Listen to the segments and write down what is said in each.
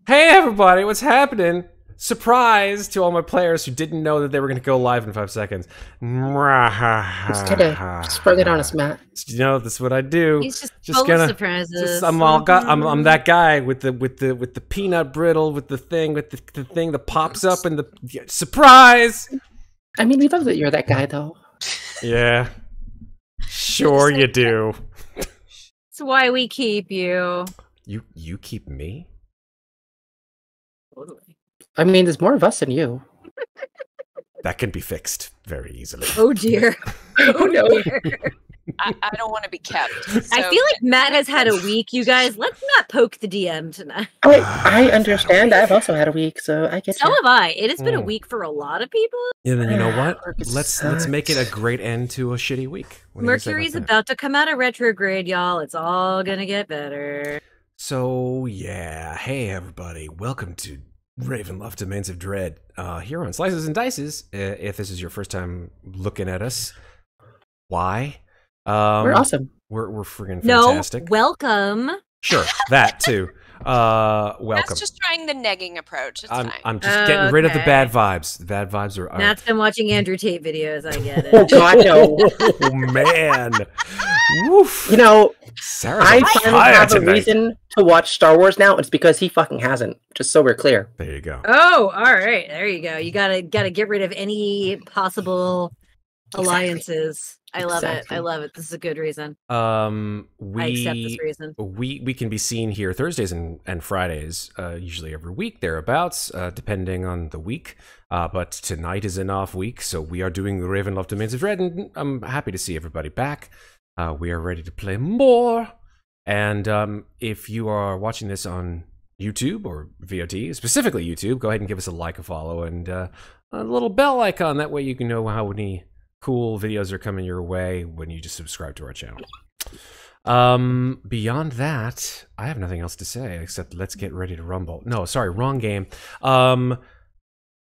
Hey everybody, what's happening? Surprise to all my players who didn't know that they were going to go live in 5 seconds. Just kinda sprung it on us, Matt. You know, that's what I do. He's just full of surprises. I'm that guy with the peanut brittle with the thing that pops up and the surprise. I mean, we love that you're that guy, though. Yeah, sure you do. That's why we keep you. You keep me? Totally. I mean, there's more of us than you. That can be fixed very easily. Oh dear. Oh no. I don't want to be kept. So. I feel like Matt has had a week, you guys. Let's not poke the DM tonight. I understand. I've also had a week, so I get So you. have I. It has been a week for a lot of people. Yeah, then you know what? It Let's make it a great end to a shitty week. What do you say Mercury's about that? about to come out of retrograde, y'all. It's all gonna get better. So yeah, hey everybody, welcome to Ravenloft Domains of Dread here on Slices and Dices. If this is your first time looking at us, why? We're awesome. We're friggin' fantastic. No, welcome. Sure, that too. Welcome. That's just trying the negging approach. It's fine. I'm just getting rid of the bad vibes. The bad vibes are. Matt's been watching Andrew Tate videos. I get Oh it. God, no. Oh man. Woof. You know, Sarah's I on finally fire have a tonight. reason to watch Star Wars now. It's because he fucking hasn't. Just so we're clear. There you go. Oh, all right. There you go. You gotta get rid of any possible alliances. I love it. I love it. This is a good reason. I accept this reason. We can be seen here Thursdays and Fridays, usually every week thereabouts, depending on the week. But tonight is an off week, so we are doing the Ravenloft Domains of Dread, and I'm happy to see everybody back. We are ready to play more. And if you are watching this on YouTube or VOD, specifically YouTube, go ahead and give us a like, a follow, and a little bell icon. That way you can know how many cool videos are coming your way when you just subscribe to our channel. Beyond that, I have nothing else to say except let's get ready to rumble. No, sorry, wrong game. Let's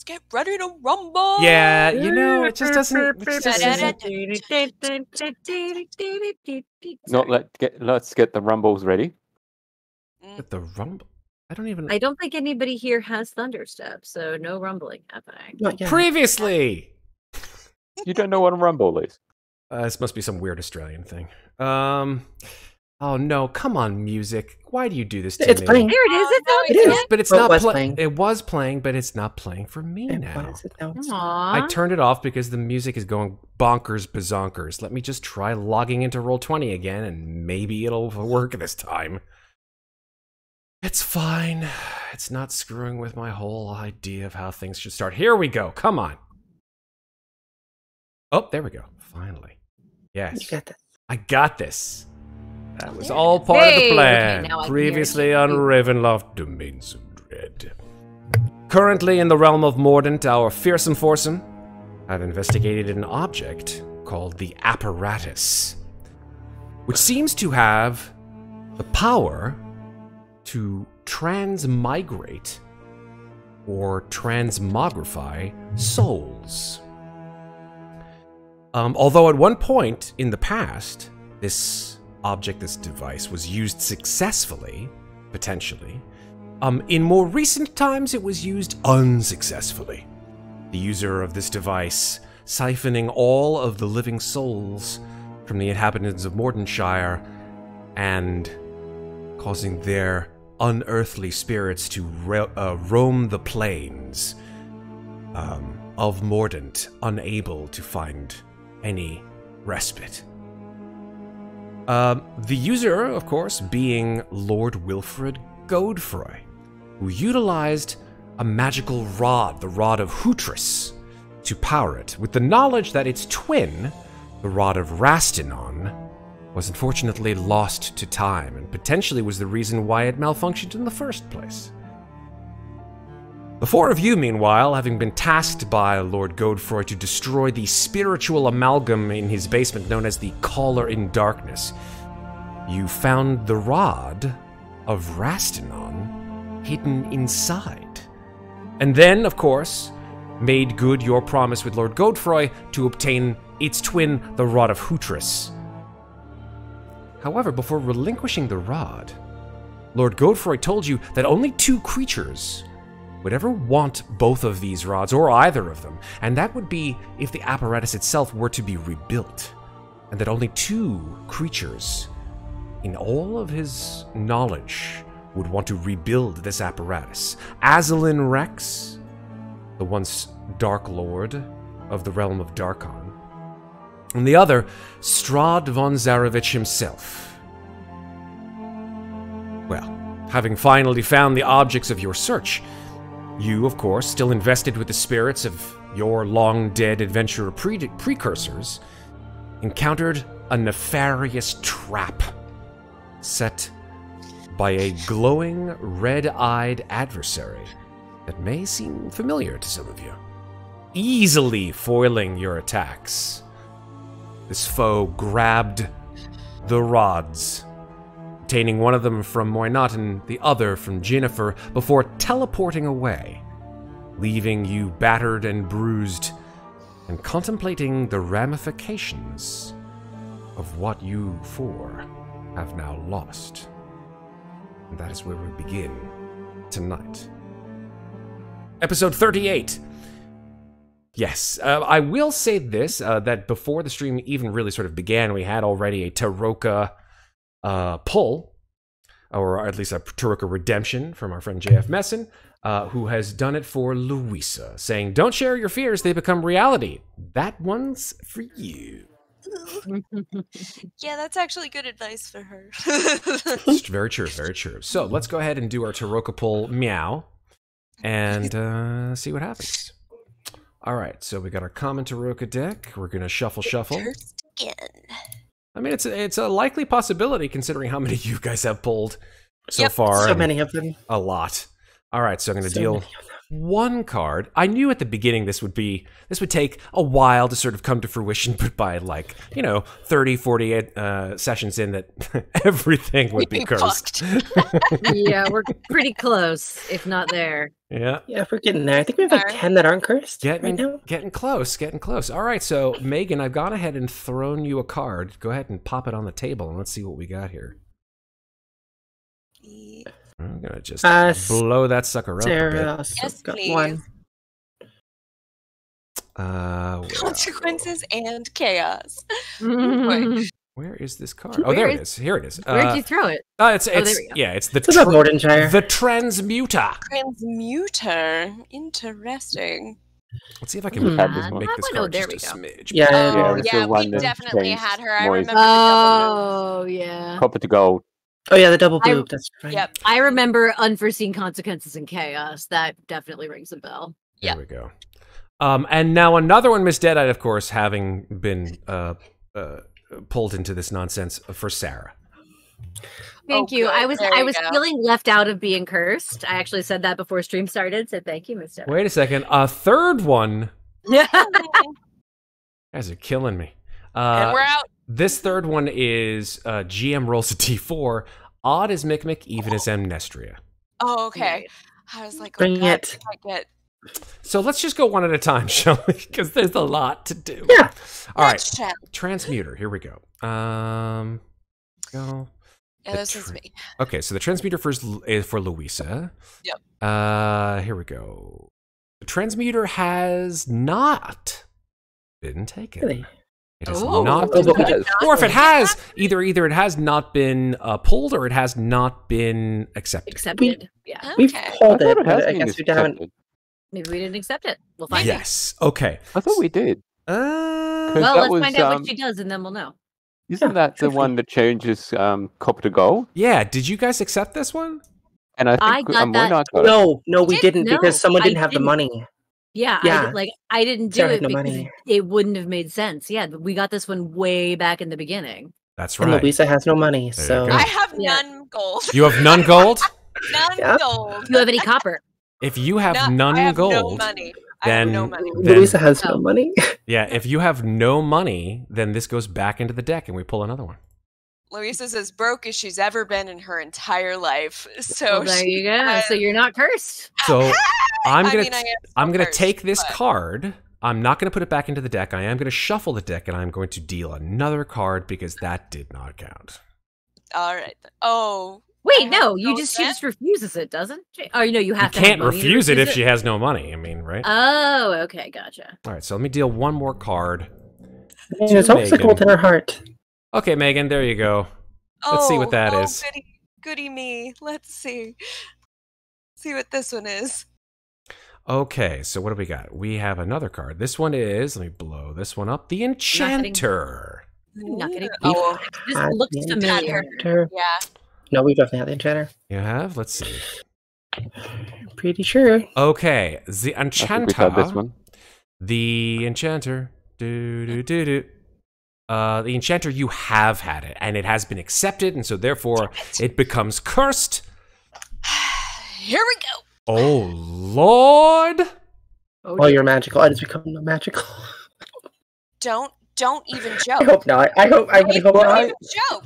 get ready to rumble. Yeah, you know, it just doesn't. Let's get the rumbles ready. But the rumble. I don't even. I don't think anybody here has thunderstep, so no rumbling happening. Not yet. Previously. You don't know what a rumble is. This must be some weird Australian thing. Oh no! Come on, music. Why do you do this to It's me? playing. There it is. It's It is. But it's Well, not it was playing. playing. It was playing, but it's not playing for me It now. was, now it's- Aww. I turned it off because the music is going bonkers bazonkers. Let me just try logging into Roll20 again, and maybe it'll work this time. It's fine. It's not screwing with my whole idea of how things should start. Here we go. Come on. Oh, there we go. Finally. Yes. You got this. I got this. That was There it all is. part of Hey! the plan. Okay, now I can Previously hear on you. Ravenloft Domains of Dread. Currently in the realm of Mordant, our fearsome foursome have investigated an object called the Apparatus, which seems to have the power to transmigrate or transmogrify souls. Although at one point in the past, this object, this device, was used successfully, potentially, in more recent times it was used unsuccessfully. The user of this device siphoning all of the living souls from the inhabitants of Mordenshire and causing their unearthly spirits to roam the plains of Mordant, unable to find any respite. The user, of course, being Lord Wilfred Godefroy, who utilized a magical rod, the Rod of Hutris, to power it, with the knowledge that its twin, the Rod of Rastinon, was unfortunately lost to time, and potentially was the reason why it malfunctioned in the first place. The four of you, meanwhile, having been tasked by Lord Godefroy to destroy the spiritual amalgam in his basement known as the Caller in Darkness, you found the Rod of Rastinon hidden inside. And then, of course, made good your promise with Lord Godefroy to obtain its twin, the Rod of Hutris. However, before relinquishing the rod, Lord Godefroy told you that only 2 creatures would ever want both of these rods, or either of them, and that would be if the apparatus itself were to be rebuilt, and that only 2 creatures in all of his knowledge would want to rebuild this apparatus. Azalin Rex, the once Dark Lord of the realm of Darkon, and the other, Strahd von Zarovich himself. Well, having finally found the objects of your search, you, of course, still invested with the spirits of your long-dead adventurer precursors, encountered a nefarious trap set by a glowing, red-eyed adversary that may seem familiar to some of you. Easily foiling your attacks, this foe grabbed the rods, obtaining one of them from Muadnhait and the other from Ginnifer before teleporting away, leaving you battered and bruised and contemplating the ramifications of what you 4 have now lost. And that is where we begin tonight. Episode 38. Yes, I will say this, that before the stream even really sort of began, we had already a Taroka pull, or at least a Taroka redemption from our friend JF Messin, who has done it for Louisa, saying, "Don't share your fears, they become reality." That one's for you. Yeah, that's actually good advice for her. It's very true, very true. So let's go ahead and do our Taroka pull meow and see what happens. All right, so we got our common Taroka deck. We're going to shuffle. Cursed again. I mean, it's a likely possibility considering how many you guys have pulled so far. So many of them. A lot. All right, so I'm going to deal 1 card. I knew at the beginning this would take a while to sort of come to fruition, but by 30, 48 sessions in that everything would be cursed. Yeah, we're pretty close, if not there. Yeah. Yeah, we're getting there. I think we have 10 that aren't cursed right now. Getting close. All right, so Megan, I've gone ahead and thrown you a card. Go ahead and pop it on the table, and let's see what we got here. I'm gonna just blow that sucker up a bit. Yes, please. 1. Consequences and chaos. Where is this card? Oh, there it is. Here it is. Where'd you throw it? It's there we go. Yeah, it's the the Transmuter. Transmuter. Interesting. Let's see if I can make this card just a smidge. Yeah, we definitely had her. I remember. Oh, yeah. Copper to gold. Oh yeah, the double boob. That's right. Yep. I remember unforeseen consequences and chaos. That definitely rings a bell. There we go. And now another one, Miss Deadeye, of course, having been pulled into this nonsense for Sarah. Thank you. I was feeling left out of being cursed. I actually said that before stream started. So thank you, Miss Deadeye. Wait a second. A third one. You guys are killing me. And we're out. This third one is GM rolls a d4. Odd as Mikmick, even as Amnestria. Oh, okay. I was like, Bring it. So let's just go one at a time, shall we? Because there's a lot to do. Yeah. All right. Transmuter. Here we go. Go. Yeah, this is me. Okay, so the Transmuter first is for Louisa. Yep. Here we go. The Transmuter has not been taken. Really? It has not been taken. Or if it has, either it has not been pulled or it has not been accepted. Yeah. We've pulled it, but I guess we haven't. Maybe we didn't accept it. We'll find it. Yes. Okay. I thought we did. Well, let's find out what she does and then we'll know. Isn't that the one that changes copper to gold? Yeah. Did you guys accept this one? And I think got that. No, we didn't because someone didn't have the money. Yeah. I didn't do it because it wouldn't have made sense. Yeah, we got this one way back in the beginning. That's right. And Louisa has no money, so I have none gold. You have none gold? None gold. Do you have any copper? If you have none gold, no money. then no money. Louisa has no money. Yeah, if you have no money, then this goes back into the deck and we pull another one. Louisa's as broke as she's ever been in her entire life. So well, there you go. So you're not cursed. So I'm gonna cursed, take this card. I'm not gonna put it back into the deck. I am gonna shuffle the deck and I'm going to deal another card because that did not count. All right. Oh. Wait, no, she just refuses it, doesn't she? Oh, you have to. You can't refuse it if she has no money. I mean, right? Oh, okay, gotcha. All right, so let me deal one more card. There's always a gold in her heart. Okay, Megan, there you go. Let's see what that is. Goody me. Let's see. See what this one is. Okay, so what do we got? We have another card. This one is, let me blow this one up, the Enchanter. Not getting this looks familiar. Yeah. No, we definitely have the Enchanter. You have? Let's see. Pretty sure. Okay, the Enchanter. We've had this one. The Enchanter. The Enchanter, you have had it, and it has been accepted, and so therefore it becomes cursed. Here we go. Oh, Lord. Oh, you're magical. I just become magical. Don't even joke. I hope not. I hope not. Joke.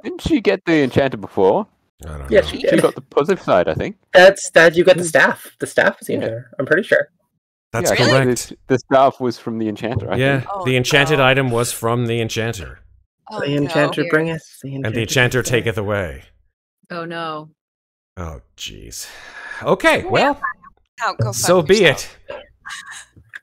Didn't she get the Enchanter before? I don't know. Yes, she did. She got the positive side, I think. That's you got the staff. The staff was the Enchanter. I'm pretty sure. That's Really? correct. The staff was from the Enchanter, I think. The enchanted item was from the Enchanter. The Enchanter bringeth, and the Enchanter taketh away. Oh, no. Oh, jeez. Okay, well, Go so fuck be yourself. it.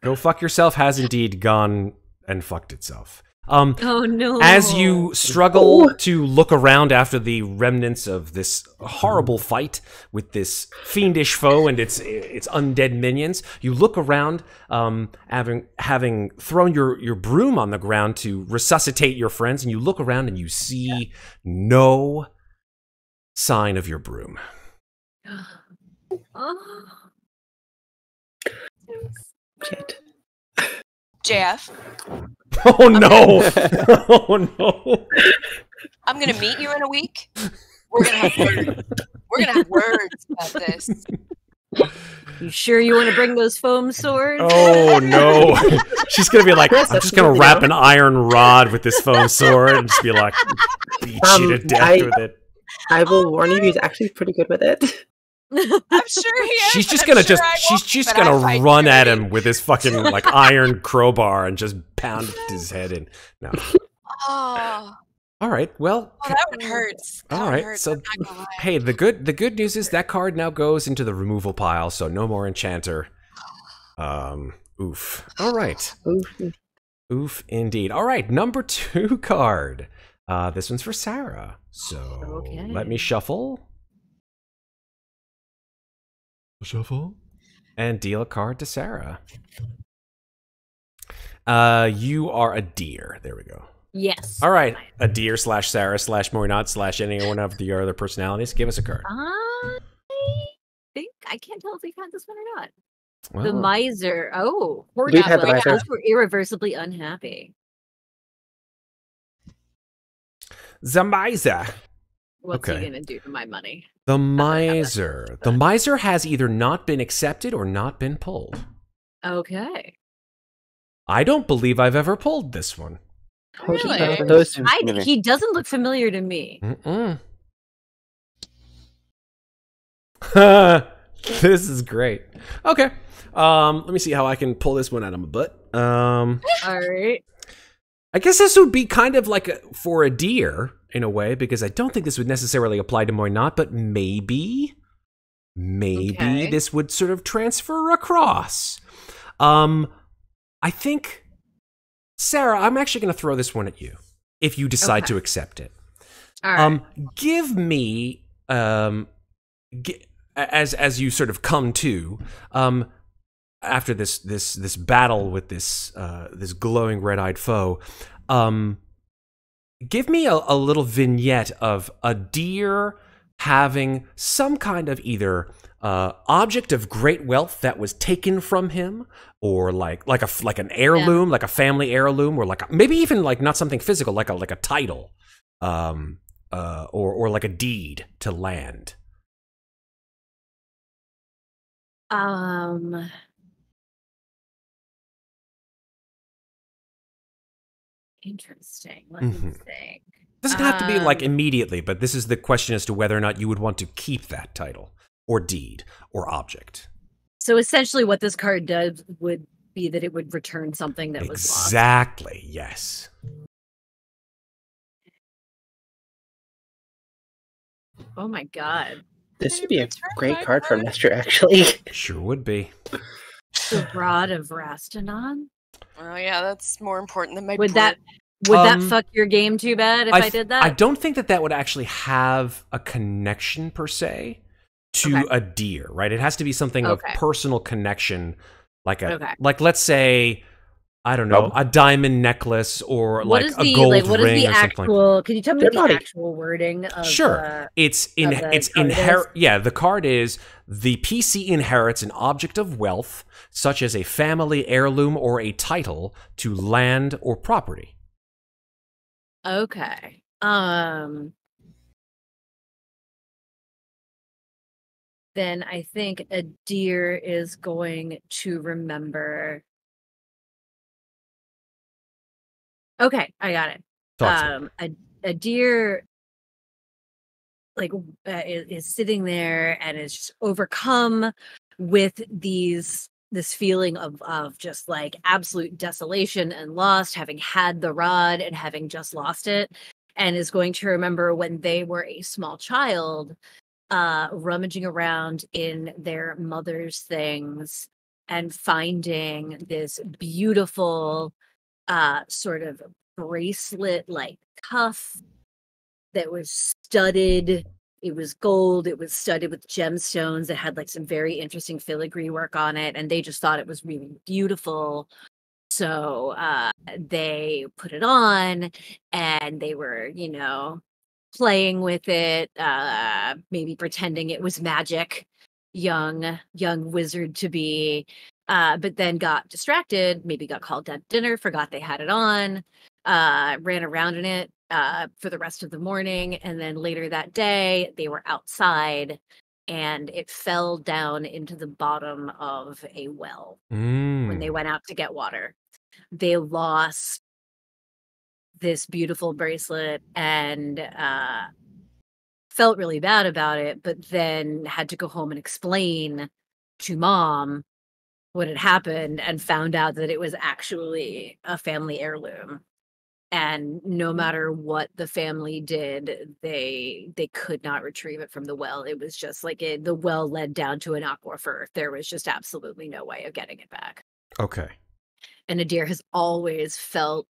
Go fuck yourself has indeed gone and fucked itself. Oh, no. As you struggle to look around after the remnants of this horrible fight with this fiendish foe and its undead minions, you look around, having thrown your broom on the ground to resuscitate your friends, and you look around and you see no sign of your broom. Shit. JF. Oh no! Oh no! I'm gonna meet you in a week. We're gonna have words. We're gonna have words about this. You sure you want to bring those foam swords? Oh no! She's gonna be like, I'm just gonna wrap an iron rod with this foam sword and just be like, beat you to death with it. I will warn you, he's actually pretty good with it. I'm sure he is. She's just gonna run at him with his fucking like iron crowbar and just pound his head in. No. Oh. All right. Well. Oh, that one hurts. All right. So, hey, the good news is that card now goes into the removal pile, so no more Enchanter. Oof. All right. Oof indeed. All right. Number 2 card. This one's for Sarah. So let me shuffle. And deal a card to Sarah. You are a deer. There we go. Yes. All right. A deer / Sarah / Moynat / anyone of your other personalities. Give us a card. I think I can't tell if we've had this one or not. Well, The miser. Oh, poor We've had the guy. miser. Those were irreversibly unhappy. the miser. What's he gonna do to my money? The miser. The miser has either not been accepted or not been pulled. Okay. I don't believe I've ever pulled this one. Really? He doesn't look familiar to me. This is great. Okay. Let me see how I can pull this one out of my butt. All right. I guess this would be kind of like for a deer in a way, because I don't think this would necessarily apply to Moynat, but maybe this would sort of transfer across. I think, Sarah, I'm actually going to throw this one at you if you decide to accept it. All right. Give me, as you sort of come to, after this battle with this glowing red-eyed foe, give me a little vignette of a deer having some kind of either object of great wealth that was taken from him, or like an heirloom, like a family heirloom, or like maybe even like not something physical, like a title, or like a deed to land. Interesting. Let me think. Doesn't have to be like immediately, but this is the question as to whether or not you would want to keep that title or deed or object. So essentially what this card does would be that it would return something that was lost. Exactly, yes. Oh my god. This would be a great card for Amnestria, actually. Sure would be. The Rod of Rastanon? Oh yeah, that's more important than my Would that fuck your game too bad if I did that? I don't think that would actually have a connection per se to a deer, right? It has to be something of personal connection, like let's say, I don't know, a diamond necklace or like a gold ring or something. Can you tell me the actual wording of it's inherent. Yeah, the card is the PC inherits an object of wealth, such as a family heirloom or a title to land or property. Okay. Then I think a deer is going to remember. Okay, I got it. A deer like is sitting there and is just overcome with this feeling of just like absolute desolation and lost, having had the rod and having just lost it, and is going to remember when they were a small child, rummaging around in their mother's things and finding this beautiful sort of bracelet like cuff that was studded. It was gold. It was studded with gemstones. It had like some very interesting filigree work on it, and they just thought it was really beautiful. So they put it on, and they were, playing with it, maybe pretending it was magic, young wizard to be, but then got distracted, maybe got called at dinner, forgot they had it on, ran around in it for the rest of the morning, and then later that day they were outside and it fell down into the bottom of a well when they went out to get water. They lost this beautiful bracelet and felt really bad about it, but then had to go home and explain to mom what had happened and found out that it was actually a family heirloom. And no matter what the family did, they could not retrieve it from the well. It was just like the well led down to an aquifer. There was just absolutely no way of getting it back. Okay. And Nadir has always felt,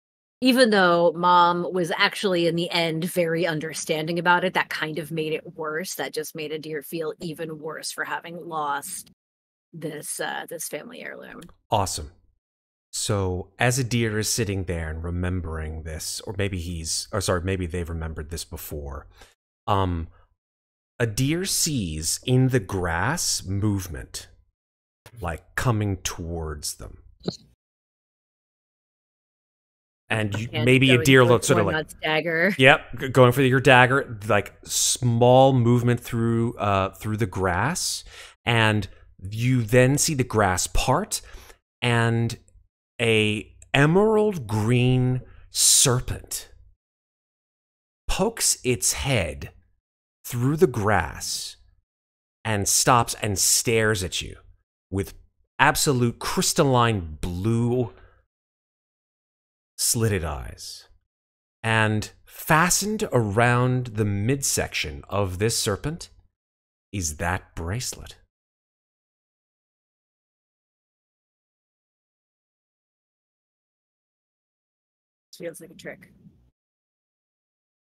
even though mom was actually in the end very understanding about it, that kind of made it worse. That just made Nadir feel even worse for having lost this family heirloom. Awesome. So as Adir is sitting there and remembering this, or maybe maybe they've remembered this before, Adir sees in the grass movement, like coming towards them. And maybe Adir looks sort of like dagger. Yep, going for your dagger, like small movement through the grass, and you then see the grass part, and a emerald green serpent pokes its head through the grass and stops and stares at you with absolute crystalline blue slitted eyes. And fastened around the midsection of this serpent is that bracelet. Feels like a trick.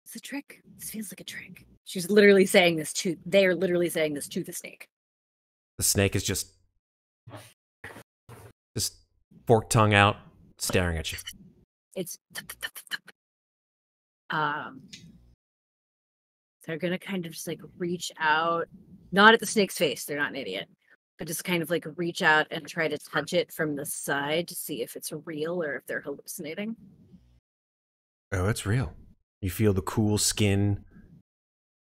It's a trick. This feels like a trick. She's literally saying this to. They are literally saying this to the snake. The snake is just forked tongue out, staring at you. It's. They're gonna kind of just like reach out, not at the snake's face. They're not an idiot, but just kind of like reach out and try to touch it from the side to see if it's real or if they're hallucinating. Oh, it's real. You feel the cool skin.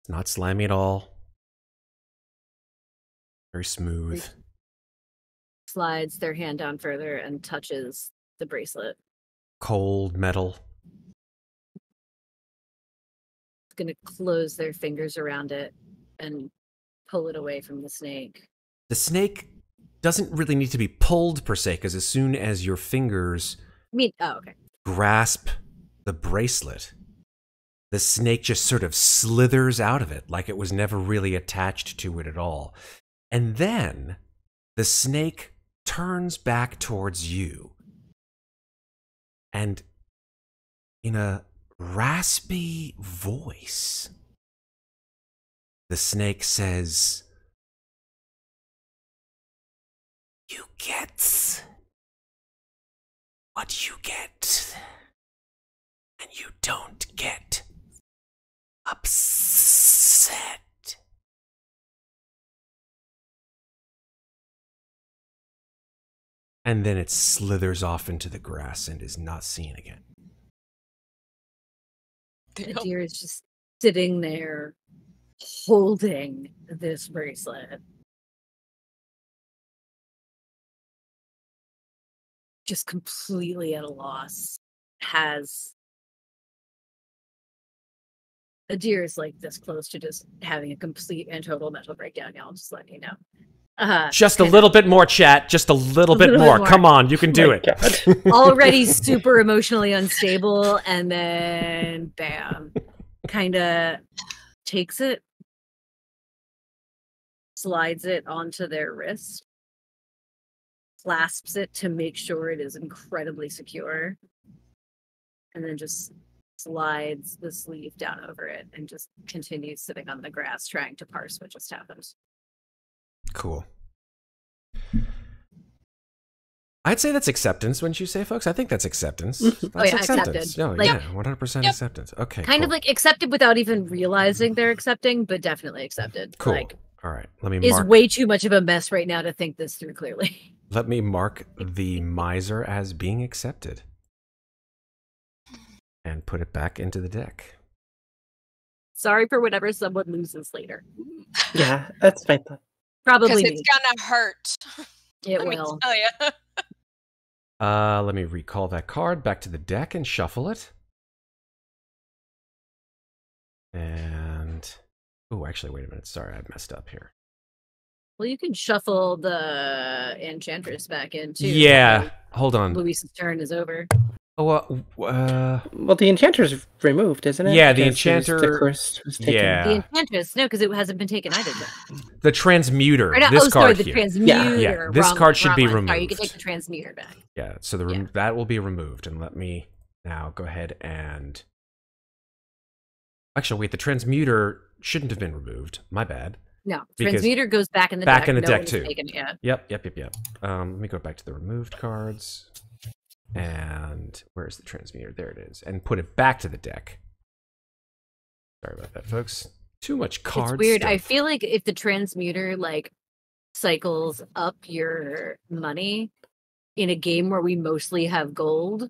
It's not slimy at all. Very smooth. Slides their hand down further and touches the bracelet. Cold metal. It's going to close their fingers around it and pull it away from the snake. The snake doesn't really need to be pulled per se, because as soon as your fingers okay. grasp the bracelet, the snake just sort of slithers out of it like it was never really attached to it at all. And then the snake turns back towards you. And in a raspy voice, the snake says, "You get what you get, and you don't get upset." And then it slithers off into the grass and is not seen again. The deer is just sitting there holding this bracelet. Just completely at a loss. A deer is like this close to just having a complete and total mental breakdown, y'all. Just letting you know. Just a little bit more, chat. Just a little bit more. Come on, you can do it. Already super emotionally unstable, and then bam, kind of takes it, slides it onto their wrist, clasps it to make sure it is incredibly secure, and then just slides the sleeve down over it and just continues sitting on the grass trying to parse what just happened. Cool. I'd say that's acceptance, wouldn't you say, folks? I think that's acceptance. That's acceptance. Accepted. No, Like, yeah, 100% acceptance. Okay, kind of cool. like accepted without even realizing they're accepting, but definitely accepted. Cool. Like, all right, let me is mark. way too much of a mess right now to think this through clearly. Let me mark the miser as being accepted, and put it back into the deck. Sorry for whatever someone loses later. Yeah, that's my thought. Probably Because me. it's gonna hurt. It Let me will. tell you. Let me recall that card back to the deck and shuffle it. And oh, actually, wait a minute. Sorry, I messed up here. Well, you can shuffle the Enchantress back in too. Yeah, hold on. Louisa's turn is over. Oh, Well, the Enchanter's removed, isn't it? Yeah, the Because Enchanter- the curse was taken. yeah. The Enchantress, no, because it hasn't been taken either. The Transmuter. Or not, This sorry, card the here. Transmuter. Yeah, this Wrong- card should wrong be one. Sorry, you removed. can take the Transmuter back. Yeah, so Yeah. that will be removed. And let me now go ahead and... Actually, wait, the Transmuter shouldn't have been removed. My bad. No, Because- Transmuter goes back in the Back deck. in the No deck, one's too. taken it yet. Yep. Let me go back to the removed cards. And where's the Transmuter? There it is. And put it back to the deck. Sorry about that, folks. Too much card It's weird. stuff. I feel like if the Transmuter like cycles up your money in a game where we mostly have gold,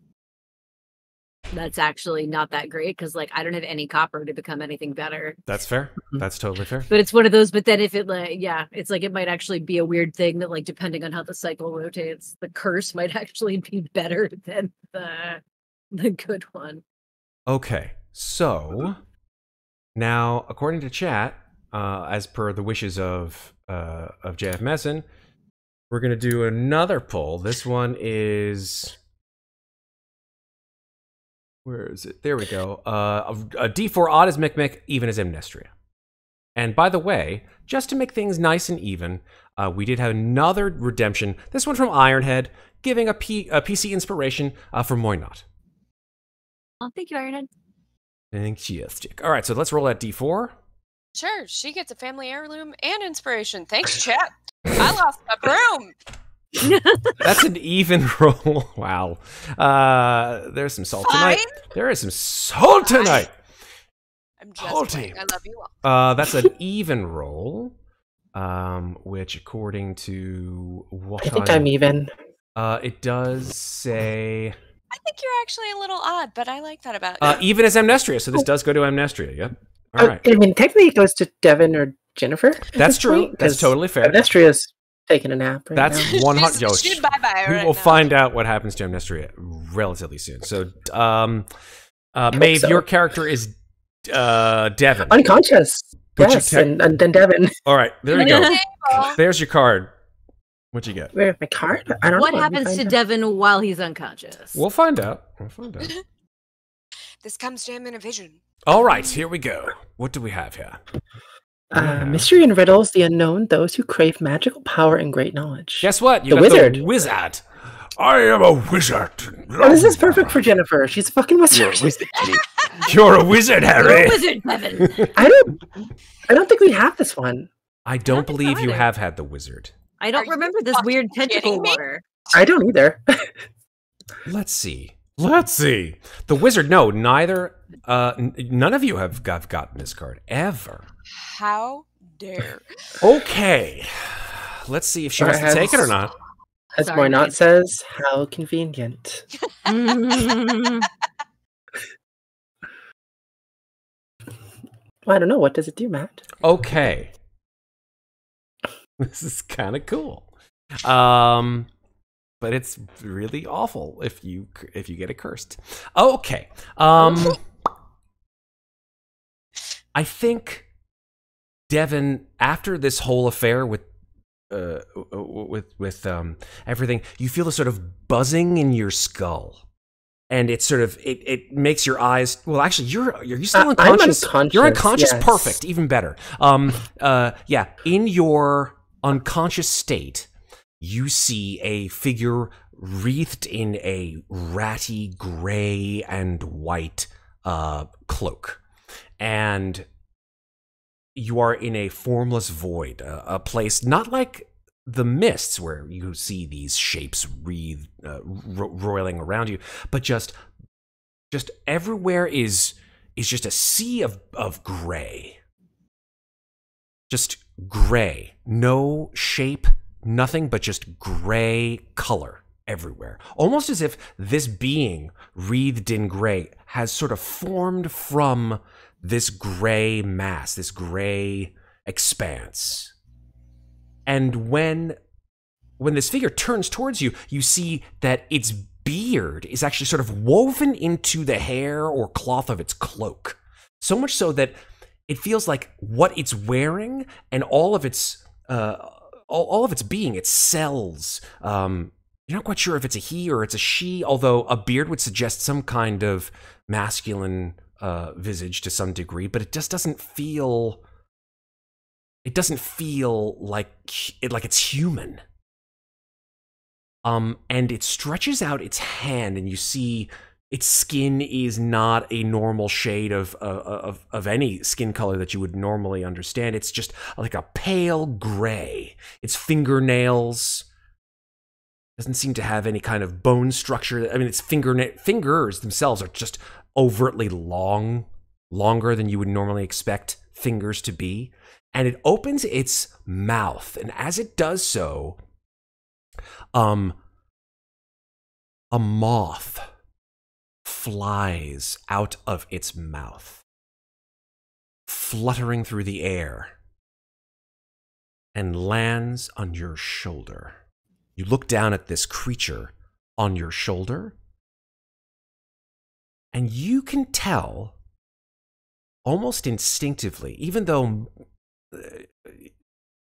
that's actually not that great because like I don't have any copper to become anything better. That's fair. That's totally fair. But it's one of those. But then if it like it's like it might actually be a weird thing that like depending on how the cycle rotates, the curse might actually be better than the good one. Okay, so now according to chat, as per the wishes of JF Messon, we're gonna do another poll. This one is, where is it? There we go. A D4 odd as Mikmick, even as Amnestria. And by the way, just to make things nice and even, we did have another redemption. This one from Ironhead, giving a PC inspiration for Muadnhait. Oh, thank you, Ironhead. Thank you, Chick. All right, so let's roll that D4. Sure, she gets a family heirloom and inspiration. Thanks, chat. I lost my broom. That's an even roll. Wow. There's some salt tonight. Fine. There is some salt tonight. I'm Whole just playing. team. I love you all. That's an even roll, which according to what I think I'm even. it does say I think you're actually a little odd, but I like that about you. even as Amnestria. So this does go to Amnestria. Yep. All right. I mean, technically it goes to Devin or Ginnifer. at That's this true. point, That's 'cause totally fair. Amnestria's taking a nap right That's now. 100. She's bye-bye We right will now. find out what happens to Amnestria relatively soon. So, Maeve, so. your character is Devin. Unconscious. But you Yes, tech- and then Devin. All right, there you go. Table. There's your card. What'd you get? Where my card? I don't What know. Let me happens to find out. Devin while he's unconscious? We'll find out. We'll find out. This comes to him in a vision. All right, here we go. What do we have here? Mystery and riddles, the unknown, those who crave magical power and great knowledge. Guess what? You The got wizard. The wizard. I am a wizard. Oh, this is perfect for Ginnifer. She's a fucking wizard. You're a wizard, Harry. You're a wizard, Kevin. I don't think we have this one. I don't believe you either. have had the wizard. I don't remember this weird tentacle water. I don't either. Let's see. The wizard. No, neither. None of you have gotten this card ever. How dare? Okay. Let's see if she wants to take it or not. As Sorry, Moynat babe. says, how convenient. Mm. Well, I don't know. What does it do, Matt? Okay. This is kind of cool. But it's really awful if you get it cursed. Okay. I think Devin, after this whole affair with everything, you feel a sort of buzzing in your skull. And it's sort of it makes your eyes. Well, actually, you're still unconscious. I'm unconscious. You're unconscious. Yes. Perfect. Even better. Yeah. In your unconscious state, you see a figure wreathed in a ratty gray and white cloak, and you are in a formless void, a place not like the mists where you see these shapes roiling around you, but just everywhere is just a sea of gray. Just gray. No shape, nothing but just gray color everywhere. Almost as if this being wreathed in gray has sort of formed from this gray mass, this gray expanse. And when this figure turns towards you, you see that its beard is actually sort of woven into the hair or cloth of its cloak. So much so that it feels like what it's wearing and all of its being, its cells. You're not quite sure if it's a he or it's a she, although a beard would suggest some kind of masculine visage to some degree, but it just doesn't feel. It doesn't feel like it's human. And it stretches out its hand, and you see its skin is not a normal shade of any skin color that you would normally understand. It's just like a pale gray. Its fingernails doesn't seem to have any kind of bone structure. I mean, its fingers themselves are just overtly longer than you would normally expect fingers to be. And it opens its mouth, and as it does so, a moth flies out of its mouth, fluttering through the air, and lands on your shoulder. You look down at this creature on your shoulder, and you can tell, almost instinctively, even though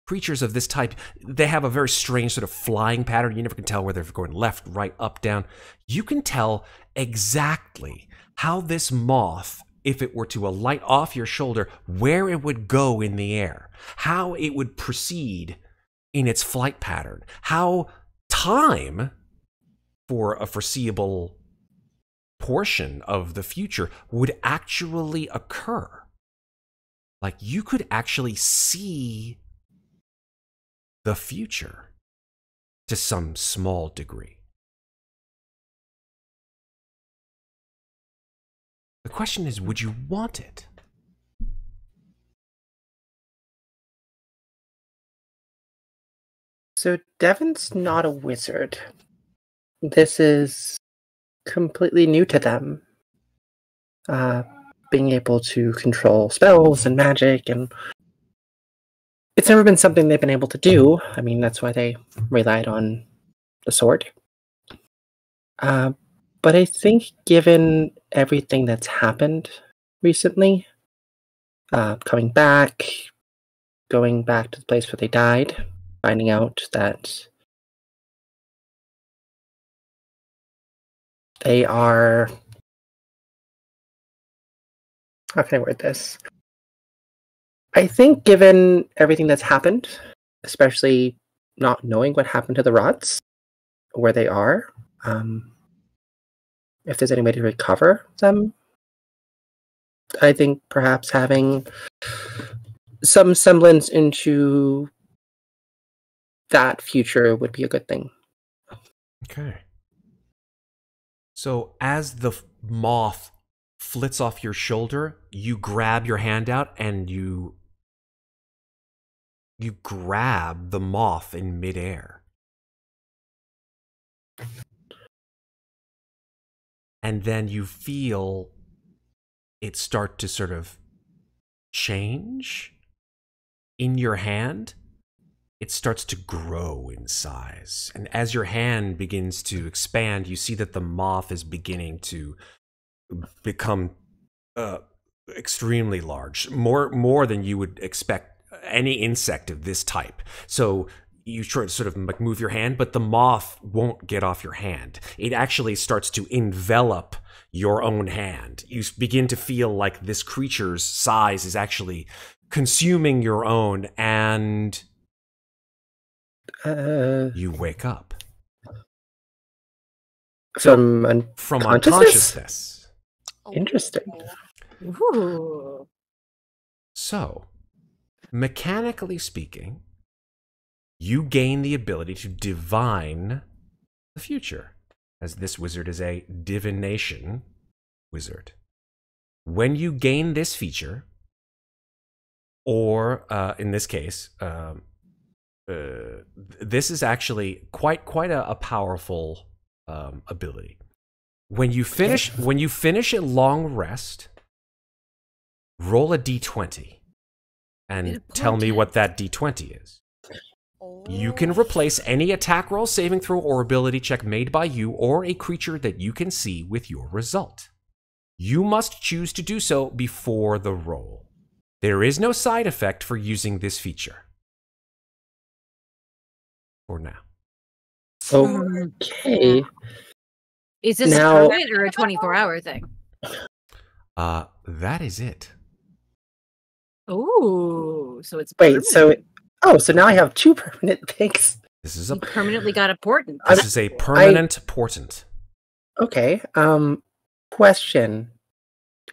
creatures of this type, they have a very strange sort of flying pattern. You never can tell whether they're going left, right, up, down. You can tell exactly how this moth, if it were to alight off your shoulder, where it would go in the air, how it would proceed in its flight pattern, how time for a foreseeable portion of the future would actually occur. Like, you could actually see the future to some small degree. The question is, would you want it? So Devin's not a wizard. This is completely new to them. Being able to control spells and magic, and it's never been something they've been able to do. I mean, that's why they relied on the sword. But I think given everything that's happened recently, going back to the place where they died, finding out that they are, how can I word this? I think given everything that's happened, especially not knowing what happened to the rods, where they are, if there's any way to recover them, I think perhaps having some semblance into that future would be a good thing. Okay. So as the moth flits off your shoulder, you grab your hand out and you grab the moth in midair. And then you feel it start to sort of change in your hand. It starts to grow in size. And as your hand begins to expand, you see that the moth is beginning to become extremely large, more than you would expect any insect of this type. So you try to sort of move your hand, but the moth won't get off your hand. It actually starts to envelop your own hand. You begin to feel like this creature's size is actually consuming your own, and you wake up from unconsciousness. Interesting. Ooh. So, mechanically speaking, you gain the ability to divine the future, as this wizard is a divination wizard. When you gain this feature, or in this case, this is actually quite a powerful ability. When you finish a long rest, roll a d20 and tell me what that d20 is. You can replace any attack roll, saving throw, or ability check made by you or a creature that you can see with your result. You must choose to do so before the roll. There is no side effect for using this feature. For now. Okay. Is this Now- a permanent or a 24-hour thing? That is it. Ooh, so it's Wait, so now I have two permanent things. This is you permanently got a portent. This is a permanent portent. Okay. Question.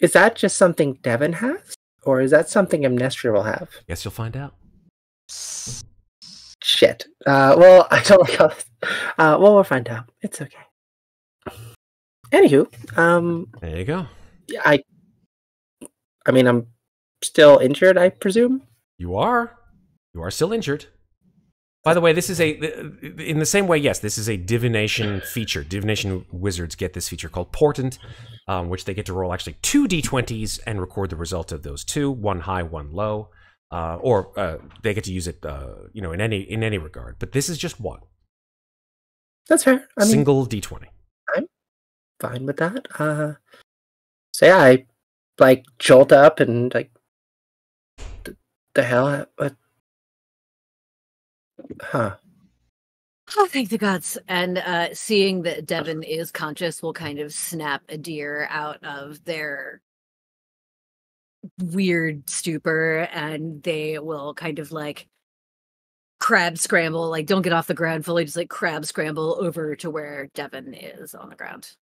Is that just something Devin has? Or is that something Amnestria will have? Guess you'll find out. Shit. Well, I don't like how this... well, we'll find out. It's okay. Anywho, There you go. I mean, I'm still injured, I presume? You are still injured. By the way, this is in the same way, yes, this is a divination feature. Divination wizards get this feature called Portent, which they get to roll actually 2 d20s and record the result of those two, one high, one low, or they get to use it, in any regard. But this is just one. That's fair. I mean, single d20. I'm fine with that. So yeah, I jolt up and the hell? What? Huh. Oh, thank the gods. And seeing that Devin is conscious will kind of snap a deer out of their weird stupor, and they will kind of crab scramble, don't get off the ground fully, just crab scramble over to where Devin is on the ground.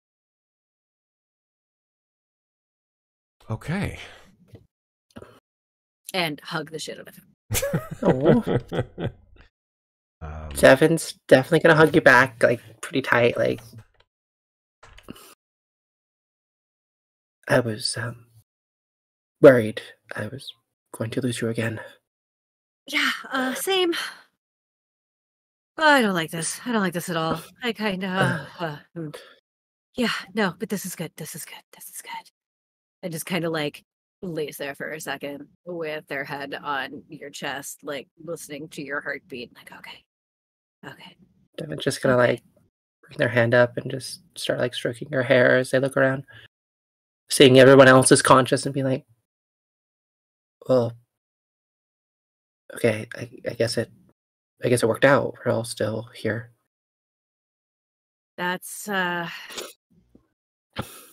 Okay. And hug the shit out of him. Oh. Devin's definitely gonna hug you back, pretty tight. I was worried I was going to lose you again. Yeah, same. I don't like this. I don't like this at all. I kind of, yeah, no, but this is good. This is good. This is good. I just kind of lays there for a second with their head on your chest, listening to your heartbeat. Okay. Devin's just gonna bring their hand up and just start stroking your hair as they look around, seeing everyone else is conscious and be like, well, okay, I guess it worked out. We're all still here. That's well,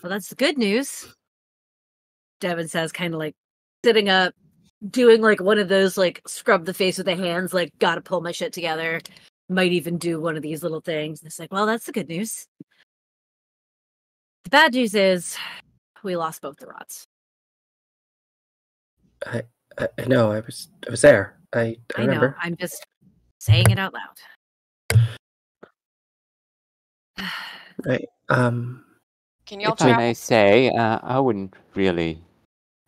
that's the good news. Devin says, kind of like sitting up, doing like one of those like scrub the face with the hands, like gotta pull my shit together. Might even do one of these little things. It's like, well, that's the good news. The bad news is we lost both the rods. I know. I was there. I remember. Know. I'm just saying it out loud. Right. Can y'all If I travel? may say, I wouldn't really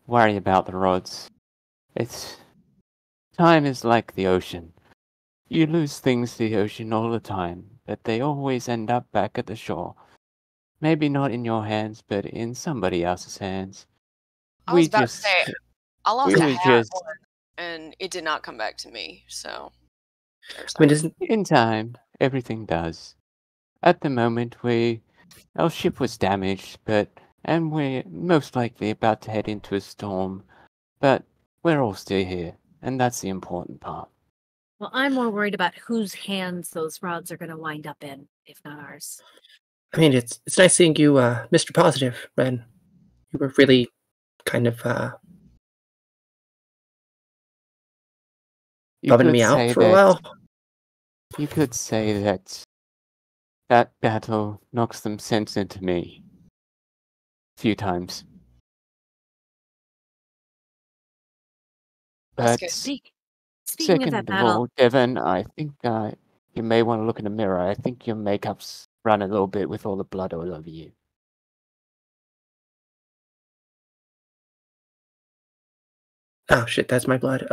worry about the rods. Time is like the ocean. You lose things to the ocean all the time, but they always end up back at the shore. Maybe not in your hands, but in somebody else's hands. I was about to say, I lost a hat once, and it did not come back to me. So, I mean, in time, everything does. At the moment, our ship was damaged, and we're most likely about to head into a storm, but we're all still here, and that's the important part. Well, I'm more worried about whose hands those rods are going to wind up in, if not ours. I mean, it's nice seeing you, Mr. Positive, Ren. You were really kind of bumming me out for a while. You could say that battle knocked some sense into me a few times. But Speaking second of that of battle, all, Devin, I think you may want to look in the mirror. I think your makeup's run a little bit with all the blood all over you. Oh shit, that's my blood.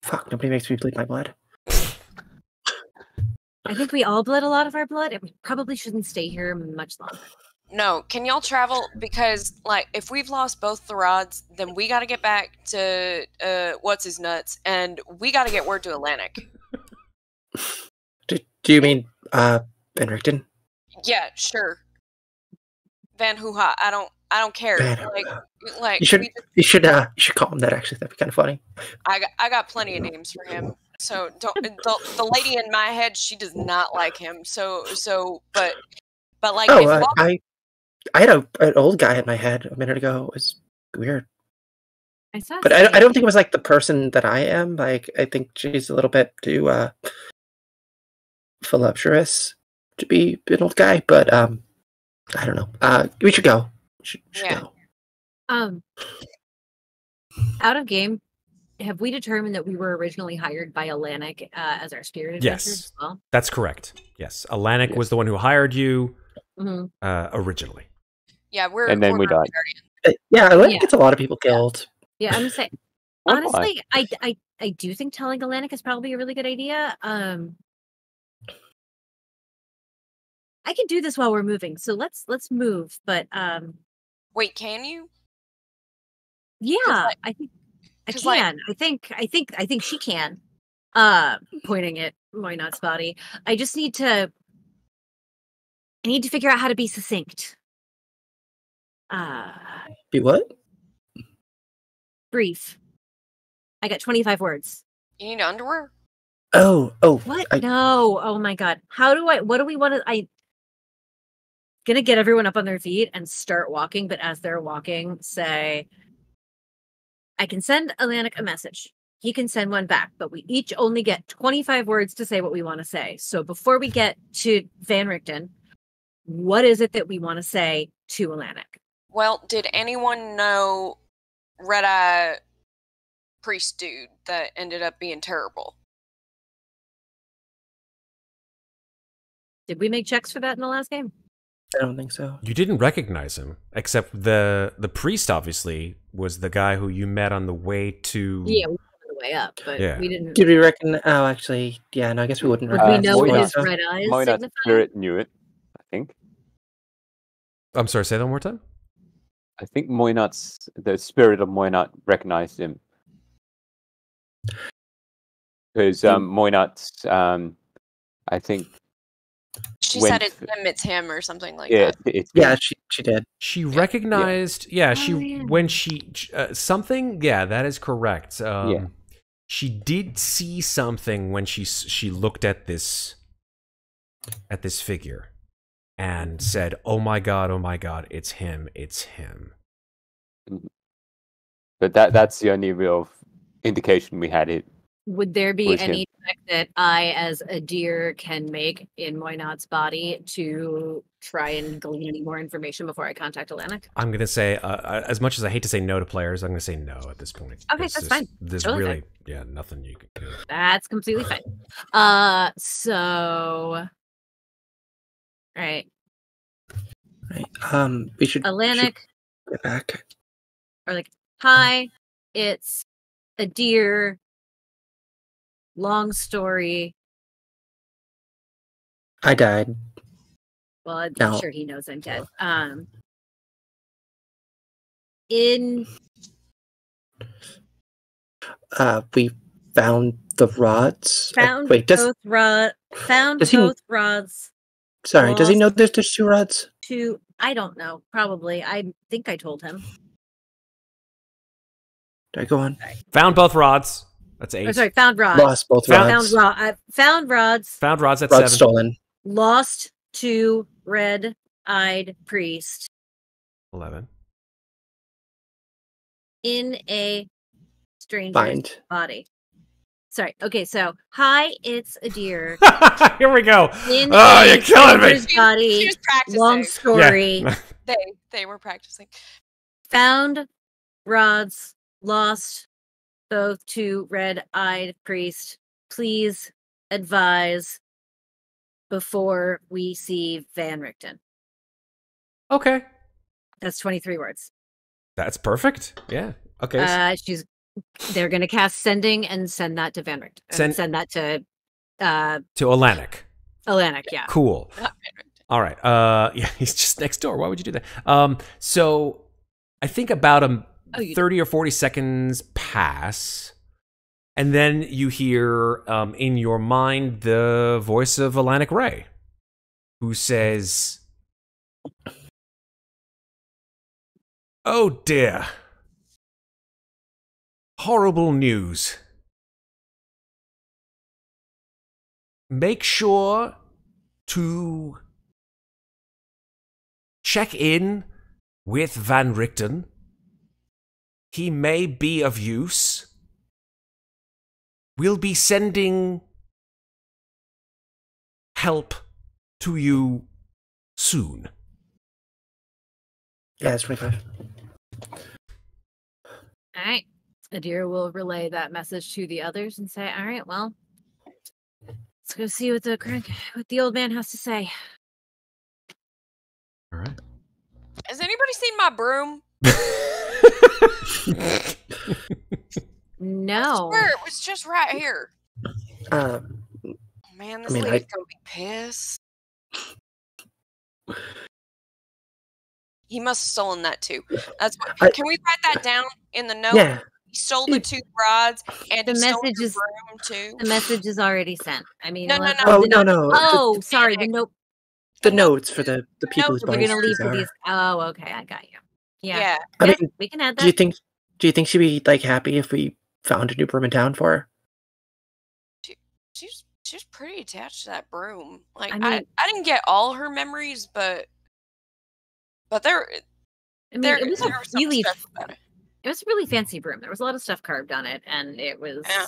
Fuck, nobody makes me bleed my blood. I think we all bled a lot of our blood, and we probably shouldn't stay here much longer. No, can y'all travel? Because, like, if we've lost both the rods, then we got to get back to what's his nuts, and we got to get word to Atlantic. Do you mean Van Richten? Yeah, sure. Van Hoo-ha. I don't care. You should call him that. Actually, that'd be kind of funny. I got plenty of names for him. So don't the lady in my head, she does not like him. But like, I had an old guy in my head a minute ago. It was weird. But I don't think it was like the person that I am. Like, I think she's a little bit too voluptuous to be an old guy. But I don't know. We should go. Should go. Out of game, have we determined that we were originally hired by Atlantic as our spirit adventure as well? That's correct. Yes, Atlantic was the one who hired you originally. Yeah, and then we died. Yeah, Atlantic gets a lot of people killed. Yeah, I'm gonna say honestly, I do think telling Atlantic is probably a really good idea. I can do this while we're moving, so let's move. But wait, can you? Yeah, I think I can. I think she can. Pointing at Muadnhait's body. I just need to figure out how to be succinct. Be what? Brief. I got 25 words. You need underwear? Oh. What? No. Oh my god. What do we want to gonna get everyone up on their feet and start walking, but as they're walking, say, I can send Atlantic a message. He can send one back, but we each only get 25 words to say what we want to say. So before we get to Van Richten, what is it that we want to say to Atlantic? Well, did anyone know Red Eye Priest dude that ended up being terrible? Did we make checks for that in the last game? I don't think so. You didn't recognize him, except the priest obviously was the guy who you met on the way to... Yeah, we were on the way up, but we didn't... Did we reckon... Oh, actually, yeah, no, I guess we wouldn't recognize. Would we know what his red eyes signify? Spirit knew it, I think. I'm sorry, say that one more time? I think the spirit of Muadnhait recognized him. Because Muadnhait's, I think... She said it's him or something like that. Yeah, she did. She recognized, when she, something, that is correct. She did see something when she looked at this figure and said, oh my god, it's him. But that's the only real indication we had it. Would there be Was any check that I, as a deer, can make in Moynot's body to try and glean any more information before I contact Atlantic? I'm going to say, as much as I hate to say no to players, I'm going to say no at this point. Okay, that's fine. There's Totally really, yeah, nothing you can do. That's completely fine. So, all right. Right. We should Atlantic, get back. or like, hi, it's a deer. Long story. I died. Well, I'm No. sure he knows I'm dead. We found the rods. Found Wait, both rods. Sorry, does he lost know there's 2 rods? I don't know. Probably. I think I told him. Did I go on? Found both rods. That's 8. Oh, sorry, found rods. Lost both rods. Found rods. Found rods. That's Rods 7. stolen. Lost to red-eyed priest 11. in a stranger's Find. body. Sorry. Okay, so hi, it's a deer Here we go. in Oh, a you're killing me. stranger's body. She was practicing. Long story. Yeah. They were practicing. Found rods. Lost both to red-eyed priest. Please advise before we see Van Richten. Okay. That's 23 words. That's perfect. Yeah. Okay. They're gonna cast sending and send that to Van Richten. Send that to Atlantic. Atlantic, yeah. Cool. All right. Yeah, he's just next door. Why would you do that? So I think about 30 or 40 seconds pass, and then you hear in your mind the voice of Atlantic Ray, who says, "Oh dear. Horrible news. Make sure to check in with Van Richten. He may be of use. We'll be sending help to you soon." Yeah, it's 25. All right. Adir will relay that message to the others and say, all right, well, let's go see what the old man has to say. All right. Has anybody seen my broom? No. I swear it was just right here. Man, this lady's gonna be pissed. He must have stolen that too. That's what, can we write that down in the note? Yeah. He stole the 2 rods and The he stole message your is- broom too. The message is already sent. I mean, No. No. Oh, sorry. The note. The notes for the people whose We're bodies gonna leave these for are. these. Oh, okay. I got you. Yeah. Yeah. I Yes, mean, we can add that. do you think she'd be like happy if we found a new broom in town for her? She's pretty attached to that broom. Like I mean- I didn't get all her memories, but there I mean, there it was there a was something really, special about it. it was a really fancy broom. There was a lot of stuff carved on it, and it was. Yeah.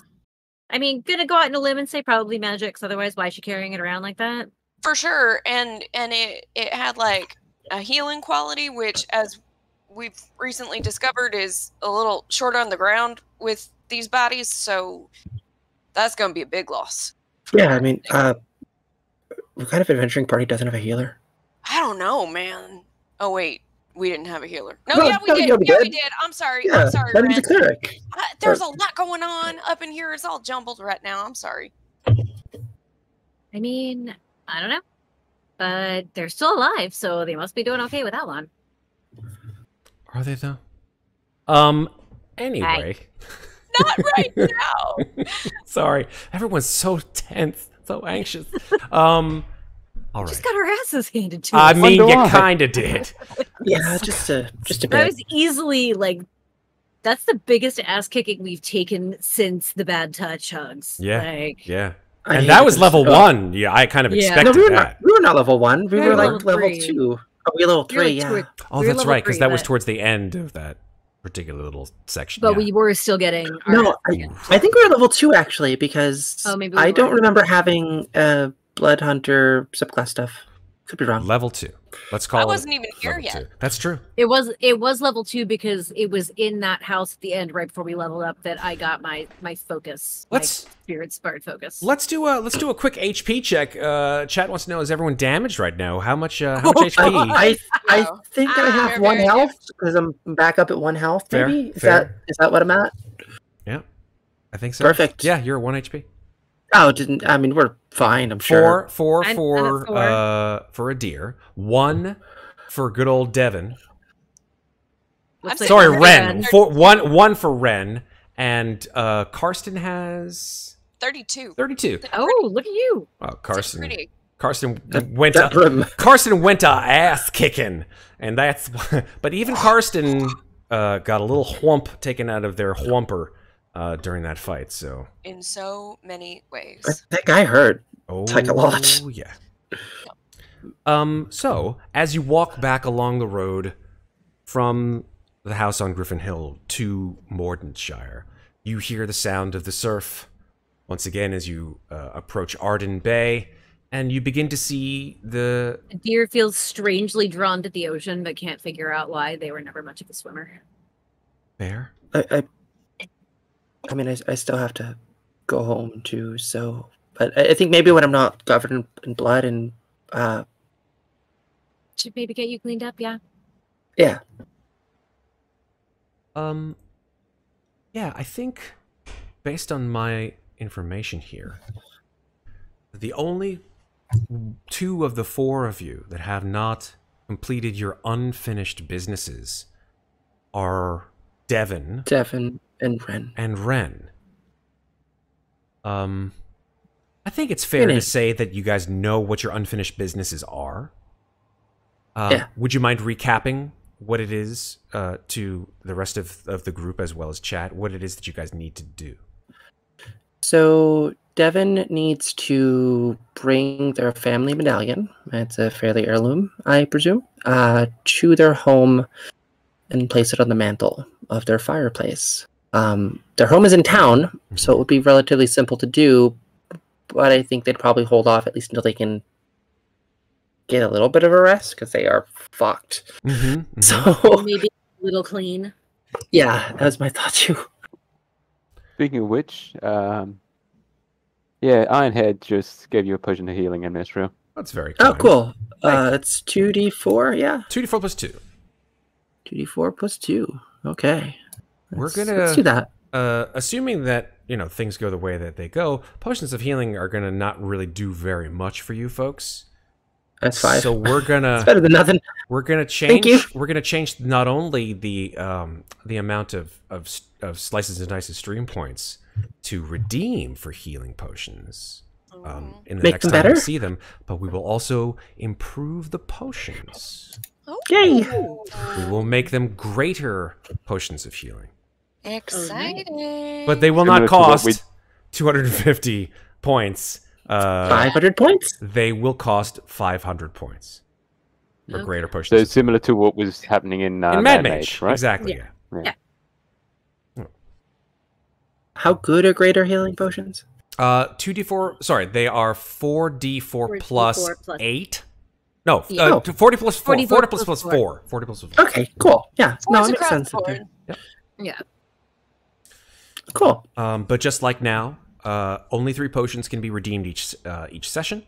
I mean, gonna go out on a limb and say probably magic. 'Cause otherwise, why is she carrying it around like that? For sure, and it had like a healing quality, which, as we've recently discovered, is a little short on the ground with these bodies. So that's going to be a big loss. Yeah, I mean, what kind of adventuring party doesn't have a healer? I don't know, man. Oh wait, we didn't have a healer. No, No, yeah, we no, did. yeah, we Yeah, we did. did. I'm sorry. Yeah, I'm sorry, that means a Ren. cleric. There's a lot going on up in here. It's all jumbled right now. I'm sorry. I mean, I don't know, but they're still alive, so they must be doing okay with that one. Are they though? Anyway. Not right now. Sorry. Everyone's so tense, so anxious. All right. Just got our asses handed to I us. mean, you Wonder why. kind of did. Yeah, just a That bit. was easily like, that's the biggest ass kicking we've taken since the bad touch hugs. Yeah. Like, Yeah. I And hate that was this. level Oh. 1. Yeah, I kind of Yeah. expected No, we were that. not level 1. We We were were like level level 3. 2. Oh, we were level 3, Really yeah. toward- Oh, we were that's level right, because 3, that was but- towards the end of that. particular little section. But yeah. we were still getting. No, I think we're level 2 actually, because maybe we I don't were. remember having Blood Hunter subclass stuff. Could be wrong. Level 2. Let's call it. I wasn't even here level yet. 2. That's true. It was level 2 because it was in that house at the end right before we leveled up that I got my focus. My spirit sparred focus. Let's do a quick HP check. Chat wants to know, is everyone damaged right now? How much HP? I think I have 1 health because I'm back up at 1 health. Maybe is that what I'm at? Yeah, I think so. Perfect. Yeah, you're at 1 HP. Oh, I mean, we're fine. I'm sure. Four for a deer. 1 for good old Devin. Sorry, Ren. One for Ren, and Karsten has 32. 32. Oh, look at you. Oh, Karsten went to ass kicking, and that's. But even Karsten got a little whump taken out of their whumper during that fight. So in so many ways, that guy hurt. Like a lot. Oh yeah. So as you walk back along the road from the house on Griffin Hill to Muadnhait, you hear the sound of the surf once again as you approach Arden Bay, and you begin to see the deer feels strangely drawn to the ocean, but can't figure out why. They were never much of a swimmer. Bear? I mean, I still have to go home too, so... But I think maybe when I'm not covered in blood and... Should maybe get you cleaned up, yeah? Yeah. Yeah, I think, based on my information here, the only 2 of the 4 of you that have not completed your unfinished businesses are Devin and Ren. I think it's fair to say that you guys know what your unfinished businesses are. Yeah. Would you mind recapping what it is to the rest of the group as well as chat, what it is that you guys need to do? So Devin needs to bring their family medallion, it's a fairly heirloom, I presume, to their home and place it on the mantle of their fireplace. Their home is in town, so it would be relatively simple to do, but I think they'd probably hold off at least until they can get a little bit of a rest, because they are fucked. So maybe a little clean. Yeah, that was my thought too. Speaking of which, yeah, Ironhead just gave you a potion of healing, Amnestria. That's very kind. Oh, cool. It's 2d4, yeah? 2d4 plus 2. 2d4 plus 2. Okay. Let's do that. Assuming that, things go the way that they go, potions of healing are gonna not really do very much for you folks. That's 5. So we're gonna it's better than nothing. We're gonna change. Thank you. We're gonna change not only the amount of slices and dices stream points to redeem for healing potions in the next time we see them, but we will also improve the potions. Yay! We will make them greater potions of healing. Exciting. But they will not cost 250 points. 500 points? They will cost 500 points for greater potions. So similar to what was happening in Mad Mage, right? Exactly. Yeah. How good are greater healing potions? 2d4. Sorry, they are 4d4 plus 8. No, 40 plus 4. 40 plus 4. 40 plus 4. Okay, cool. Yeah, no, it makes sense. Yeah. Cool. But just like now, only 3 potions can be redeemed each session.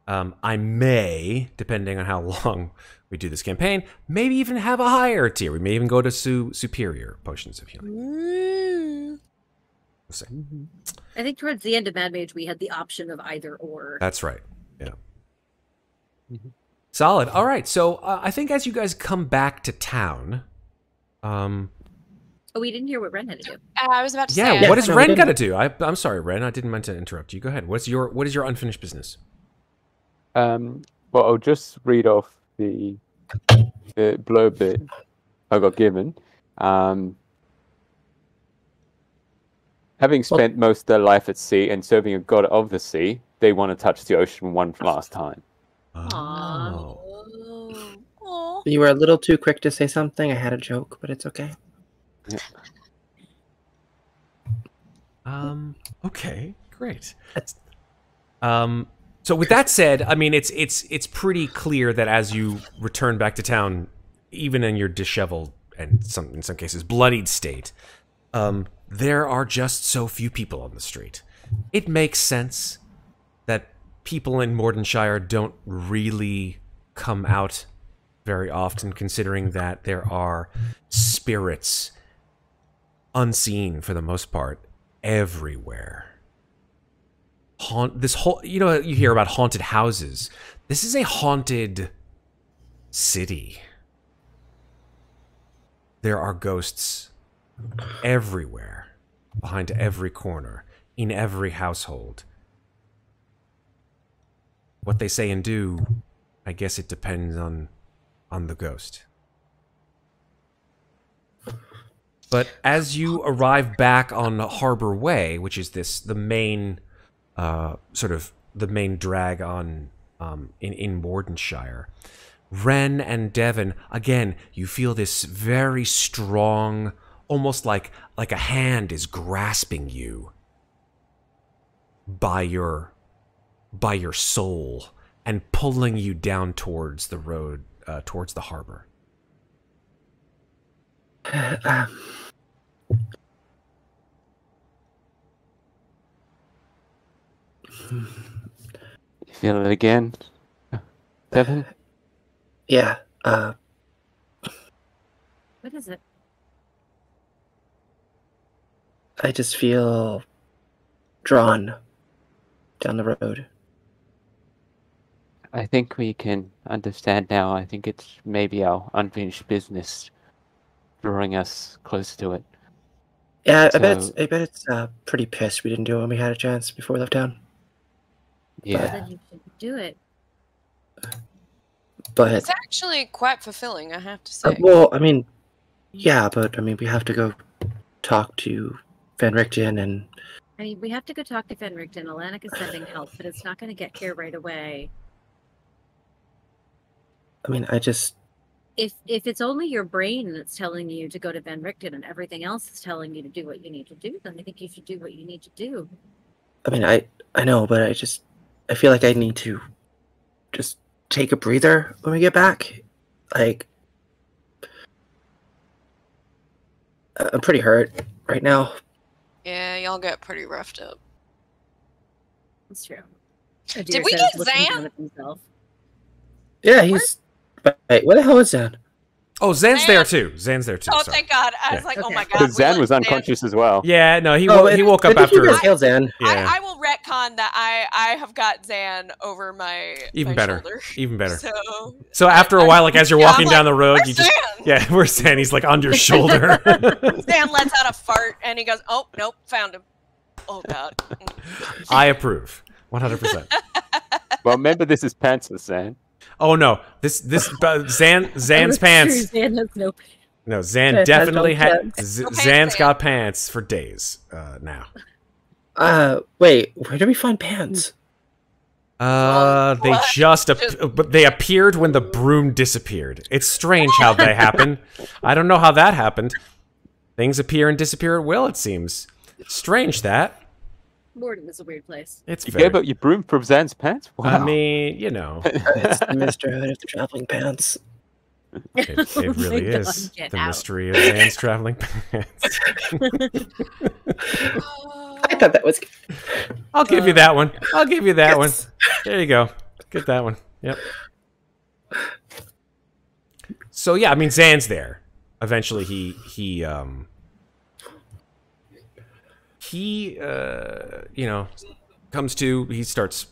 I may, depending on how long we do this campaign, maybe even have a higher tier. We may even go to superior potions of healing. We'll see. I think towards the end of Mad Mage, we had the option of either or. That's right. Yeah. Solid. All right. So I think as you guys come back to town, oh, we didn't hear what Ren had to do. I was about to say. Yeah. What does Ren got to do? I'm sorry, Ren. I didn't mean to interrupt you. Go ahead. What is your unfinished business? Well, I'll just read off the blurb that I got given. Having spent most of their life at sea and serving a god of the sea, they want to touch the ocean one last time. Oh. You were a little too quick to say something. I had a joke, but it's okay. Okay, great. So with that said, I mean, it's pretty clear that as you return back to town, even in your disheveled and in some cases bloodied state, there are just so few people on the street. It makes sense that people in Muadnhait don't really come out very often, considering that there are spirits unseen for the most part everywhere. You hear about haunted houses. This is a haunted city. There are ghosts everywhere, behind every corner, in every household. What they say and do, I guess it depends on the ghost. But as you arrive back on Harbor Way, which is the main sort of the main drag on in Muadnhait, Ren and Devon, again, you feel this very strong, almost like a hand is grasping you by your soul and pulling you down towards the road, towards the harbor. You feel it again, Devon? Yeah. What is it? I just feel drawn down the road. I think we can understand now. I think it's maybe our unfinished business drawing us close to it. Yeah, So, I bet it's pretty pissed we didn't do it when we had a chance before we left town. yeah. Then you should do it. But It's actually quite fulfilling, I have to say. well, I mean, yeah, but I mean, we have to go talk to Van Richten and. I mean, we have to go talk to Van Richten. Atlantic is sending help, but it's not going to get here right away. I mean, I just. If it's only your brain that's telling you to go to Van Richten and everything else is telling you to do what you need to do, then I think you should do what you need to do. I mean, I know, but I feel like I need to just take a breather when we get back. Like, I'm pretty hurt right now. Yeah, y'all get pretty roughed up. That's true. Did we get Zan? Yeah, he's. Wait, where the hell is Zan? Oh, Zan's there too. Zan's there too. Oh, sorry. thank God! I was Yeah. like, oh Okay. my God. Because Zan was unconscious as well. Yeah, no, he Oh, woke up I think you after. guys killed Zan. Yeah, I will retcon that I have got Zan over my even my better. shoulder. Even better. So So after a while, like as you're Yeah, walking I'm down like, the road, "Where's you just Zan?" where's Zan? He's like on your shoulder. Zan lets out a fart and he goes, "Oh nope, found him." Oh God. I approve, 100%. Well, remember this is pantsless, Zan. Oh no, this Zan's pants. Zan has no. No, Zan Has definitely no had. pants. Zan's Zan. got pants for days now. Wait, where do we find pants? They What? but they appeared when the broom disappeared. It's strange how they happen. I don't know how that happened. Things appear and disappear at will, it seems. Strange that. Morden is a weird place. It's You very. gave up your broom from Zan's pants? Wow. I mean, you know, It's the mystery of the traveling pants. it Oh really my God, is get the out. mystery of Zan's traveling pants. I thought that was. I'll give you that one. I'll give you that one. Yes. There you go. Get that one. Yep. So yeah, I mean, Zan's there. Eventually, he comes to. He starts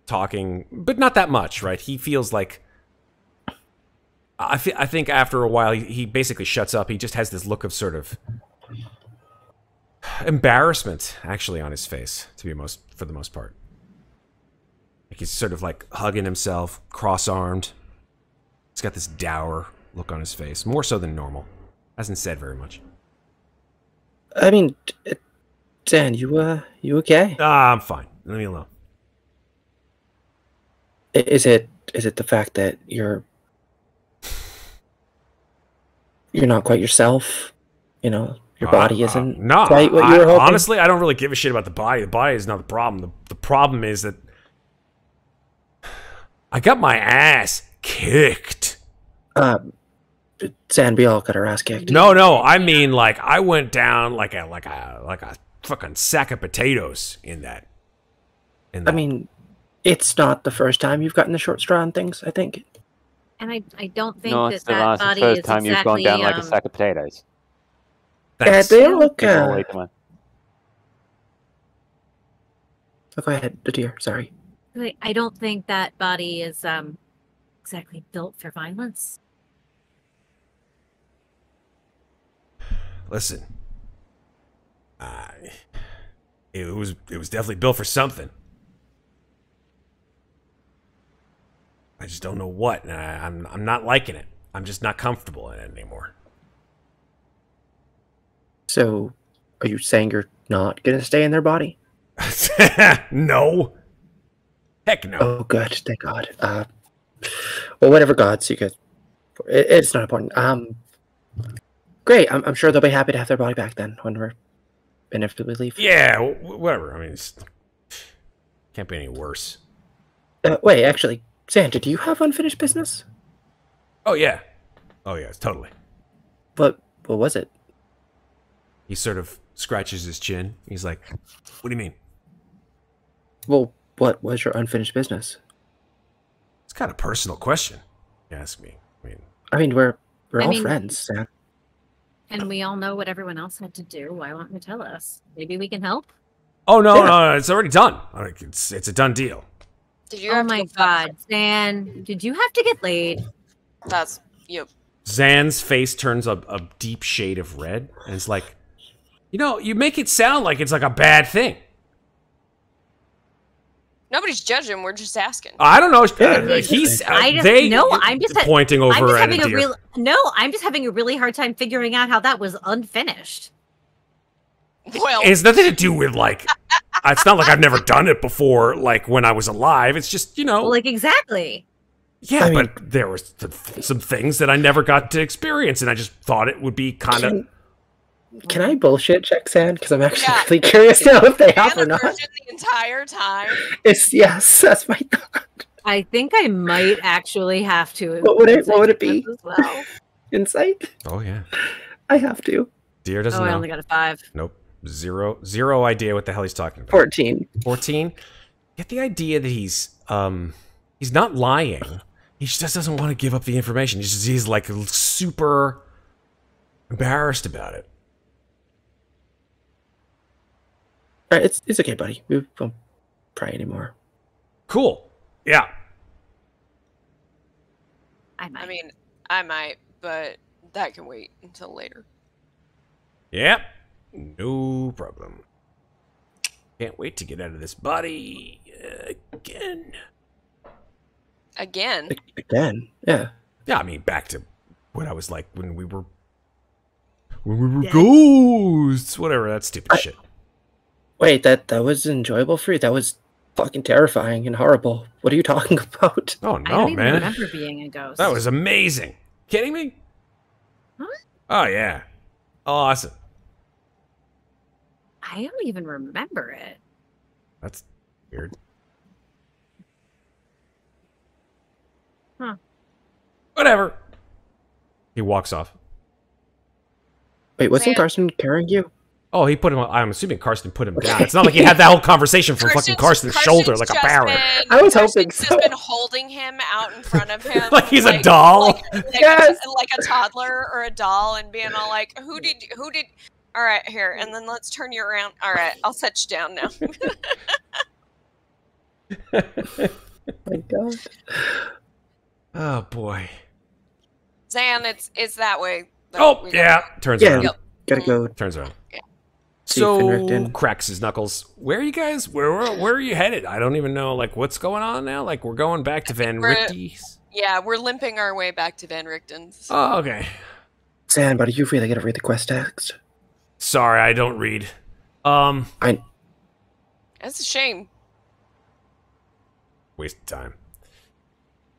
talking, but not that much, right? He feels like. I think after a while, he basically shuts up. He just has this look of sort of embarrassment, actually, on his face, for the most part. Like he's sort of like hugging himself, cross-armed. He's got this dour look on his face, more so than normal. Hasn't said very much. I mean, Dan, you okay? I'm fine. Leave me alone. Is it the fact that you're not quite yourself? you know, your body isn't no, quite what you were hoping? Honestly, I don't really give a shit about the body. The body is not the problem. The problem is that I got my ass kicked. Zan, we all got our ass kicked. No, I mean like I went down like a fucking sack of potatoes in that. I mean, it's not the first time you've gotten the short straw on things, I think. And I don't think No, that it's the that body first is time you've exactly, gone down like a sack of potatoes. Yeah, Thanks. they look. Wait, come on. Oh, go ahead, the deer. Sorry. I don't think that body is exactly built for violence. Listen, it was definitely built for something. I just don't know what. And I'm not liking it. I'm just not comfortable in it anymore. So, are you saying you're not gonna stay in their body? No. Heck no. Oh, good. Thank God. Well, whatever gods you get. It's not important. Great. I'm sure they'll be happy to have their body back then when we're inevitably leave. Yeah, whatever. I mean, can't be any worse. Wait, actually, Santa, do you have unfinished business? Oh yeah, totally. What was it? He sort of scratches his chin. He's like, "What do you mean?" Well, what was your unfinished business? It's kind of a personal question. You ask me. I mean, we're all friends, Sam. And we all know what everyone else had to do. Why won't you tell us? Maybe we can help? Oh, no, it's already done. It's a done deal. Did you Oh my God, Zan, did you have to get laid? That's, yep. Zan's face turns a deep shade of red, and it's like, you make it sound like it's like a bad thing. Nobody's judging. We're just asking. I don't know. I'm just pointing over at a deer. I'm just having a really hard time figuring out how that was unfinished. Well, It's nothing to do with like. It's not like I've never done it before. Like when I was alive, it's just Like exactly. Yeah, I mean, but there were some things that I never got to experience, and I just thought it would be kind of. Can I bullshit check Zan? Because I'm actually really curious now if they have or not. The entire time. Yes, that's my thought. I think I might actually have to. What would it be? As well. Insight? Oh yeah. I have to. Deer doesn't know. I only got a 5. Nope. Zero idea what the hell he's talking about. 14. 14? Get the idea that he's not lying. He just doesn't want to give up the information. He's like super embarrassed about it. It's okay, buddy. We won't pry anymore. Cool. Yeah. I might, but that can wait until later. Yep. No problem. Can't wait to get out of this body again. Again? Again? Yeah. Yeah, I mean, back to what I was like when we were ghosts. Whatever, that stupid shit. Wait, that was enjoyable for you? That was fucking terrifying and horrible. What are you talking about? Oh, no, I don't even man. remember being a ghost. That was amazing. Kidding me? Huh? Oh, yeah. Awesome. I don't even remember it. That's weird. Huh. Whatever. He walks off. Wait, wasn't Carson carrying you? Oh, he put him. I'm assuming Karsten put him down. It's not like he had that whole conversation from fucking Karsten's shoulder like a parrot. I was hoping so. Just been holding him out in front of him, like he's a doll. Like a toddler or a doll, and being all like, "Who did? All right, here, and then let's turn you around. All right, I'll set you down now." My God. Oh boy. Zan, it's that way. Oh yeah, turns around. Yep. Gotta go. Turns around. Yeah. So cracks his knuckles. Where are you guys? Where are you headed? I don't even know. Like, what's going on now? Like, we're going back to Van Richten's. Yeah, we're limping our way back to Van Richten's. Oh, okay. Zan, buddy, you really gotta read the quest text. Sorry, I don't read. That's a shame. Waste of time.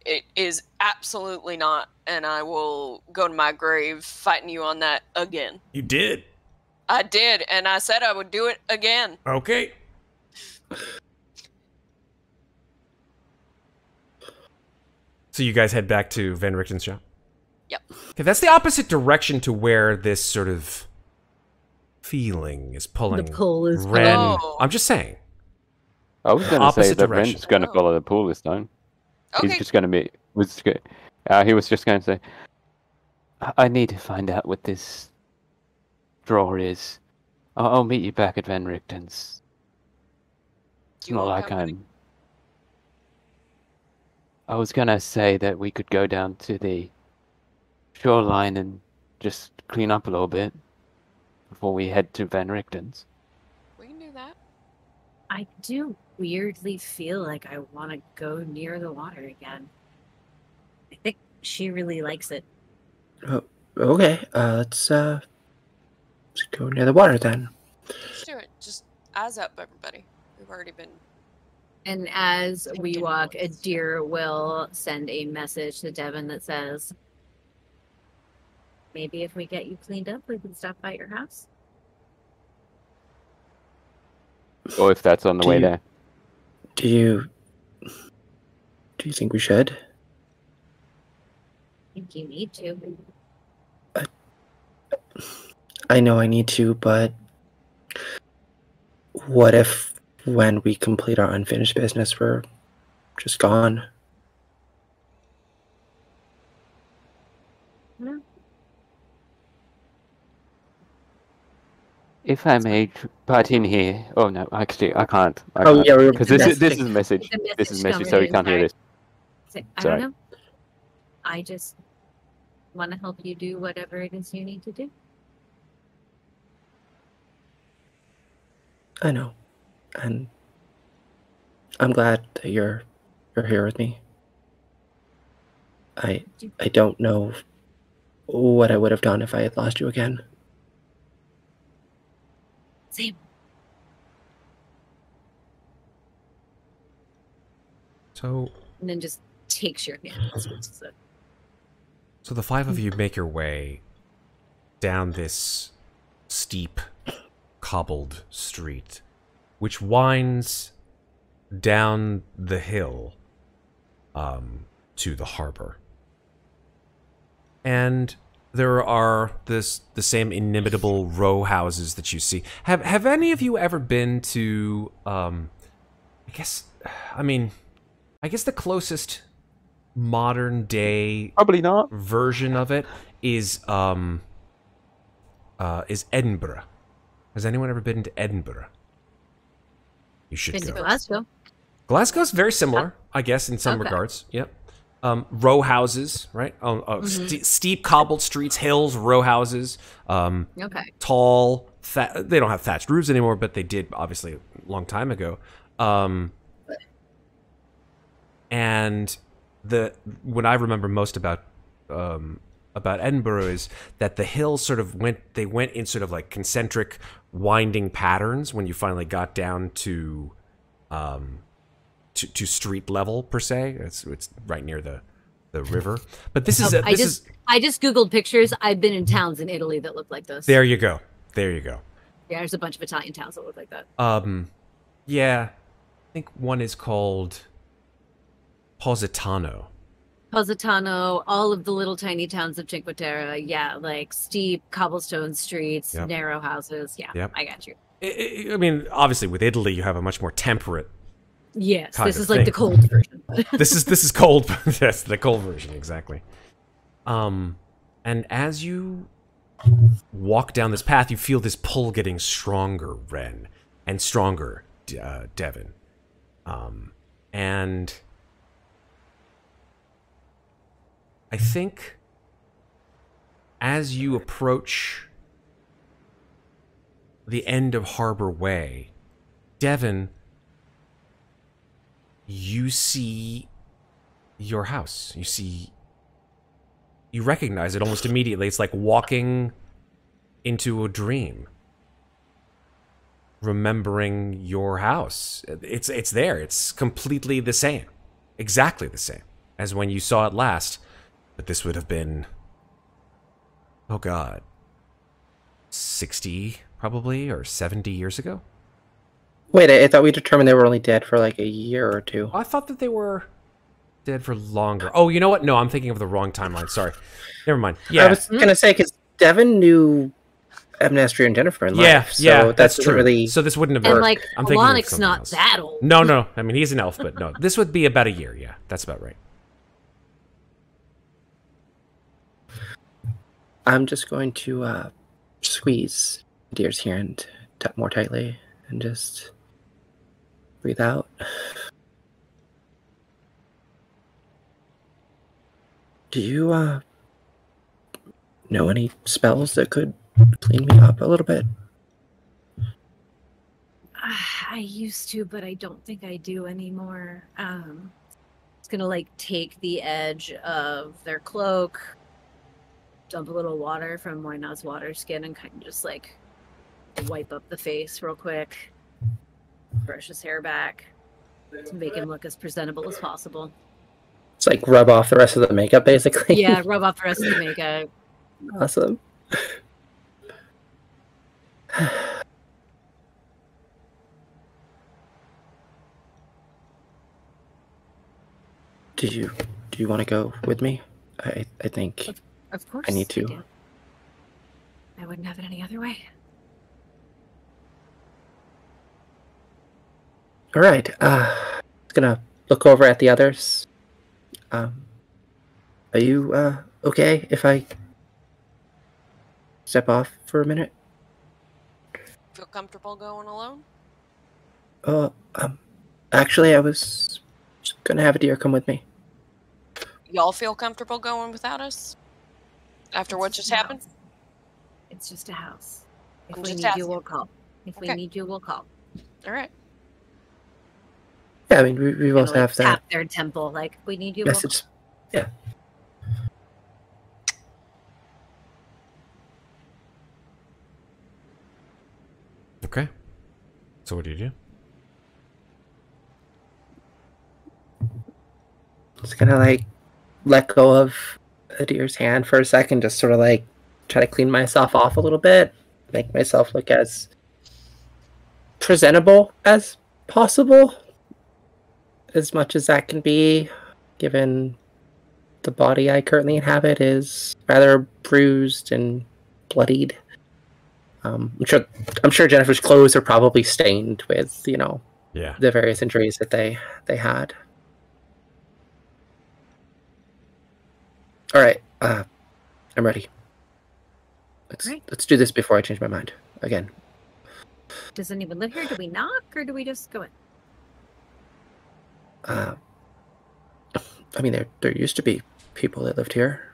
It is absolutely not, and I will go to my grave fighting you on that again. You did. I did, and I said I would do it again. Okay. So you guys head back to Van Richten's shop? Yep. Okay, that's the opposite direction to where this sort of feeling is pulling. The pull is Ren. Oh. I'm just saying. I was going to say Opposite that direction. Ren's going to Oh. follow the pool this time. Okay. He's just going to be. He was just going to say, I need to find out what this drawer is. I'll meet you back at Van Richten's. It's Do you not want like company? I was going to say that we could go down to the shoreline and just clean up a little bit before we head to Van Richten's. We can do that. I do weirdly feel like I want to go near the water again. I think she really likes it. Oh, okay, let's go near the water then. Let's do it. Just eyes up, everybody. We've already been. And as we walk, a deer will send a message to Devin that says, maybe if we get you cleaned up, we can stop by your house. Or if that's on the Do way you- there. Do you think we should? I think you need to. I know I need to, but what if when we complete our unfinished business, we're just gone? No. If I may butt in here. Oh no, actually I can't. Oh yeah, we were Because this is messaging. a message. The This is a message message, so we coming can't hear in, this. Say, I Sorry. don't know. I just want to help you do whatever it is you need to do. I know, and I'm glad that you're here with me. I don't know what I would have done if I had lost you again. Same. So And then just takes your hand. and switches it. So the five of you make your way down this steep, cobbled street, which winds down the hill to the harbor. And there are the same inimitable row houses that you see. Have any of you ever been to, I guess the closest modern day Probably not. version of it is Edinburgh. Has anyone ever been to Edinburgh? You should Been to go. Glasgow. Glasgow's very similar, I guess, in some Okay. regards. Yep. Row houses, right? Steep cobbled streets, hills, row houses. Okay. Tall. They don't have thatched roofs anymore, but they did obviously a long time ago. And what I remember most about Edinburgh is that the hills sort of went in sort of like concentric winding patterns when you finally got down to street level per se. It's right near the river. But this is I just googled pictures. I've been in towns in Italy that look like this. there you go. Yeah, there's a bunch of Italian towns that look like that. Yeah, I think one is called Positano. Positano, all of the little tiny towns of Cinque Terre. Yeah, like steep cobblestone streets, Yep. narrow houses. Yeah, Yep. I got you. I mean, obviously with Italy, you have a much more temperate. Yes, Kind this of is like thing. the cold version. This is cold. That's the cold version, exactly. And as you walk down this path, you feel this pull getting stronger, Ren, and stronger, Devin. And I think as you approach the end of Harbor Way, Devin, you see your house. You recognize it almost immediately. It's like walking into a dream. Remembering your house. It's there. It's completely the same. Exactly the same. as when you saw it last. But this would have been... Oh god. 60, probably, or 70 years ago? Wait, I thought we determined they were only dead for like a year or two. I thought that they were dead for longer. Oh, you know what? No, I'm thinking of the wrong timeline. Sorry. Never mind. Yeah. I was going to say, because Devin knew Amnestria and Ginnifer in life. So that's true. Really... So this wouldn't have and worked. like, I'm thinking of Alonic's not else. that old. No. I mean, he's an elf, but no. This would be about a year. Yeah, that's about right. I'm just going to squeeze Deer's hand more tightly and just breathe out. Do you know any spells that could clean me up a little bit? I used to, but I don't think I do anymore. It's gonna like take the edge of their cloak, dump a little water from Moynau's water skin, and kind of just like wipe up the face real quick, brush his hair back to make him look as presentable as possible. It's like rub off the rest of the makeup, basically. Yeah, rub off the rest of the makeup. Awesome. Do you want to go with me? I think Of course. I need to. do. I wouldn't have it any other way. All right. Just gonna look over at the others. Are you okay if I step off for a minute? Feel comfortable going alone? Actually, I was just gonna have a deer come with me. Y'all feel comfortable going without us? After what just happened? It's just a house. If I'm we just need you, asking. we'll call. If we Okay. need you, we'll call. All right. Yeah, I mean, we both Kinda, have like, that tap their temple, like, we need you, we'll call. message. Yeah. Okay. So what do you do? Just gonna like let go of Adir's hand for a second, just sort of like try to clean myself off a little bit, make myself look as presentable as possible, as much as that can be, given the body I currently inhabit is rather bruised and bloodied. I'm sure Ginnifer's clothes are probably stained with, Yeah. the various injuries that they had. All right, I'm ready. Let's do this before I change my mind again. Does anyone live here? Do we knock, or do we just go in? I mean, there used to be people that lived here.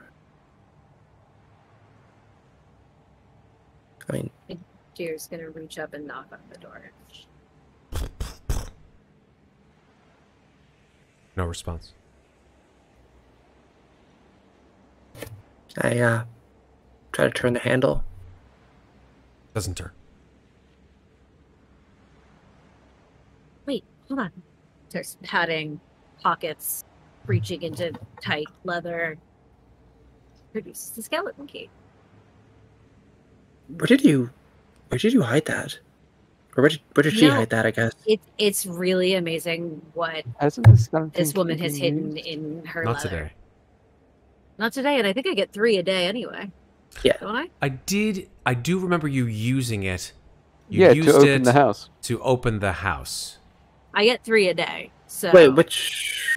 I mean, Deer's gonna reach up and knock on the door. No response. I try to turn the handle. Doesn't turn. Wait, hold on. Starts patting pockets, reaching into tight leather. Produces the skeleton key. Where did you hide that? Or where did she hide that, I guess? It's really amazing what Hasn't this skeleton this woman key has been hidden used? in her Not leather. today. Not today, and I think I get 3 a day anyway. Yeah. Don't I? I do remember you using it. You Yeah, used to open it the house. to open the house. I get 3 a day. So Wait, which?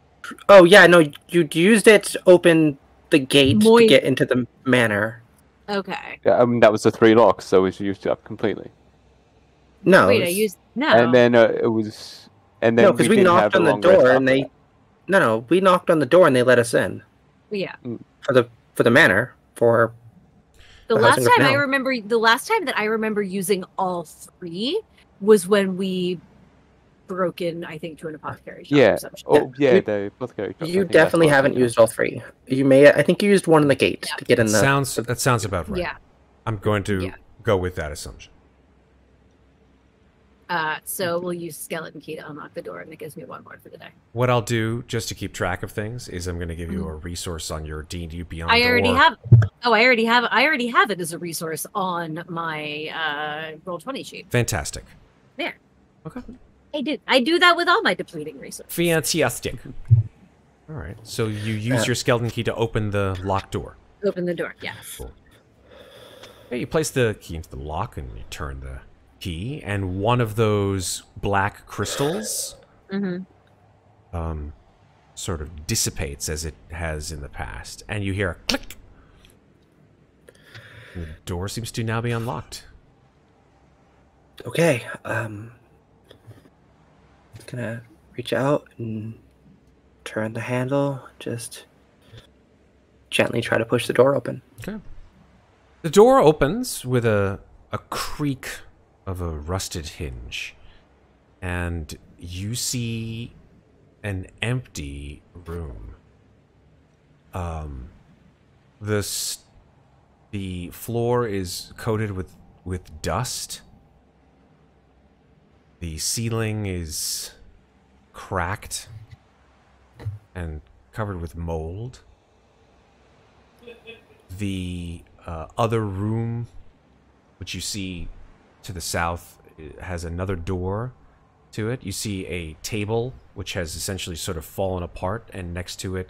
Oh yeah, no, you used it to open the gate to get into the manor. Okay. Yeah, I mean, that was the 3 locks, so we used it up completely. No. Wait, I used no. And then it was, and then No, because we didn't knocked have a on the long rest door after and they. that. No, we knocked on the door and they let us in Yeah. for the manor for. The the last housing of time that I remember using all 3 was when we broke in, I think, to an apothecary shop Yeah. or some shit. Oh, yeah, You- the apothecary shop, I You think that's definitely what haven't we used all 3. You may. I think you used one in the gate to get in the. That sounds about right. Yeah. I'm going to go with that assumption. So we'll use skeleton key to unlock the door, and it gives me 1 more for the day. What I'll do, just to keep track of things, is I'm going to give you a resource on your D&D Beyond. I already have. Oh, I already have it as a resource on my Roll20 sheet. Fantastic. There. Okay. I do that with all my depleting resources. Fantastic. All right. So you use your skeleton key to open the locked door. Open the door. Yes. Cool. Okay, you place the key into the lock and you turn the key, and one of those black crystals sort of dissipates as it has in the past, and you hear a click. And the door seems to now be unlocked. Okay, gonna reach out and turn the handle, just gently try to push the door open. Okay. The door opens with a creak of a rusted hinge, and you see an empty room. The floor is coated with dust. The ceiling is cracked and covered with mold. The other room, which you see to the south, has another door to it. You see a table which has essentially sort of fallen apart, and next to it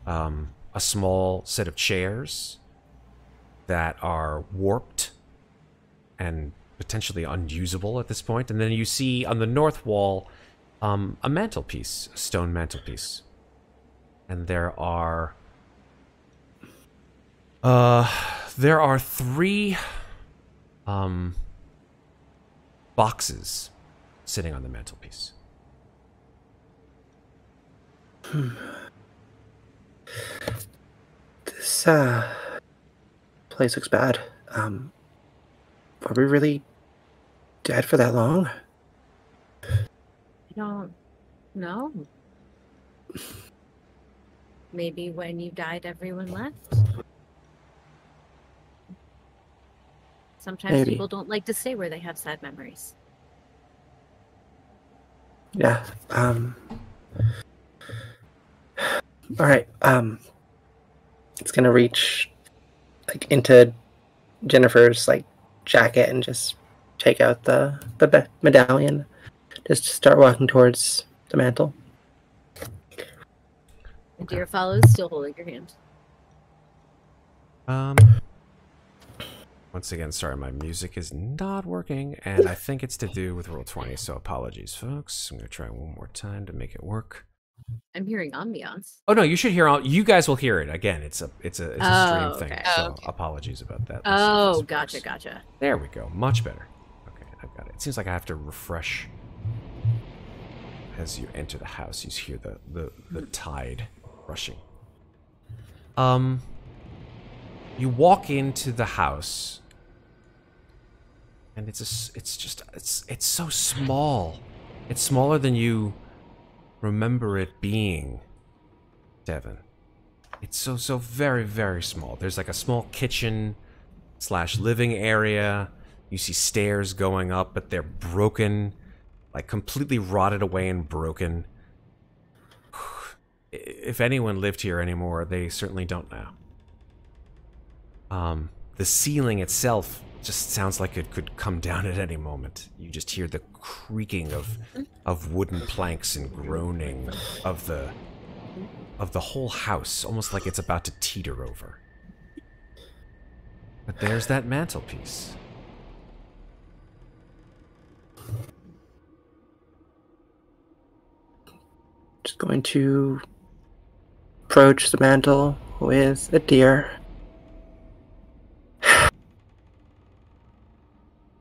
a small set of chairs that are warped and potentially unusable at this point. And then you see on the north wall a mantelpiece, a stone mantelpiece. And there are 3 boxes sitting on the mantelpiece. This place looks bad. Are we really dead for that long? I don't know. Maybe when you died, everyone left. Sometimes people don't like to stay where they have sad memories. Yeah. All right. It's gonna reach into Ginnifer's jacket and just take out the medallion, just to start walking towards the mantle. And Deer follows, still holding your hand. Once again, sorry, my music is not working, and I think it's to do with Roll20, so apologies, folks. I'm going to try one more time to make it work. I'm hearing ambiance. Oh, no, you should hear you guys will hear it. Again, it's a stream thing, okay. so apologies about that. Oh, gotcha. There we go. Much better. Okay, I've got it. It seems like I have to refresh. As you enter the house, you hear the tide rushing. You walk into the house, and it's so small. It's smaller than you remember it being, Devin. It's so very, very small. There's like a small kitchen / living area. You see stairs going up, but they're broken, like completely rotted away and broken. If anyone lived here anymore, they certainly don't now. The ceiling itself just sounds like it could come down at any moment. You just hear the creaking of wooden planks and groaning of the whole house, almost like it's about to teeter over. But there's that mantelpiece. Just going to approach the mantle with a deer.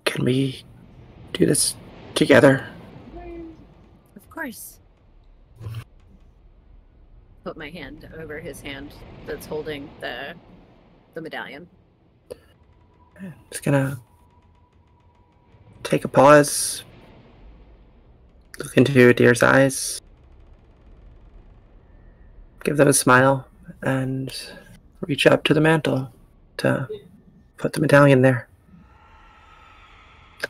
Can we do this together? Of course. Put my hand over his hand that's holding the medallion. Just gonna take a pause, look into Deer's eyes, give them a smile, and reach up to the mantle to put the medallion there.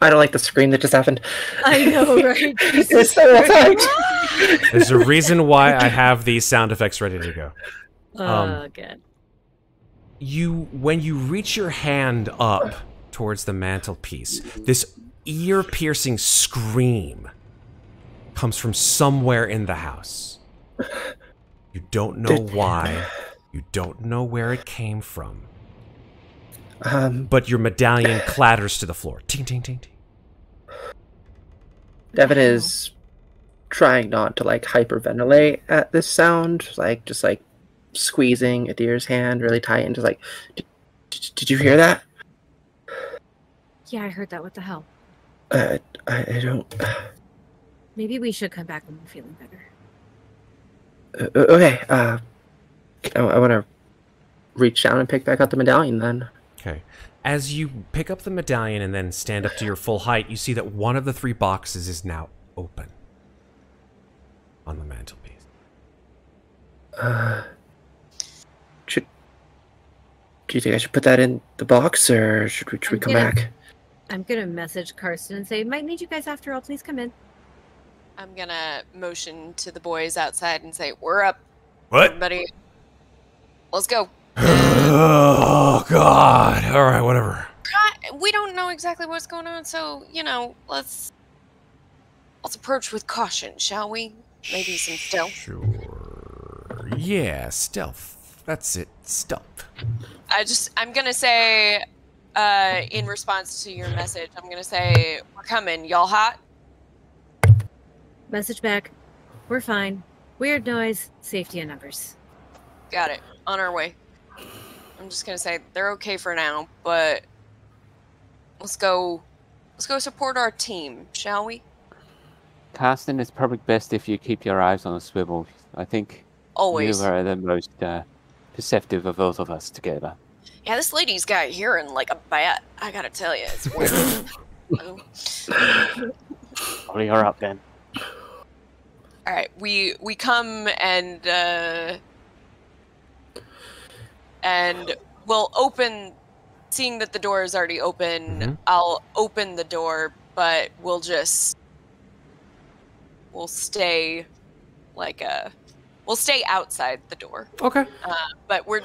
I don't like the scream that just happened. I know, right? It's so effect. There's a reason why I have these sound effects ready to go. Oh, good. When you reach your hand up towards the mantelpiece, this ear-piercing scream comes from somewhere in the house. You don't know why. You don't know where it came from. But your medallion clatters to the floor. Ting, ting, ting, ting. Devin is trying not to, like, hyperventilate at this sound. Like, just, like, squeezing Adir's hand really tight and just like, did you hear that? Yeah, I heard that. What the hell? I don't... Maybe we should come back when we're feeling better. Okay, I want to reach down and pick back up the medallion then. Okay. As you pick up the medallion and then stand up to your full height, you see that one of the 3 boxes is now open on the mantelpiece. Do you think I should put that in the box, or should we come back? I'm gonna message Karsten and say, might need you guys after all, please come in. I'm gonna motion to the boys outside and say, we're up. What? Everybody, let's go. Oh, God. All right, whatever. We don't know exactly what's going on, so, you know, let's approach with caution, shall we? Maybe some stealth. Sure. Yeah, stealth. That's it. Stealth. I'm gonna say, in response to your message, I'm gonna say, we're coming. Y'all hot? Message back. We're fine. Weird noise. Safety in numbers. Got it. On our way. I'm just gonna say they're okay for now, but let's go support our team, shall we? Karsten, it's probably best if you keep your eyes on a swivel. I think Always. you are the most perceptive of both of us together. Yeah, this lady's got hearing like a bat. I gotta tell you, it's weird. Hurry her up then. All right, we come and we'll open. Seeing that the door is already open, I'll open the door, but we'll stay we'll stay outside the door. Okay. But we're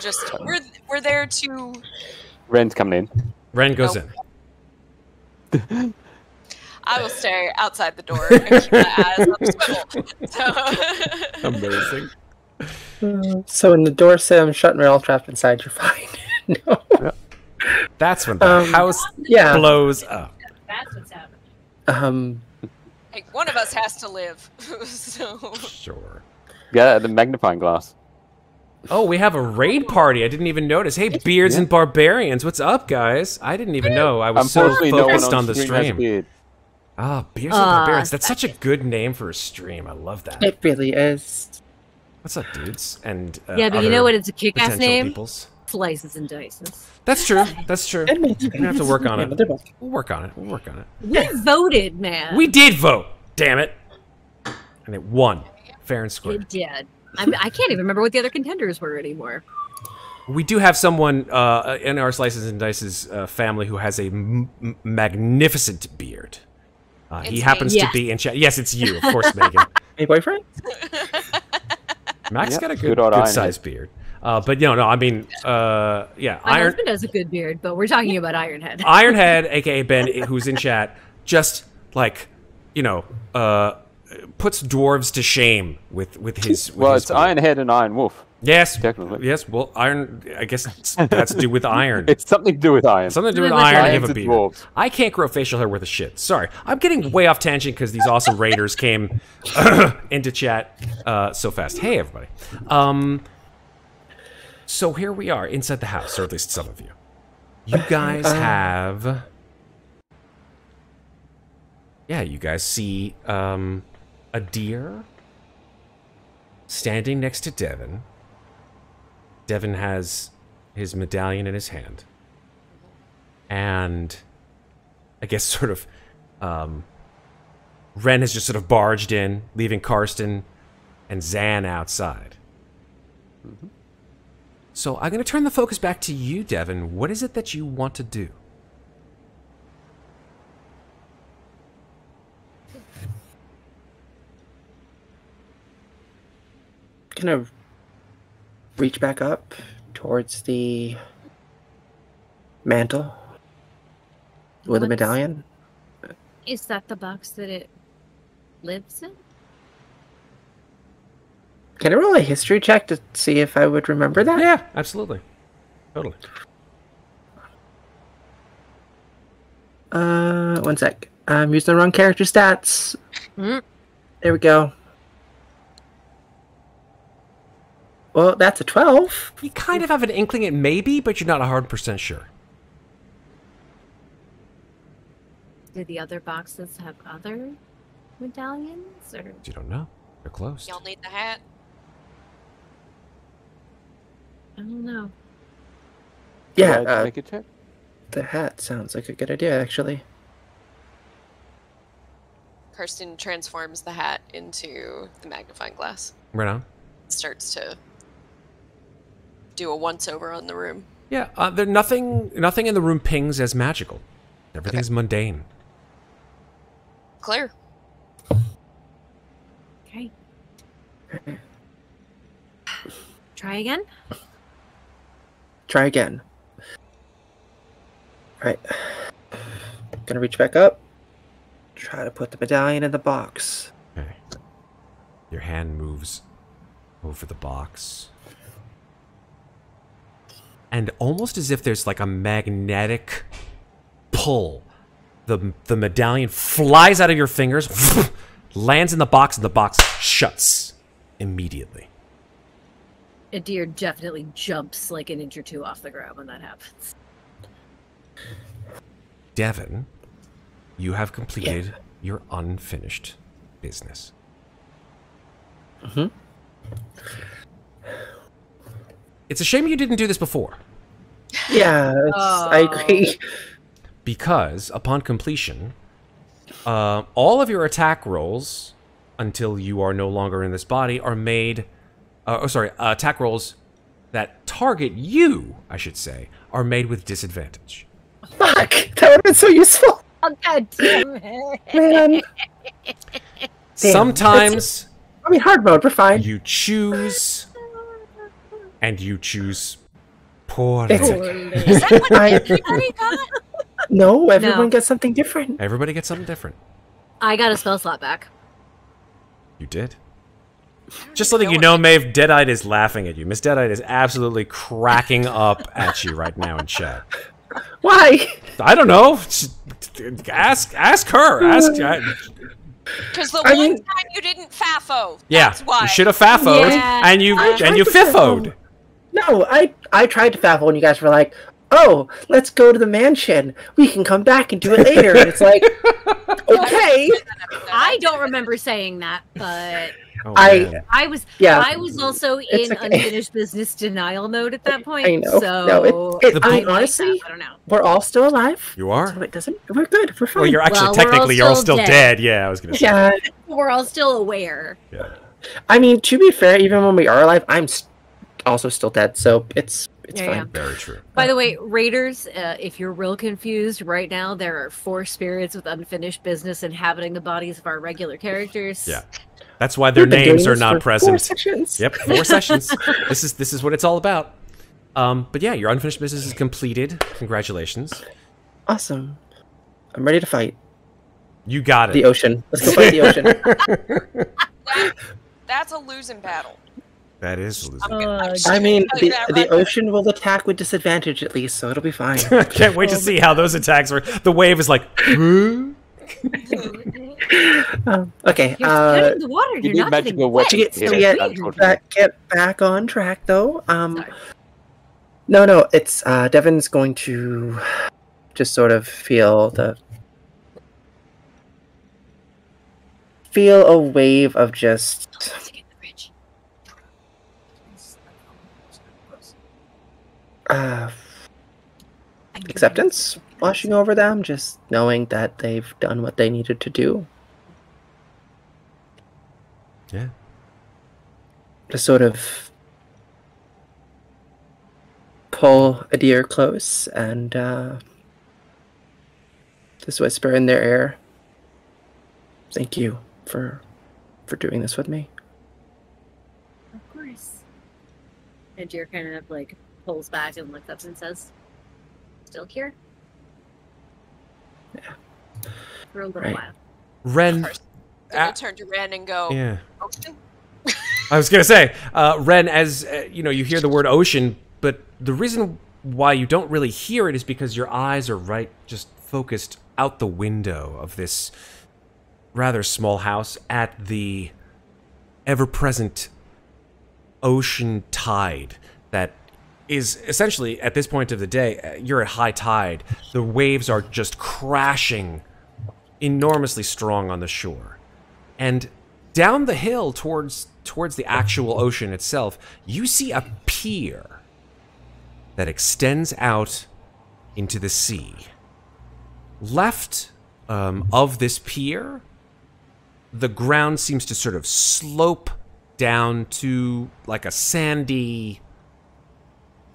there to. Ren's coming in. Ren goes in. I will stay outside the door and keep my eyes on the swivel. So. Amazing. So when the door says I'm shut and we're all trapped inside, you're fine. No. Yep. That's when the house yeah. blows up. That's what's happening. Hey, one of us has to live. So. Sure. Yeah, the magnifying glass. Oh, we have a raid party. I didn't even notice. Hey, Beards and Barbarians. What's up, guys? I didn't even know. I was so focused on the stream. Ah, Beards and Barbarians. That's such a good name for a stream. I love that. It really is. What's up, dudes? And yeah, but you know what? It's a kick-ass name. Peoples. Slices and dices. That's true. That's true. We're gonna have to work on it. We'll work on it. We'll work on it. We voted, man. We did vote. Damn it. And it won. Fair and square. It did. I can't even remember what the other contenders were anymore. We do have someone in our Slices and Dices family who has a magnificent beard. He happens to be in chat. Yes, it's you, of course, Megan. Hey, boyfriend? Max got a good sized beard. But no, I mean, yeah. My husband has a good beard, but we're talking about Ironhead. Ironhead, aka Ben, who's in chat, just like, puts dwarves to shame with his. Well, his it's Ironhead and Iron Wolf. Yes, technically. Yes, well, iron. I guess that's to do with iron. It's something to do with iron. Something to do with iron. I have a beard. I can't grow facial hair worth a shit. Sorry, I'm getting way off tangent because these awesome raiders came into chat so fast. Hey, everybody. So here we are inside the house, or at least some of you. You guys have. Yeah, you guys see a deer standing next to Devin. Devin has his medallion in his hand. And I guess sort of Ren has just sort of barged in, leaving Karsten and Zan outside. So I'm going to turn the focus back to you, Devin. What is it that you want to do? gonna reach back up towards the mantle with a medallion. Is that the box that it lives in? Can I roll a history check to see if I would remember that? Yeah, absolutely. Totally. 1 sec. I'm using the wrong character stats. Mm. There we go. Well, that's a 12. You kind of have an inkling it may be, but you're not 100% sure. Do the other boxes have other medallions? Or You don't know. They're closed. Y'all need the hat. I don't know. Yeah, Make a check. the hat sounds like a good idea, actually. Kirsten transforms the hat into the magnifying glass. Right on. Starts to do a once-over on the room. Yeah, nothing in the room pings as magical. Everything's mundane. Clear. Okay. Try again? Try again. Alright. Gonna reach back up. Try to put the medallion in the box. Okay. Your hand moves over the box. And almost as if there's like a magnetic pull, the medallion flies out of your fingers, lands in the box, and the box shuts immediately. A deer definitely jumps like an inch or two off the ground when that happens. Devin, you have completed your unfinished business. Mm-hmm. It's a shame you didn't do this before. Yeah, I agree. Because upon completion, all of your attack rolls, until you are no longer in this body, are made... attack rolls that target you, I should say, are made with disadvantage. Fuck! That would have been so useful! Oh, God damn it. Man. Damn. Sometimes I mean, hard mode, we're fine. you choose... and you choose poorly. It's Is that what everybody got? No, everyone No. gets something different. Everybody gets something different. I got a spell slot back. You did. Just letting you know, Maeve, Deadite is laughing at you. Miss Deadite is absolutely cracking up at you right now in chat. Why? I don't know. Ask her. Ask. Because the I one mean- time you didn't FAFO. Yeah, That's why. you should have fafoed, Yeah. and you I tried to fifoed. No, I tried to faffle when you guys were like, oh, let's go to the mansion. We can come back and do it later. And it's like, okay. I don't remember saying that, but Oh, I- man. I was also It's in okay. unfinished business denial mode at that point. I know. So No, The I point- mean, honestly, I don't know. we're all still alive. You are? So it doesn't. We're good. We're fine. Well, you're actually Well, we're all technically you're all still still dead. dead. Yeah, I was gonna say. Yeah. We're all still aware. Yeah. I mean, to be fair, even when we are alive, I'm also still dead. So it's Yeah, fine. yeah. Very true. By the way, Raiders, if you're real confused right now, there are 4 spirits with unfinished business inhabiting the bodies of our regular characters. Yeah. That's why their We've been names doing are this not for 4 present. sessions. Yep, 4 sessions. This is what it's all about. But yeah, your unfinished business is completed. Congratulations. Awesome. I'm ready to fight You got it. the ocean. Let's go fight the ocean. That's a losing battle. That is losing. I mean, Tell you that the right ocean will attack with disadvantage at least, so it'll be fine. Can't wait to see how those attacks are. The wave is like, huh? Okay. You're out in the water. You You're need not getting magical wet. To weapons. get, Yeah, to unfortunately. get back on track, though. Sorry. No, it's Devin's going to just sort of feel a wave of just To get the bridge. acceptance washing over them, just knowing that they've done what they needed to do. Yeah. To sort of pull a deer close and just whisper in their ear, "Thank you for doing this with me." Of course. Adir kind of like pulls back and looks up and says, "Still here?" Yeah. For a little Right. while. Ren. Gonna turn to Ren and go, Yeah. Ocean? I was gonna say, Ren, as you hear the word ocean, but the reason why you don't really hear it is because your eyes are just focused out the window of this rather small house at the ever-present ocean tide that is essentially, at this point of the day, you're at high tide. The waves are just crashing enormously strong on the shore. And down the hill towards the actual ocean itself, you see a pier that extends out into the sea. Left of this pier, the ground seems to sort of slope down to like a sandy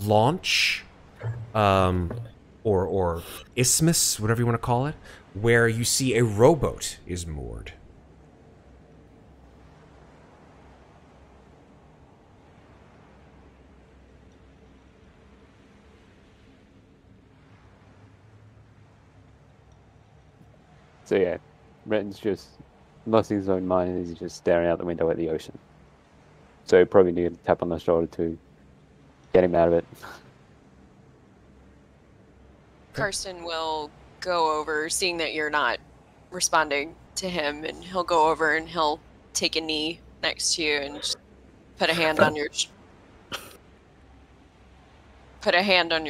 launch, or isthmus, whatever you want to call it, where you see a rowboat is moored. So yeah, Renton's just lost his own mind and he's just staring out the window at the ocean. So you probably need a tap on the shoulder to get him out of it. Karsten will go over, seeing that you're not responding to him, and he'll go over and he'll take a knee next to you and just put a hand on your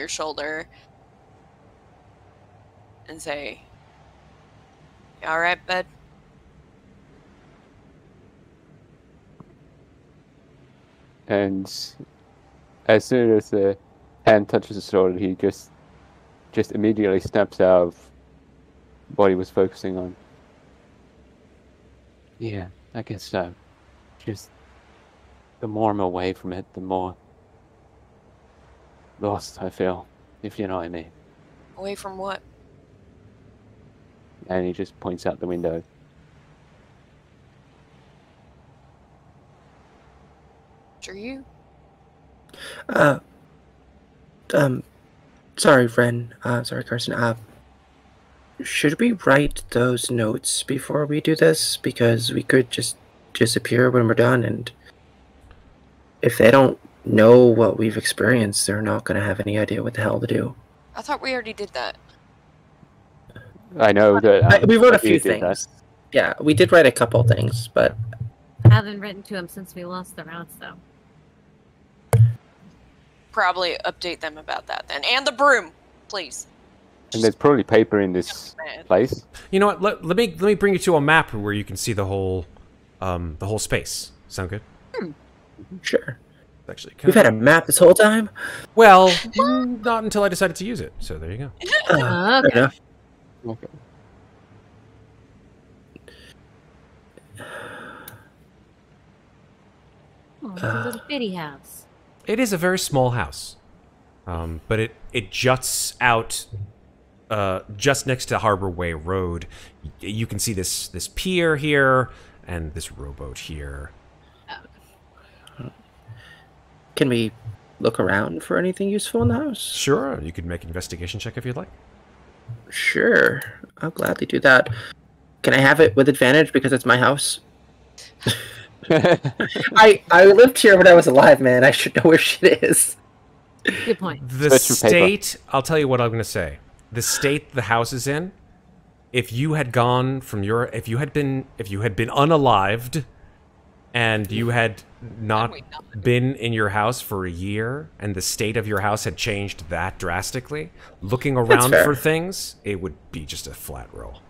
shoulder and say, "You all right, bud?" And as soon as the hand touches his shoulder, he just immediately snaps out of what he was focusing on. Yeah, I guess so. Just the more I'm away from it, the more lost I feel, if you know what I mean. Away from what? And he just points out the window. Sure you? Sorry, Ren. Sorry, Carson. Should we write those notes before we do this? Because we could just disappear when we're done, and if they don't know what we've experienced, they're not going to have any idea what the hell to do. I thought we already did that. I know that... we wrote a few things. Yeah, we did write a couple things, but... I haven't written to him since we lost the routes, though. Probably update them about that then. And the broom, please. And there's probably paper in this place. You know what? Let me bring you to a map where you can see the whole space. Sound good? Sure. Actually, we've had a map this whole time. Well, not until I decided to use it. So there you go. Okay. Okay. Oh, it's a little bitty house. It is a very small house, but it juts out just next to Harbor Way Road. You can see this pier here and this rowboat here. Can we look around for anything useful in the house? Sure, you could make an investigation check if you'd like. Sure, I'll gladly do that. Can I have it with advantage because it's my house? I lived here when I was alive, man. I should know where shit is. Good point. The state, I'll tell you what I'm going to say. The state the house is in, if you had gone from if you had been unalived and you had not been in your house for a year and the state of your house had changed that drastically, looking around for things, it would be just a flat roll.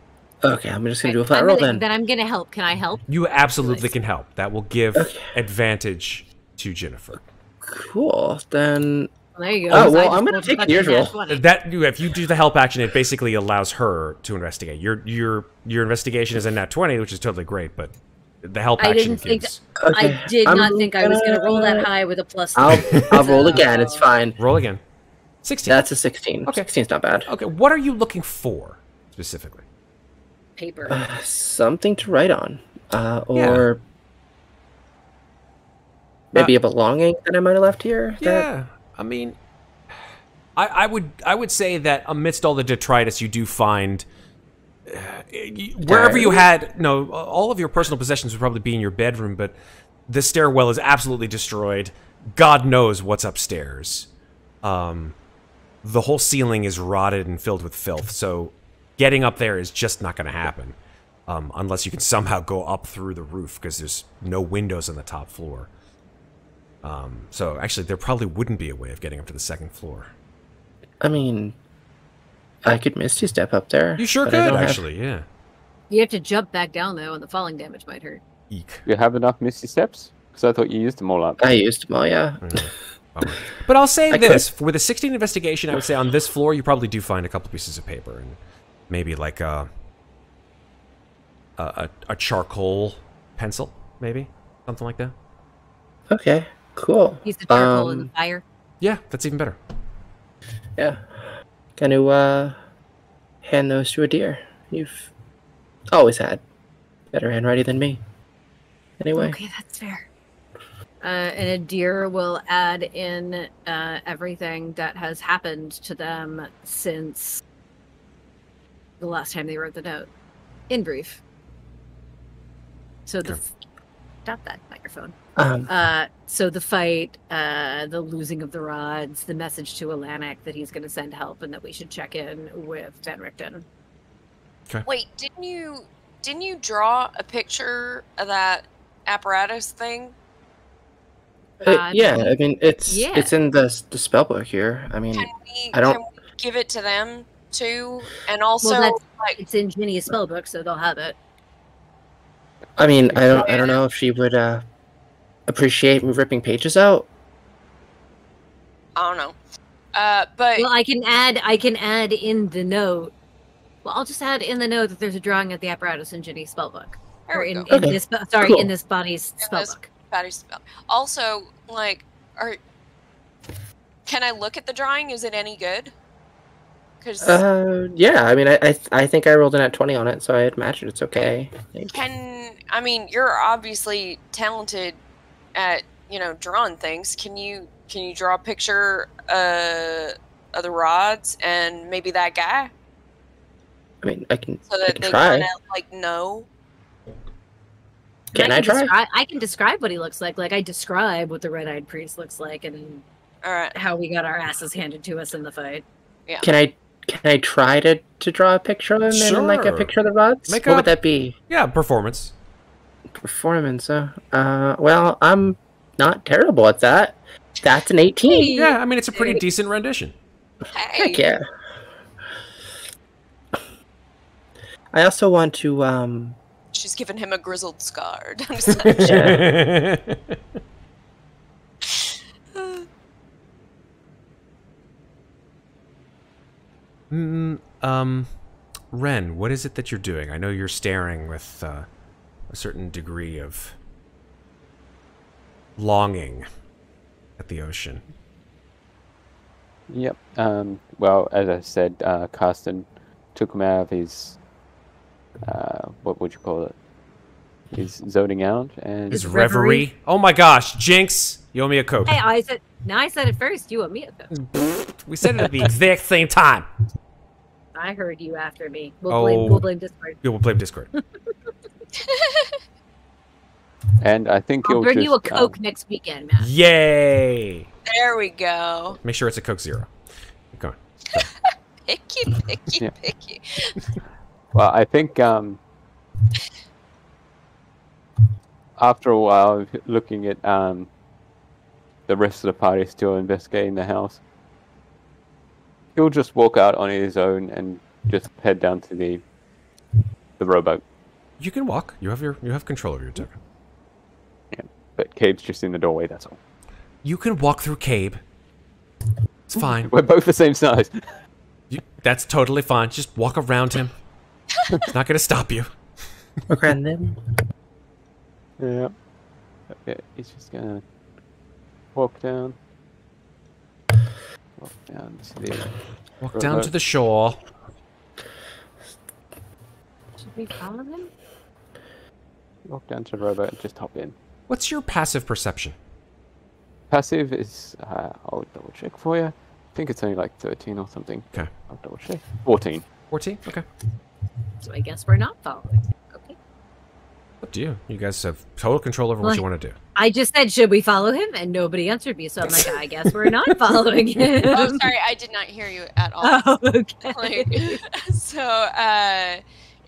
Okay, I'm just going to do a flat roll then. Then I'm going to help. Can I help? You absolutely can help. That will give advantage to Ginnifer. Cool. Then... Well, there you go. Oh, well, I'm going to take Adir's roll. If you do the help action, it basically allows her to investigate. Your investigation is a nat 20, which is totally great, but the help action gives... I did not think I was going to roll that high with a plus. I'll roll again. It's fine. Roll again. 16. That's a 16. Okay. 16's not bad. Okay, what are you looking for, specifically? Paper. Something to write on. Or Maybe a belonging that I might have left here? Yeah, I mean, I would say that amidst all the detritus, you do find wherever you had all of your personal possessions would probably be in your bedroom, but the stairwell is absolutely destroyed. God knows what's upstairs. The whole ceiling is rotted and filled with filth, so getting up there is just not going to happen unless you can somehow go up through the roof because there's no windows on the top floor. So actually, there probably wouldn't be a way of getting up to the second floor. I mean, I could Misty Step up there. You sure could, actually, yeah. You have to jump back down, though, and the falling damage might hurt. Eek. You have enough Misty Steps? Because I thought you used them all up. I used them all, yeah. But I'll say this. With a 16 investigation, I would say on this floor, you probably do find a couple pieces of paper and maybe like a charcoal pencil, maybe? Something like that. Okay, cool. Piece of charcoal in the fire. Yeah, that's even better. Yeah. Gonna hand those to a deer. You've always had better handwriting than me. Anyway. Okay, that's fair. And a deer will add in everything that has happened to them since the last time they wrote the note. In brief. So the... Stop that microphone. So the fight, the losing of the rods, the message to Alanik that he's going to send help and that we should check in with Van Richten. Okay. Wait, didn't you draw a picture of that apparatus thing? Yeah, I mean it's in the spell book here. I mean, can we give it to them too? And also, it's in Ginny's spell book, so they'll have it. I mean, I don't know if she would appreciate me ripping pages out. I don't know. But well, I can add in the note. Well, I'll just add in the note that there's a drawing of the apparatus in Ginny's spellbook, or in this in this body's spellbook. Also, can I look at the drawing? Is it any good? Yeah. I mean, I think I rolled an at 20 on it, so I imagine it's okay. You're obviously talented at drawing things. Can you draw a picture of the rods and maybe that guy? I mean, I can. So that they kind of know. Can I try? I can describe what he looks like. Like I describe what the red-eyed priest looks like, and how we got our asses handed to us in the fight. Yeah. Can I try to draw a picture of him and like a picture of the rods? What would that be? Yeah, performance. Performance. Well, I'm not terrible at that. That's an 18. Yeah, I mean it's a pretty decent rendition. Heck yeah. I also want to She's given him a grizzled scar. Ren, what is it that you're doing? I know you're staring with a certain degree of longing at the ocean. Yep. Well, as I said, Carsten took him out of his what would you call it? His zoning out and his reverie. Oh my gosh, Jinx, you owe me a Coke. Hey, I said it first. You owe me a Coke. We said it at the exact same time. I heard you after me. We'll blame Discord. Yeah, we'll blame Discord. And I think I'll bring you a Coke next weekend, man. Yay! There we go. Make sure it's a Coke Zero. Keep going. Picky. Well, I think after a while, looking at the rest of the party still investigating the house, he'll just walk out on his own and just head down to the rowboat. You can walk. You have control of your token. Yeah, but Cabe's just in the doorway. That's all. You can walk through Cabe. It's fine. We're both the same size. That's totally fine. Just walk around him. It's not going to stop you. Around them. Yeah. Okay, he's just gonna walk down. Walk down to the shore. Should we follow him? Walk down to the rowboat and just hop in. What's your passive perception? passive is, I'll double check for you. I think it's only like 13 or something. Okay. I'll double check. 14. 14? Okay. So I guess we're not following. Okay. Up to you. You guys have total control over what you want to do. I just said, should we follow him? And nobody answered me. So I'm like, I guess we're not following him. Oh, sorry, I did not hear you at all. Oh, okay. Like, so,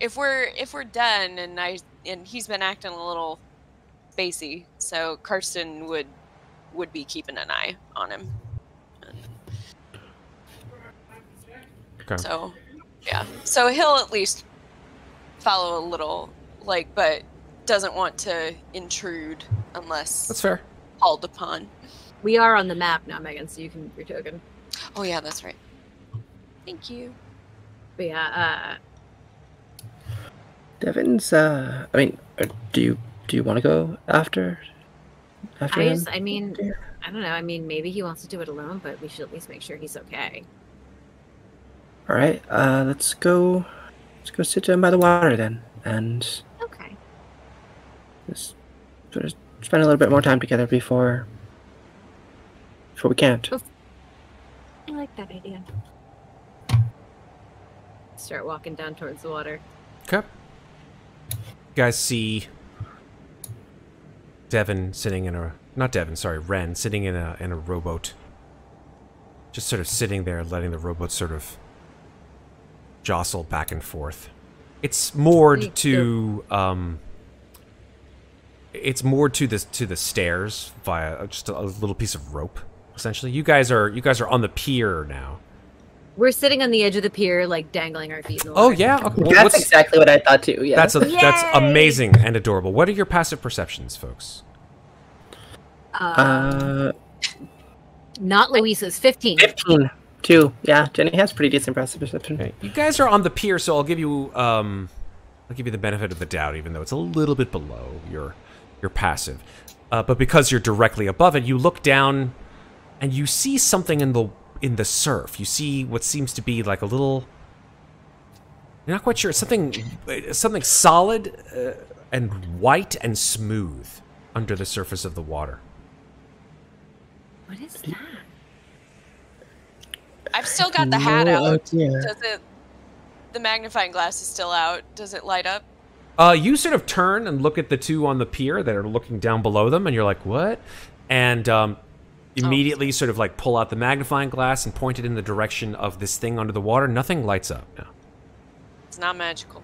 if we're done, and he's been acting a little spacey, so Karsten would be keeping an eye on him. Okay. So, yeah. So he'll at least follow a little, like, but doesn't want to intrude unless That's fair. called upon. We are on the map now, Megan, so you can your token. Oh yeah, that's right. Thank you. But yeah, Devin's. I mean, do you want to go after him? I mean, I don't know. I mean, maybe he wants to do it alone, but we should at least make sure he's okay. All right. Let's go. Let's go sit down by the water then, and Okay. just sort of spend a little bit more time together before we can't. I like that idea. Start walking down towards the water. Okay. You guys see Devin sitting in a... Not Devin, sorry, Ren sitting in a rowboat. Just sort of sitting there, letting the rowboat sort of jostle back and forth. It's moored to... it's moored to the stairs via just a little piece of rope, essentially. You guys are on the pier now. We're sitting on the edge of the pier, like dangling our feet in the water. Oh yeah, okay. Well, That's exactly what I thought too. Yeah. That's amazing and adorable. What are your passive perceptions, folks? Not Louisa's. 15. 15. 2. Yeah, Jenny has pretty decent passive perception. Okay. You guys are on the pier, so I'll give you the benefit of the doubt, even though it's a little bit below your passive. But because you're directly above it, you look down and you see something in the surf. You see what seems to be like a little... You're not quite sure. It's something solid and white and smooth under the surface of the water. What is that? I've still got the hat out. Yeah. Does it? The magnifying glass is still out. Does it light up? You sort of turn and look at the two on the pier that are looking down below them, and you're like, what? And immediately sort of like pull out the magnifying glass and point it in the direction of this thing under the water. Nothing lights up now. It's not magical.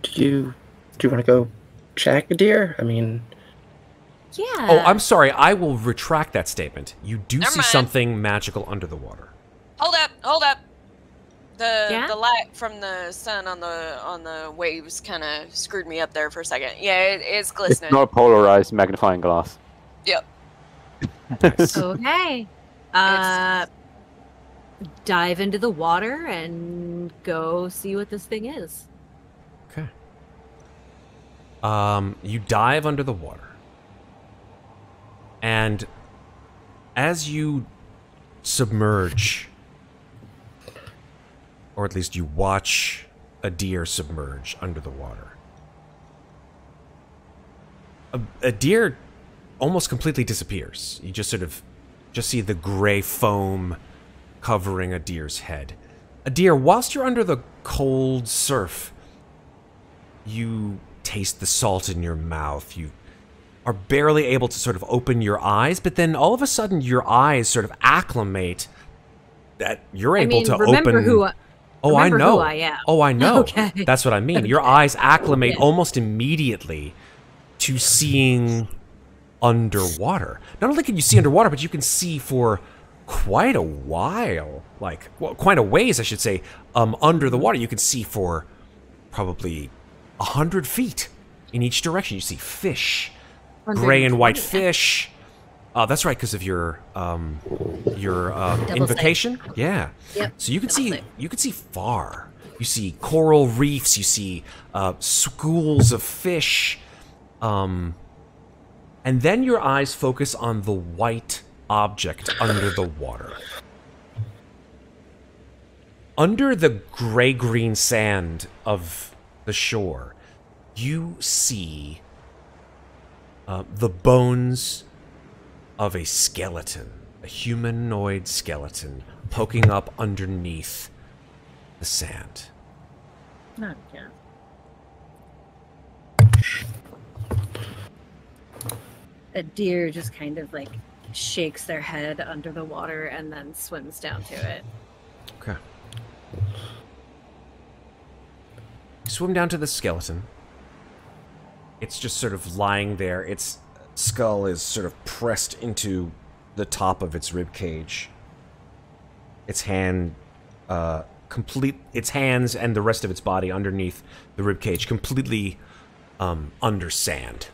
Do you want to go check, dear? I mean... Yeah. Oh, I'm sorry. I will retract that statement. You do Never see mind. something magical under the water. Hold up. Yeah? The light from the sun on the waves kind of screwed me up there for a second. Yeah, it's glistening. It's not a polarized magnifying glass. Yep. Okay. Dive into the water and go see what this thing is. Okay. You dive under the water. And as you submerge, or at least you watch a deer submerge under the water, a deer almost completely disappears. You just see the gray foam covering a deer's head. A deer, whilst you're under the cold surf, you taste the salt in your mouth. You are barely able to sort of open your eyes, but then all of a sudden your eyes sort of acclimate that you're able to remember open... I know. Who I am. Oh, I know. Okay. That's what I mean. Your eyes acclimate almost immediately to seeing underwater. Not only can you see underwater, but you can see for quite a while, quite a ways, I should say, under the water. You can see for probably 100 feet in each direction. You see fish, gray and white fish. That's right, because of your invocation. Yeah. Yep. So you can see far. You see coral reefs. You see schools of fish. And then your eyes focus on the white object under the water. Under the gray-green sand of the shore, you see the bones of a skeleton, a humanoid skeleton, poking up underneath the sand. Not yet. A deer just kind of like shakes their head under the water and then swims down to it. Okay. Swim down to the skeleton. It's just sort of lying there. Its skull is sort of pressed into the top of its rib cage. Its hands and the rest of its body underneath the rib cage, completely under sand.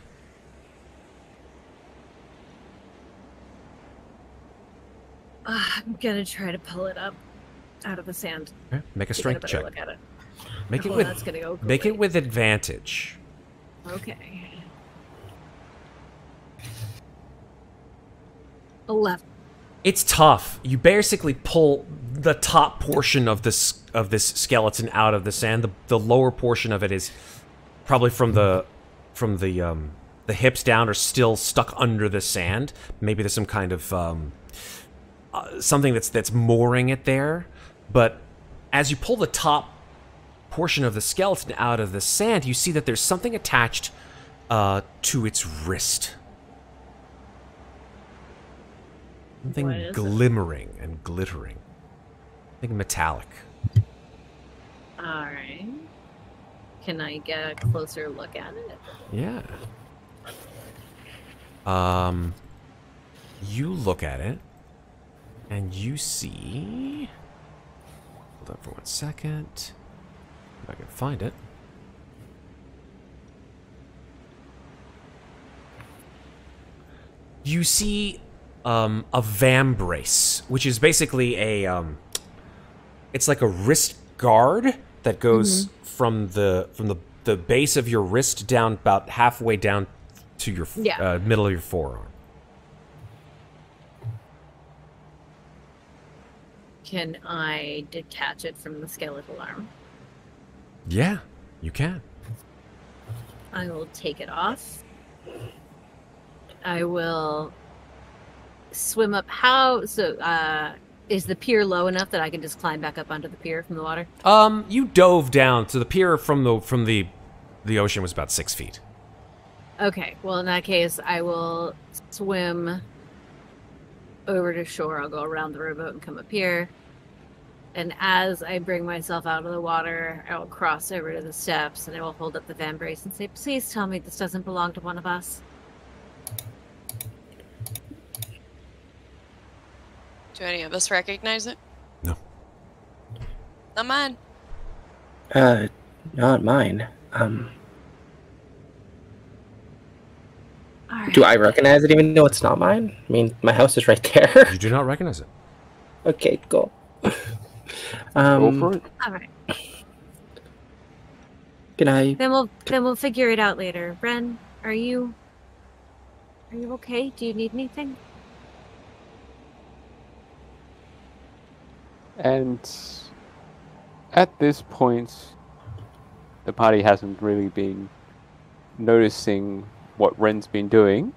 I'm gonna try to pull it up out of the sand. Okay. Make a strength check. Look at it. Make it that's gonna go make it with advantage. Okay. 11. It's tough. You basically pull the top portion of this skeleton out of the sand. The lower portion of it is probably from the hips down are still stuck under the sand. Maybe there's some kind of something that's mooring it there. But as you pull the top portion of the skeleton out of the sand, you see that there's something attached to its wrist. Something glimmering and glittering. Something metallic. Alright. Can I get a closer look at it? Yeah. You look at it, and you see... Hold on for 1 second. If I can find it. You see a vambrace, which is basically a it's like a wrist guard that goes from the base of your wrist down about halfway down to your middle of your forearm. Can I detach it from the skeletal arm? Yeah, you can. I will take it off. I will swim up. Is the pier low enough that I can just climb back up onto the pier from the water? You dove down, so the pier from the ocean was about 6 feet. Okay, well in that case, I will swim over to shore. I'll go around the rowboat and come up here. And as I bring myself out of the water, I will cross over to the steps and I will hold up the vambrace and say, "Please tell me this doesn't belong to one of us." Do any of us recognize it? No. Not mine. Not mine. Right. Do I recognize it even though it's not mine? I mean, my house is right there. You do not recognize it. Okay, cool. Go for it. All right. Can I? Then we'll figure it out later. Ren, are you okay? Do you need anything? And at this point, the party hasn't really been noticing what Ren's been doing,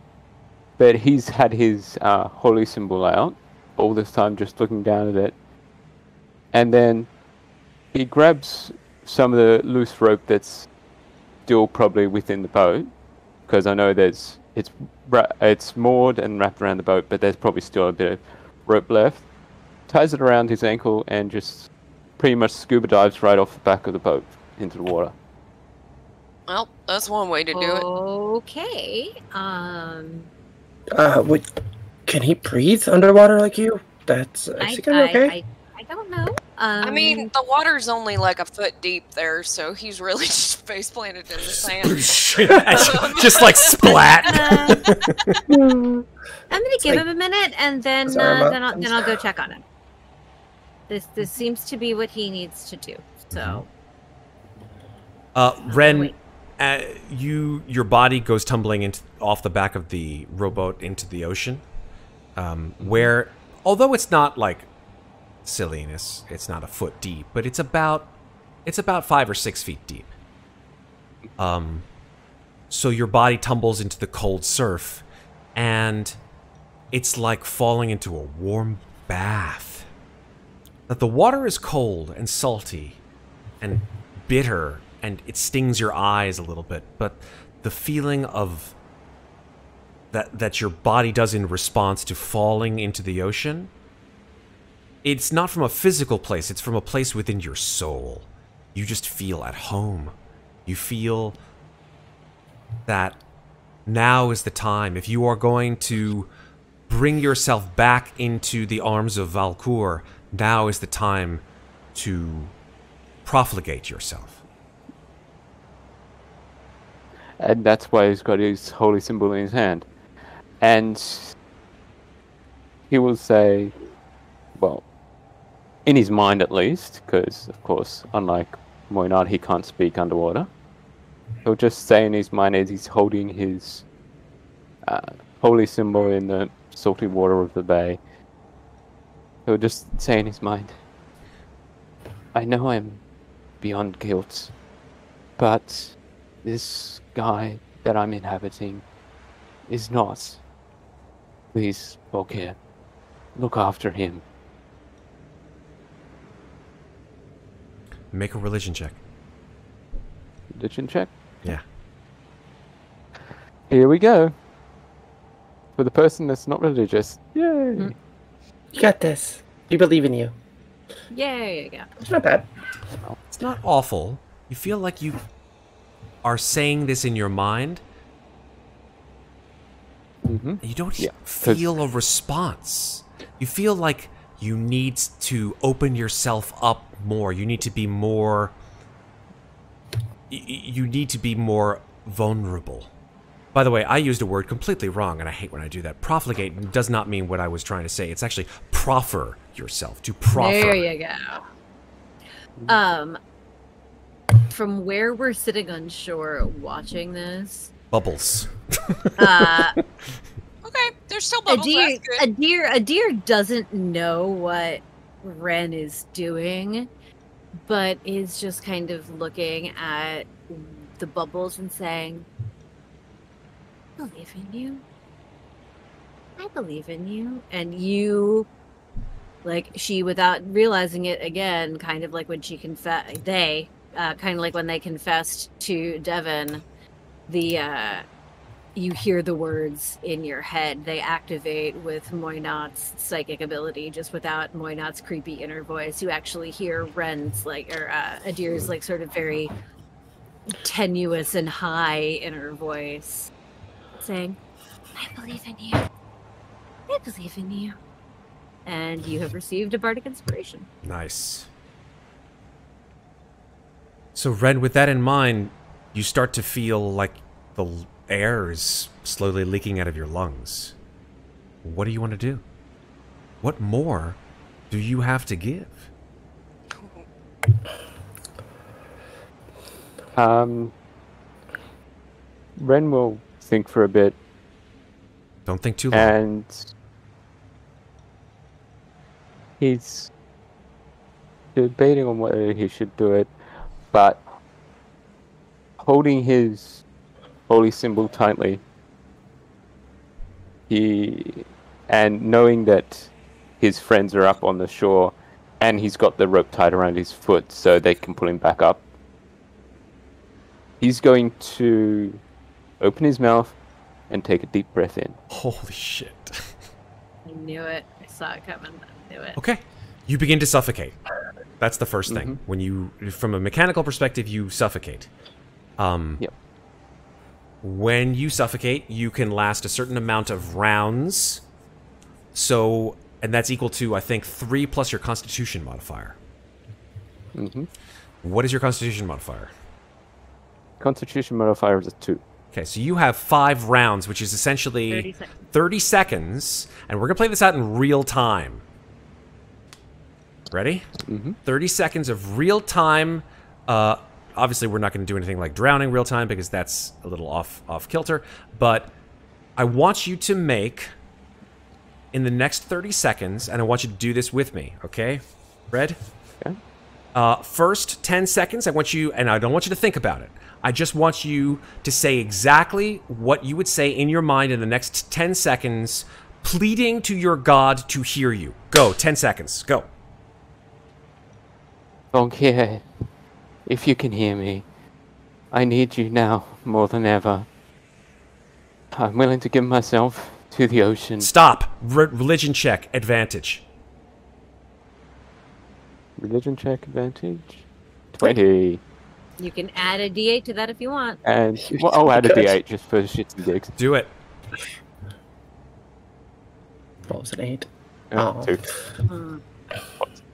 but he's had his holy symbol out all this time, just looking down at it. And then he grabs some of the loose rope that's still probably within the boat, because I know it's moored and wrapped around the boat, but there's probably still a bit of rope left. Ties it around his ankle and just pretty much scuba dives right off the back of the boat into the water. Well, that's one way to do it. Okay. Can he breathe underwater like you? Is he gonna be okay? I don't know. I mean, the water's only like a foot deep there, so he's really just face planted in the sand. Just like splat. I'm gonna give him a minute, and then I'll go check on him. This seems to be what he needs to do. So, Ren, your body goes tumbling off the back of the rowboat into the ocean, where, although it's not like silliness, it's not a foot deep, but it's about 5 or 6 feet deep. So your body tumbles into the cold surf, and it's like falling into a warm bath. That the water is cold and salty and bitter, and it stings your eyes a little bit, but the feeling of that your body does in response to falling into the ocean, it's not from a physical place, it's from a place within your soul. You just feel at home. You feel that now is the time. If you are going to bring yourself back into the arms of Valcour, now is the time to profligate yourself. And that's why he's got his holy symbol in his hand. And he will say, well, in his mind at least, because, of course, unlike Muadnhait, he can't speak underwater. He'll just say in his mind as he's holding his holy symbol in the salty water of the bay, he'll just say in his mind, I know I'm beyond guilt, but this guy that I'm inhabiting is not. Please, Volkir, look after him. Make a religion check. Religion check? Yeah. Here we go. For the person that's not religious. Yay! You got this. We believe in you. Yay! Yeah. It's not bad. It's not awful. You feel like you are saying this in your mind. Mm-hmm. You don't Yeah, feel a response. You feel like you need to open yourself up more. You need to be more... You need to be more vulnerable. By the way, I used a word completely wrong, and I hate when I do that. Profligate does not mean what I was trying to say. It's actually proffer yourself. To proffer. There you go. From where we're sitting on shore watching this, Bubbles. Okay, there's still bubbles. That's good. a deer doesn't know what Ren is doing, but is just kind of looking at the bubbles and saying, I believe in you. I believe in you. And you, like, she, without realizing it again, kind of like when she confessed, kind of like when they confessed to Devon, you hear the words in your head. They activate with Muadnhait's psychic ability, just without Muadnhait's creepy inner voice. You actually hear Ren's, Adir's, sort of very tenuous and high inner voice saying, I believe in you. I believe in you. And you have received a bardic inspiration. Nice. So, Ren, with that in mind, you start to feel like the air is slowly leaking out of your lungs. What do you want to do? What more do you have to give? Ren will think for a bit. Don't think too long. And he's debating on whether he should do it, but holding his holy symbol tightly, and knowing that his friends are up on the shore, and he's got the rope tied around his foot so they can pull him back up, he's going to open his mouth and take a deep breath in. Holy shit. I knew it. I saw it coming. I knew it. Okay. You begin to suffocate. That's the first thing. When you, from a mechanical perspective, you suffocate. Yep. When you suffocate, you can last a certain amount of rounds. So, and that's equal to, I think, 3 plus your Constitution modifier. What is your Constitution modifier? Constitution modifier is a 2. Okay, so you have 5 rounds, which is essentially 30 seconds, and we're going to play this out in real time. Ready? 30 seconds of real time. Obviously, we're not going to do anything like drowning real time because that's a little off kilter. But I want you to make, in the next 30 seconds, and I want you to do this with me, okay? Red? Okay. First 10 seconds, I want you, and I don't want you to think about it. I just want you to say exactly what you would say in your mind in the next 10 seconds pleading to your god to hear you. Go, 10 seconds, go. Vonkier, if you can hear me, I need you now more than ever. I'm willing to give myself to the ocean. Stop. Religion check, advantage. Religion check advantage? 20. You can add a D8 to that if you want. And well, I'll add a D8 just for shits and gigs. Do it. What was it, 8? Oh. 2.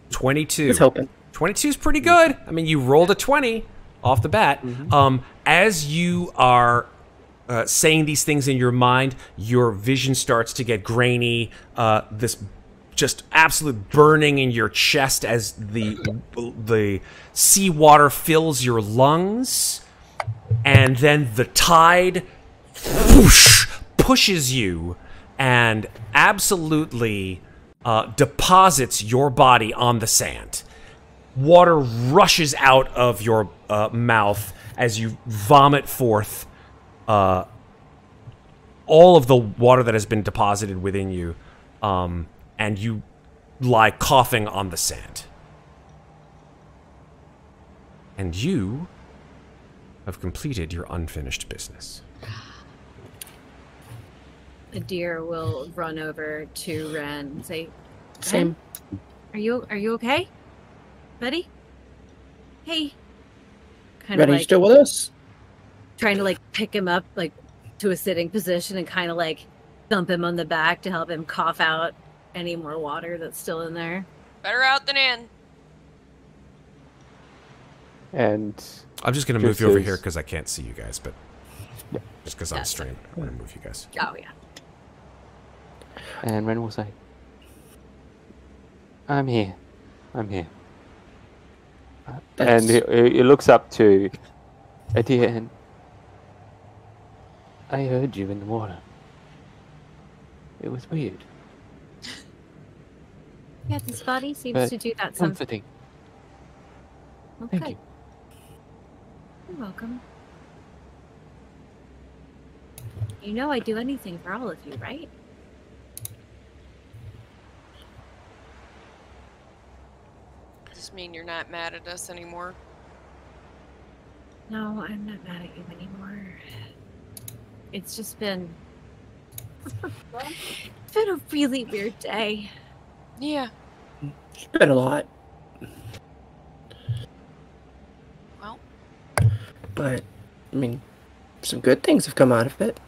22. I was hoping. 22 is pretty good. I mean, you rolled a 20 off the bat. As you are saying these things in your mind, your vision starts to get grainy. This just absolute burning in your chest as the seawater fills your lungs, and then the tide whoosh, pushes you and absolutely deposits your body on the sand. Water rushes out of your mouth as you vomit forth all of the water that has been deposited within you, and you lie coughing on the sand. And you have completed your unfinished business. The deer will run over to Ren and say, Same. Are you okay? Buddy? Hey. Kind Ready of to like still with us? trying to like pick him up like to a sitting position and kind of like thump him on the back to help him cough out any more water that's still in there. Better out than in. And I'm just going to move you over here because I can't see you guys, but just because I'm streaming, I'm going to move you guys. Oh, yeah. And Ren will say, I'm here. I'm here. And he looks up to Adia and I heard you in the water. It was weird. Yeah, this body seems But to do that sometimes. comforting. Okay. Thank you. You're welcome. You know I'd do anything for all of you, right? Does this mean you're not mad at us anymore? No, I'm not mad at you anymore. It's just been... it's been a really weird day. Yeah. It's been a lot. Well. But, I mean, some good things have come out of it.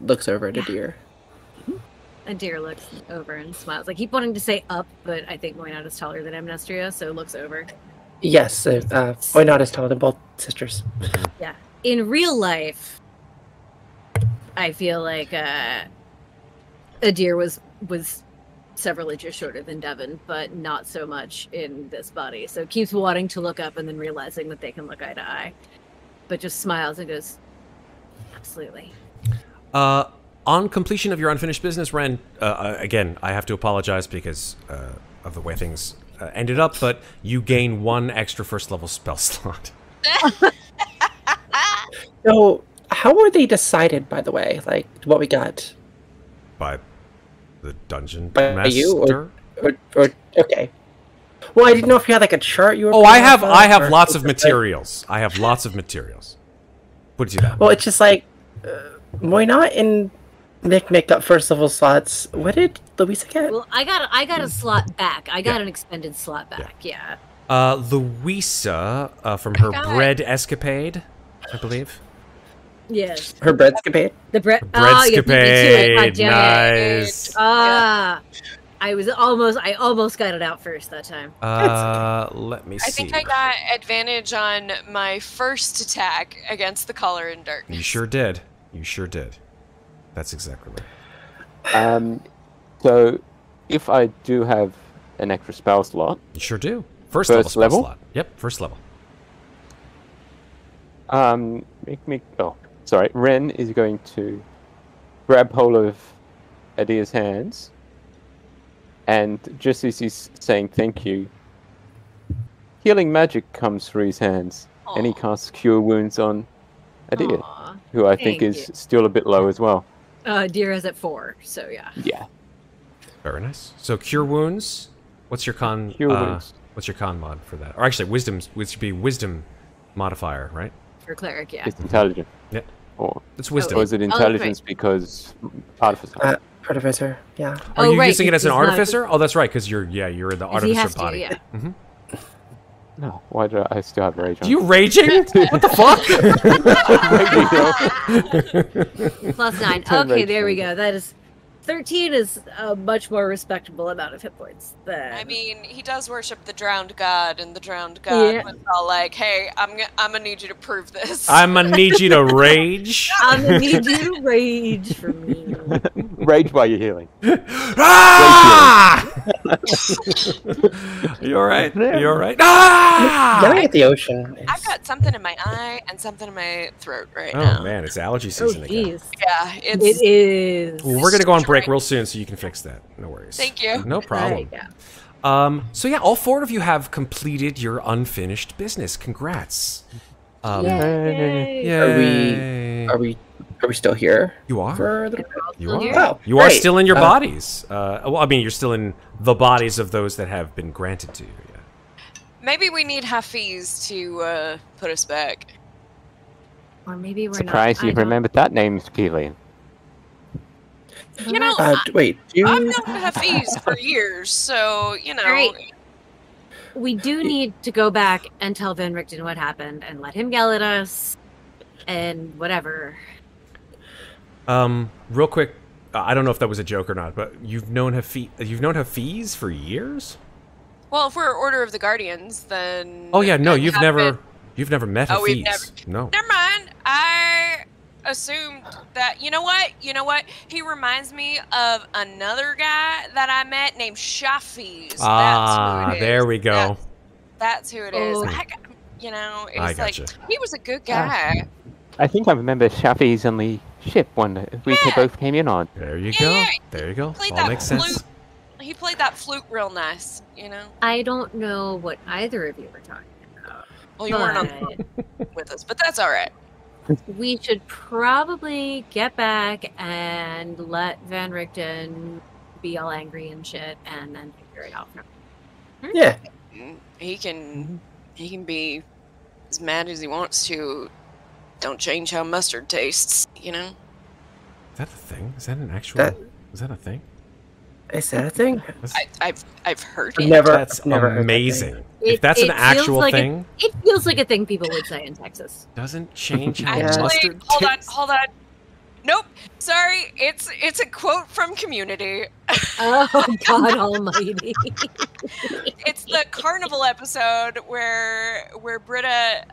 Looks over at a deer. A deer looks over and smiles. I keep wanting to say up, but I think Moynat is taller than Amnestria, so looks over. Yes, Moynat is taller than both sisters. Yeah. In real life, I feel like a deer was several inches shorter than Devon, but not so much in this body. So keeps wanting to look up and then realizing that they can look eye to eye. But just smiles and goes, absolutely. On completion of your unfinished business, Ren, again, I have to apologize because of the way things ended up, but you gain 1 extra first level spell slot. So, how were they decided, by the way? Like, what we got? By the dungeon By master? you, or okay. Well, I didn't know if you had like a chart you were. Oh, I have or lots of something. materials. I have lots of materials. Put it to that. Well, it's just like, Moynat and Mikmick got first level slots. What did Louisa get? Well, I got a slot back. I got an expended slot back. Yeah. Louisa, from her bread escapade, I believe. Yes. Her breadscapade. The bread. Breadscapade. You beat me to it. God damn it. Nice. I almost got it out first that time. Let me see. I think I got advantage on my first attack against the color in darkness. You sure did. You sure did. That's exactly right. So, if I do have an extra spell slot... You sure do. First level spell slot. Yep, first level. Ren is going to grab hold of Adia's hands, and just as he's saying thank you, healing magic comes through his hands, and he casts Cure Wounds on Adia, who I think is still a bit low as well. Deer is at 4, so yeah. Yeah. Very nice. So cure wounds. What's your con? Cure wounds. What's your con mod for that? Or actually, wisdom, which would be wisdom modifier, right? For cleric, yeah. It's intelligent. Yeah. Or It's wisdom. is it intelligence because artificer? Artificer, yeah. Are you right, using it as an he's not- artificer? Oh, that's right, because you're in the Because he artificer has to, body. yeah. Mhm. No. Why do I still have rage on? You raging? What the fuck? +9. Turn Okay, rage there we on. go. That is 13 is a much more respectable amount of hit points than. I mean, he does worship the drowned god, and the drowned god Yeah. was all like, "Hey, I'm gonna need you to prove this." I'm gonna need you to rage. I'm gonna need you to rage for me. Rage while you're healing. Ah! You alright? You alright? Ah! Yelling at the ocean. I've Is, got something in my eye and something in my throat right Oh now. man, it's allergy Oh, season again. jeez. Yeah, It it's. is. Well, we're gonna go on break real soon, so you can fix that. No worries. Thank you. No problem. Yeah. So yeah, all 4 of you have completed your unfinished business. Congrats. Yay. Yay. are we still here? You are. For the... You Still are. here? Oh, You are great. still in your bodies. Well, I mean, you're still in the bodies of those that have been granted to you. Yeah. Maybe we need Hafiz to put us back. Or maybe we're Surprised not. you remembered that name, Keelan. You know, wait, do I've you... known Hafiz for years, so you know. Right. We do need to go back and tell Van Richten what happened and let him yell at us and whatever. Real quick, I don't know if that was a joke or not, but you've known Hafiz for years? Well, if we're Order of the Guardians, then. Oh yeah, no, and you've have never been- met Oh, Hafiz. we've never- No. Never mind. I assumed that. You know what? He reminds me of another guy that I met named Shafiz. Ah, there we go. That's who it is. Oh. I It's like gotcha. he was a good guy. I think I remember Shafi's on the ship one that we Yeah. both came in on. There you Yeah, go. yeah. There you go. Played All that makes flute. sense. He played that flute real nice. I don't know what either of you were talking about. Well, you weren't But with us, but that's all right. we should probably get back and let Van Richten be all angry and shit and then figure it out. Yeah. He can be as mad as he wants to. Don't change how mustard tastes. Is that a thing? Is that an actual? That- Is that a thing? Is that a thing? I've heard I've it. never- That's I've never heard that amazing. thing. If that's an It feels actual like thing, It feels like a thing people would say in Texas. doesn't change how Yeah. Actually, mustard hold tastes. on. Nope. Sorry, it's a quote from Community. Oh God Almighty! It's the carnival episode where Britta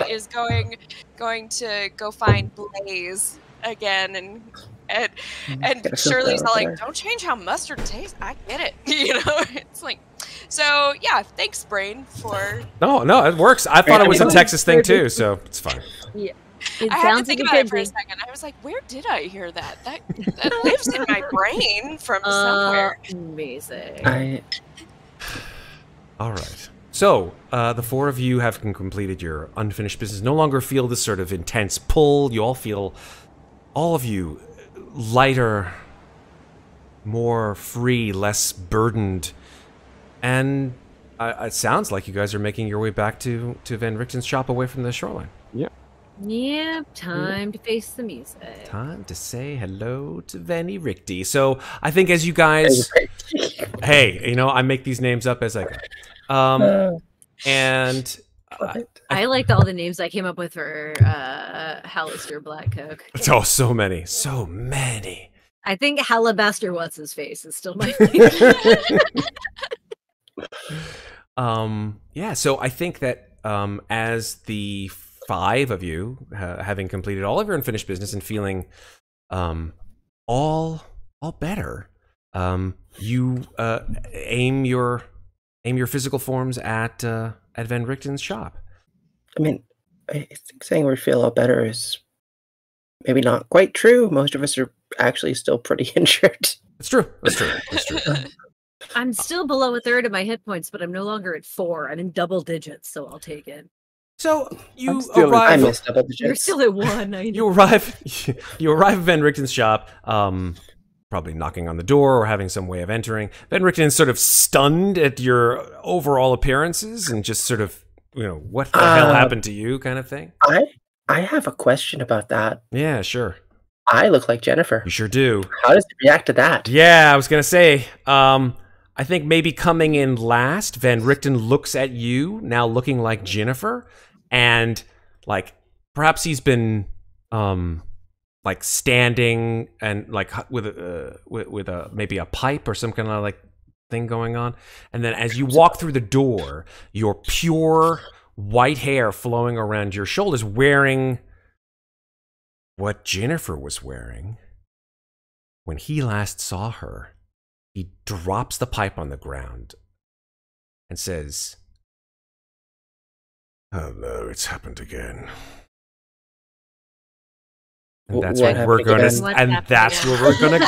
is going to go find Blaze again, and Gotta feel Shirley's better all like, there. "Don't change how mustard tastes." I get it, It's like, so yeah. Thanks, Brain, for. No, it works. I thought it was a Texas thing too, so it's fine. It I had to sounds think like about a it for a good second. I was like, where did I hear that? That lives in my brain from somewhere. Amazing. All right. So, the 4 of you have completed your unfinished business. No longer feel this sort of intense pull. You all feel, all of you, lighter, more free, less burdened. And it sounds like you guys are making your way back to Van Richten's shop away from the shoreline. Yep, time to face the music. Time to say hello to Vanny Richty. So, I think as you guys... Hey, I make these names up as I go. And... I liked all the names I came up with for Hallister Black Coke. Oh, so many. So many. I think Halabaster What's His Face is still my favorite. Yeah, so I think that as the 5 of you, having completed all of your unfinished business and feeling all better, you aim your physical forms at Van Richten's shop. I mean, I think saying we feel a lot better is maybe not quite true. Most of us are actually still pretty injured. It's true. That's true. That's true. I'm still below a third of my hit points, but I'm no longer at 4. I'm in double digits, so I'll take it. So you still in- I arrive. missed double digits. You're still at 1. I know. You arrive. You arrive at Van Richten's shop. Probably knocking on the door or having some way of entering. Van Richten's sort of stunned at your overall appearances and just sort of, what the hell happened to you, kind of thing. I have a question about that. Yeah, sure. I look like Ginnifer. You sure do. How does he react to that? Yeah, I was gonna say. I think maybe coming in last, Van Richten looks at you now, looking like Ginnifer, and like perhaps he's been like standing and like with a maybe a pipe or some kind of like thing going on, and then as you walk through the door, your pure white hair flowing around your shoulders, wearing what Ginnifer was wearing when he last saw her. He drops the pipe on the ground and says, "Oh no, it's happened again." And that's What where we're going happened to, again? and What's that's happened where we're going to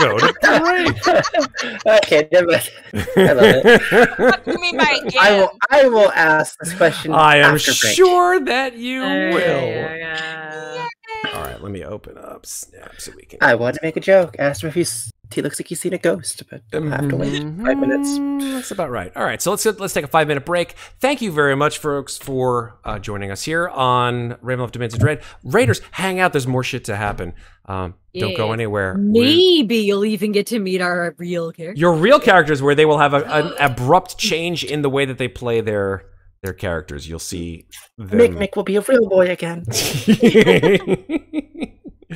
go. Okay, never mind. I love it. What do you mean by again? I will ask this question. I am after break. sure that you will. Yeah. All right, let me open up Snap so we can. I want to make a joke. Asked him if he looks like he's seen a ghost, but I have to wait 5 minutes. That's about right. All right, so let's take a 5-minute break. Thank you very much, folks, for joining us here on Ravenloft Domains of Dread. Raiders, hang out. There's more shit to happen. Don't go anywhere. Maybe you'll even get to meet our real character. Your real characters, where they will have an abrupt change in the way that they play their characters. You'll see them. Mikmick will be a real boy again.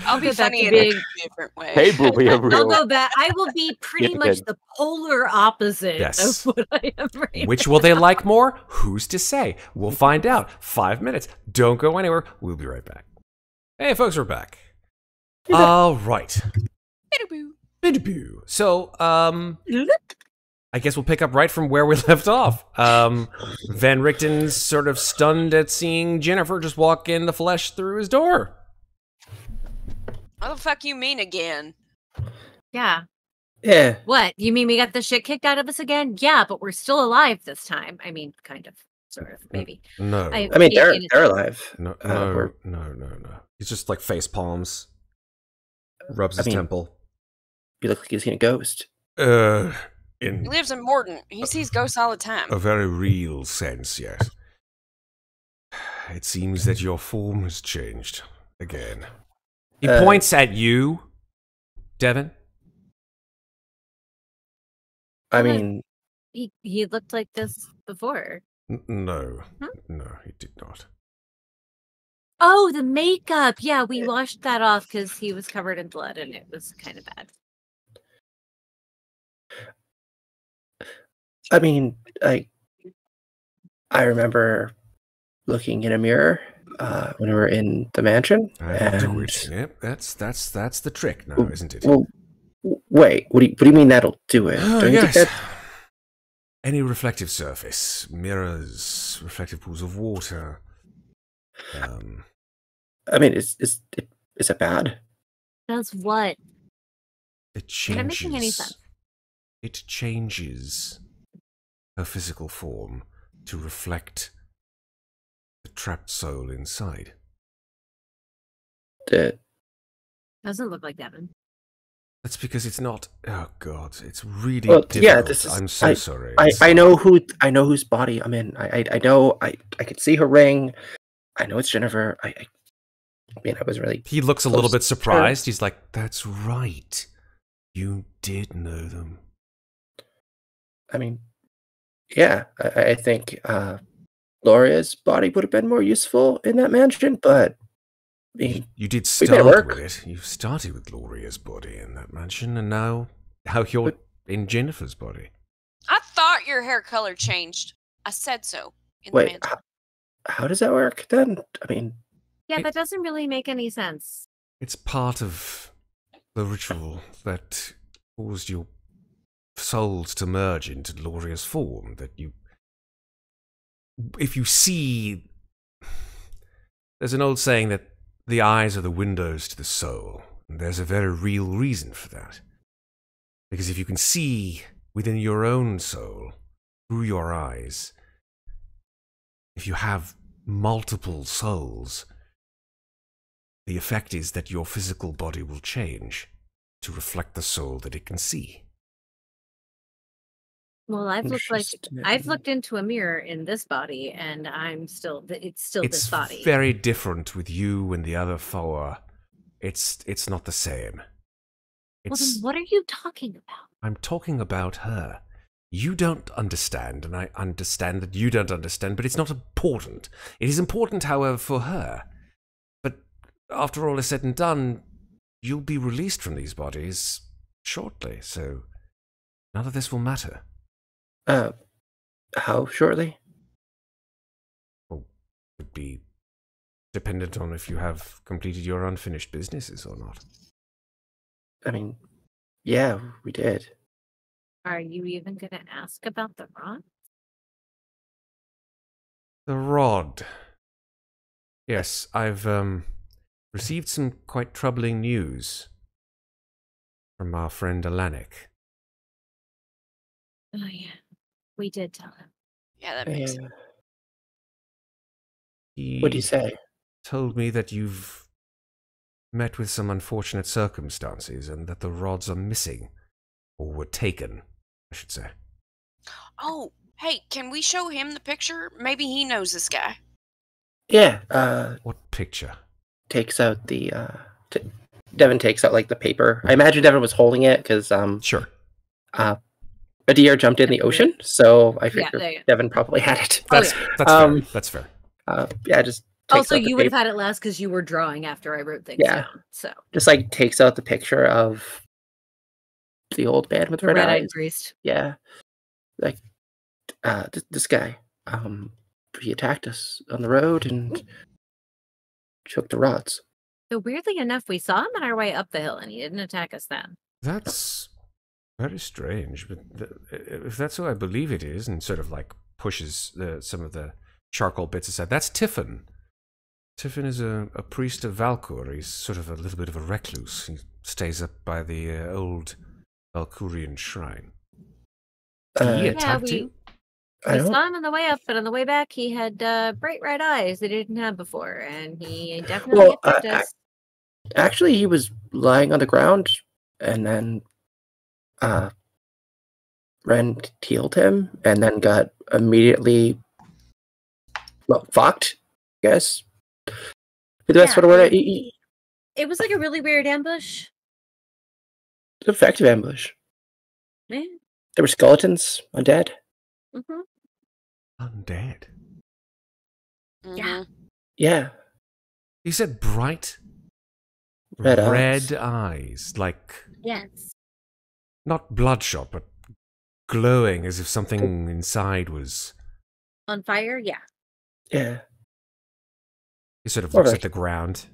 I'll be Go back funny to in being- a different way. Hey, will be a I'll real. go back. I will be pretty Yeah, much good. the polar opposite Yes. of what I am right Which will they like more? Who's to say? We'll find out. 5 minutes. Don't go anywhere. We'll be right back. Hey, folks, we're back. All right. So, I guess we'll pick up right from where we left off. Van Richten's sort of stunned at seeing Ginnifer just walk in the flesh through his door. What the fuck you mean again? Yeah. Yeah. What? You mean we got the shit kicked out of us again? Yeah, but we're still alive this time. I mean, kind of, sort of, maybe. No. I mean, they're alive. No. we're- No. He's just like face palms. Rubs I his mean- temple. You look like he's seen a ghost. In He lives in Morden. He sees ghosts all the time. a very real sense, yes. It seems that your form has changed again. He points at you, Devin. I mean, He looked like this before. No. Huh? No, he did not. Oh, the makeup. Yeah, we washed that off because he was covered in blood and it was kind of bad. I mean, I remember looking in a mirror when we were in the mansion. I have to quit. Yep, that's the trick now, isn't it? Well, wait. What do you mean that'll do it? Oh, Don't you think yes. that? Any reflective surface, mirrors, reflective pools of water. I mean, is it bad? Does what? It You're not making any changes. sense. It changes her physical form to reflect the trapped soul inside. Doesn't look like Devin. That's because it's not. Oh God, it's really Well, difficult. yeah, this is- I'm so sorry. I know whose body I'm in. I know. I could see her ring. I know it's Ginnifer. I mean, I was really. He looks a little close bit to surprised. He's like, "That's right. You did know them." I mean, yeah. I think Gloria's body would have been more useful in that mansion, but I mean, You did we made it start work. with it. You started with Gloria's body in that mansion, and now you're in Jennifer's body. I thought your hair color changed. I said so. In the wait. mansion. How does that work then? I mean, Yeah, that doesn't really make any sense. It's part of the ritual that caused your souls to merge into Gloria's form. That if you see, there's an old saying that the eyes are the windows to the soul. And there's a very real reason for that. Because if you can see within your own soul, through your eyes, if you have multiple souls, the effect is that your physical body will change to reflect the soul that it can see. Well, I've Interesting. looked into a mirror in this body, and it's still this body. It's very different with you and the other four. It's not the same. Well, then what are you talking about? I'm talking about her. You don't understand, and I understand that you don't understand, but it's not important. It is important, however, for her. But after all is said and done, you'll be released from these bodies shortly, so none of this will matter. How shortly? Well, it would be dependent on if you have completed your unfinished businesses or not. I mean, yeah, we did. Are you even going to ask about the rod? The rod. Yes, I've received some quite troubling news from our friend Alanik. Oh, yeah. We did tell him. Yeah, that makes sense. What do you say? Told me that you've met with some unfortunate circumstances and that the rods are missing. Or were taken, I should say. Oh, hey, can we show him the picture? Maybe he knows this guy. Yeah, What picture? takes out the, Devin takes out, like, the paper. I imagine Devin was holding it, because, Sure. a deer jumped in the ocean, so I Yeah, figured Devin probably had it. That's fair. That's fair. Yeah, just takes Also, out the you would have paper. had it last because you were drawing after I wrote things Yeah. down. So Just, like, takes out the picture of the old man with the red red-eyed eyes. priest. Yeah. Like, this guy, he attacked us on the road and took the rods. So weirdly enough, we saw him on our way up the hill, and he didn't attack us then. That's very strange, but if that's who I believe it is, and sort of like pushes some of the charcoal bits aside, that's Tiffin. Tiffin is a priest of Valkor. He's sort of a little bit of a recluse. He stays up by the old Valkyrian shrine. He attacked you? We saw him on the way up, but on the way back, he had bright red eyes that he didn't have before, and he definitely attacked us. Actually, he was lying on the ground, and then Ren healed him, and then got immediately fucked, I guess. That's what it was like a really weird ambush. Effective ambush. Yeah. There were skeletons, undead. Mm-hmm. Undead? Yeah. Yeah. You said bright red eyes, like... Yes. Not bloodshot, but glowing as if something inside was... On fire? Yeah. Yeah. He sort of looks at the ground,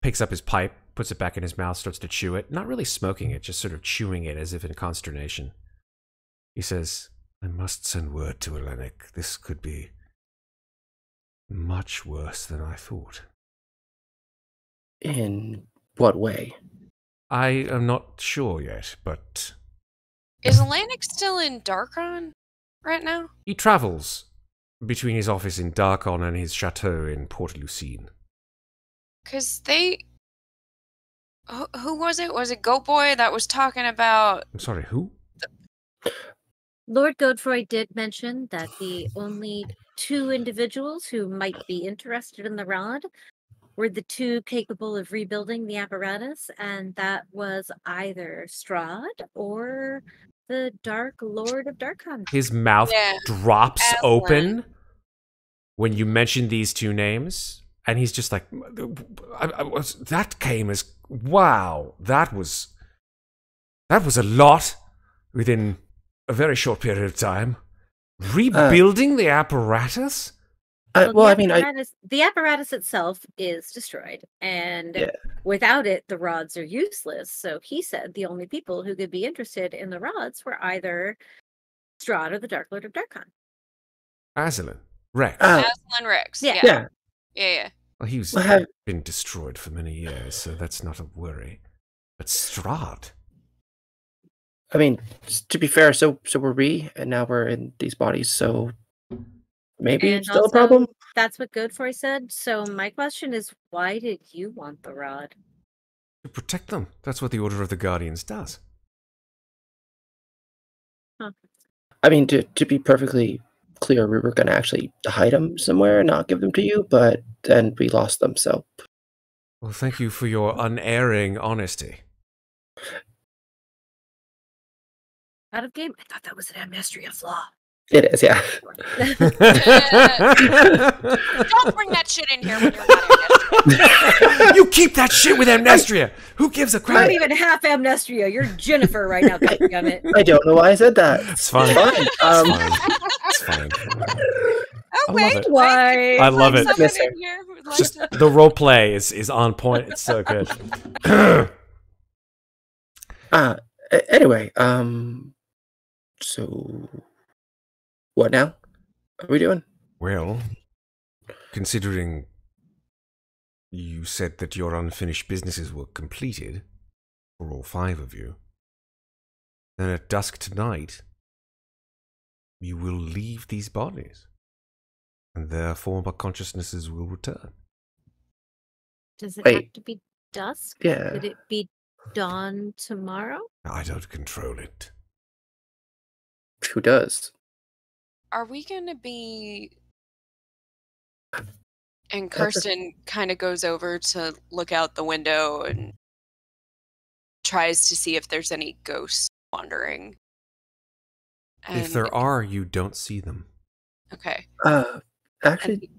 picks up his pipe, puts it back in his mouth, starts to chew it. Not really smoking it, just sort of chewing it as if in consternation. He says, I must send word to Alanik. This could be much worse than I thought. In what way? I am not sure yet, but... Is Alanik still in Darkon right now? He travels between his office in Darkon and his chateau in Port Lucine. Because they... Who was it? Was it Goat Boy that was talking about... I'm sorry, who? Lord Godefroy did mention that the only two individuals who might be interested in the rod were the two capable of rebuilding the apparatus, and that was either Strahd or the Dark Lord of Darkon. His mouth drops open when you mention these two names, and he's just like, that came as, wow, that was a lot within a very short period of time. Rebuilding the apparatus? The apparatus itself is destroyed, and without it, the rods are useless. So he said the only people who could be interested in the rods were either Strahd or the Dark Lord of Darkon. Aslan. Rex. Aslan Rex. Yeah. Well, he's been destroyed for many years, so that's not a worry. But Strahd? I mean, to be fair, so were we, and now we're in these bodies, so maybe And still a also, problem. that's what Godefroy said. So my question is, why did you want the rod? To protect them. That's what the Order of the Guardians does. Huh. I mean, to be perfectly clear, we were going to actually hide them somewhere and not give them to you, but then we lost them, so... Well, thank you for your unerring honesty. Out of game? I thought that was an Amnestria flaw. It is, yeah. Don't bring that shit in here when you're not Amnestria. You keep that shit with Amnestria! Who gives a crap? Not even half Amnestria. You're Ginnifer right now, goddammit. I don't know why I said that. It's fine. It's fine. Oh, I wait, love it. Why? I love it. Someone in here who would like Just to... the role play is on point. It's so good. Anyway, so what now? Are we doing? Well, considering you said that your unfinished businesses were completed for all 5 of you, then at dusk tonight, you will leave these bodies, and their former consciousnesses will return. Does it Wait. have to be dusk? Yeah. Could it be dawn tomorrow? I don't control it. Who does? Are we going to be... And Kirsten kind of goes over to look out the window and tries to see if there's any ghosts wandering. If there are, you don't see them. Okay. Actually,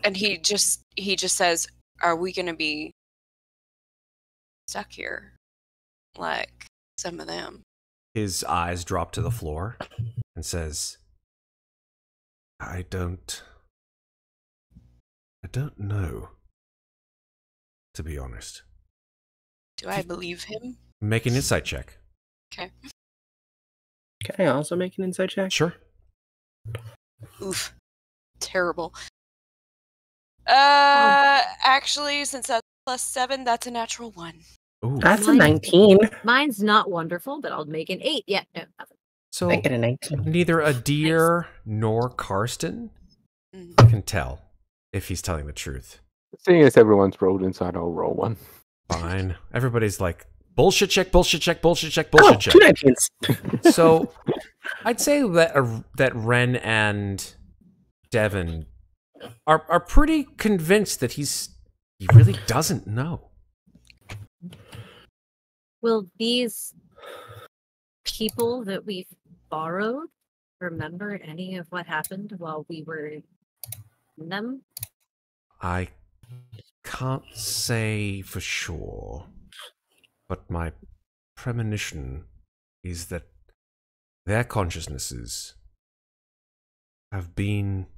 And he just says, "Are we going to be stuck here like some of them?" His eyes drop to the floor and says, I don't know, to be honest. Do I believe him? Make an insight check. Okay. can I also make an insight check? Sure. Oof. Terrible. Actually, since that's +7, that's a natural 1. Ooh. That's a 19. Mine's not wonderful, but I'll make an 8. Yeah, no, nothing. So I get a 19. neither a deer nor Karsten Mhm. can tell if he's telling the truth. Seeing as everyone's rolled inside, I'll roll one. Fine. Everybody's like, bullshit check, bullshit check, bullshit check, Oh, bullshit check. 2 19s. So I'd say that Ren and Devin are pretty convinced that he really doesn't know. Will these people that we've borrowed remember any of what happened while we were in them? I can't say for sure, but my premonition is that their consciousnesses have been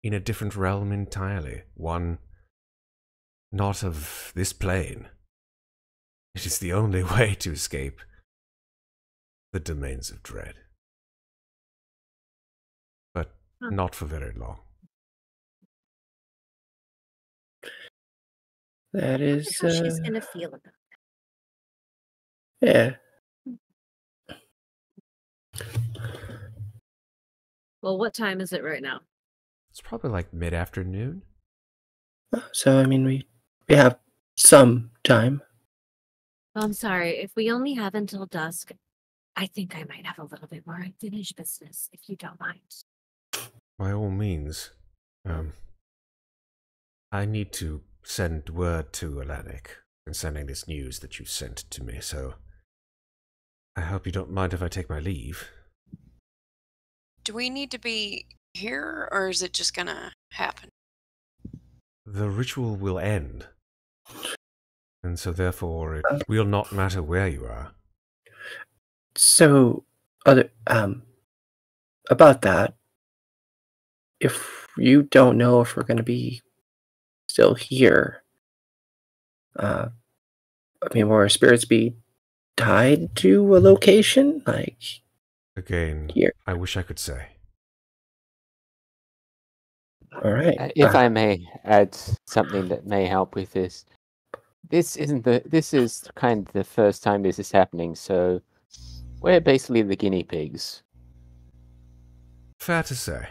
in a different realm entirely, one not of this plane. It is the only way to escape the domains of dread. But not for very long. That is, How she's gonna feel about it. yeah. Well, what time is it right now? It's probably like mid-afternoon. So, I mean, we have some time. Oh, I'm sorry. If we only have until dusk, I think I might have a little bit more unfinished business, if you don't mind. By all means. I need to send word to Atlantic concerning this news that you sent to me, so I hope you don't mind if I take my leave. Do we need to be here, or is it just gonna happen? The ritual will end, and so therefore it will not matter where you are. So, about that, if you don't know if we're going to be still here, I mean, will our spirits be tied to a location? Like, Again, here. I wish I could say. All right. If I may add something that may help with this, this is kind of the first time this is happening, so we're basically the guinea pigs. Fair to say.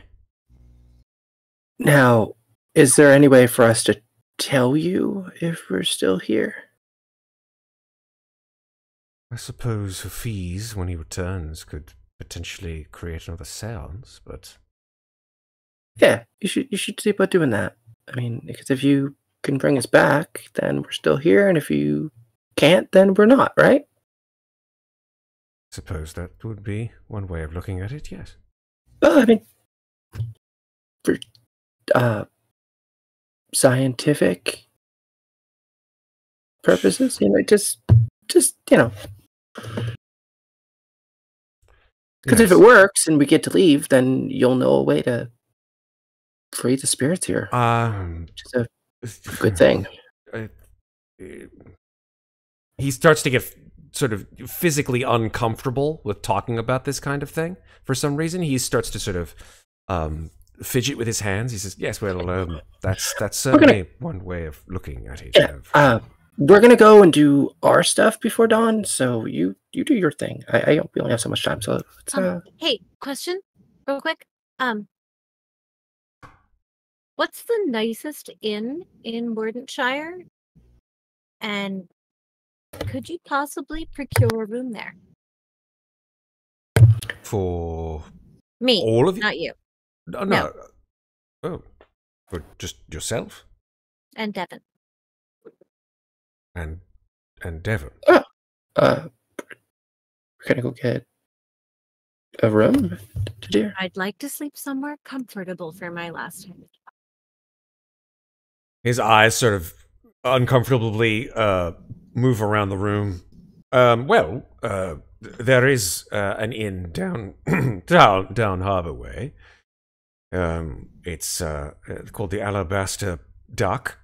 Now, is there any way for us to tell you if we're still here? I suppose Hafiz, when he returns, could potentially create another seance, but... Yeah, you should see about doing that. I mean, because if you can bring us back, then we're still here, and if you can't, then we're not, right? Suppose that would be one way of looking at it, yes. Well, I mean, for scientific purposes, just because if it works and we get to leave, then you'll know a way to free the spirits here, which is a good thing. He starts to get sort of physically uncomfortable with talking about this kind of thing. For some reason, he starts to sort of fidget with his hands. He says, "Yes, well, that's certainly one way of looking at it." Yeah, we're gonna go and do our stuff before dawn. So you do your thing. We only have so much time. So hey, question, real quick. What's the nicest inn in Muadnhait? And could you possibly procure a room there? For me, all of you? Not you. No. Oh, for just yourself and Devon. And Devon. We're gonna go get a room, dear. I'd like to sleep somewhere comfortable for my last time. His eyes sort of uncomfortably move around the room. There is an inn down Harbor Way. It's called the Alabaster Duck.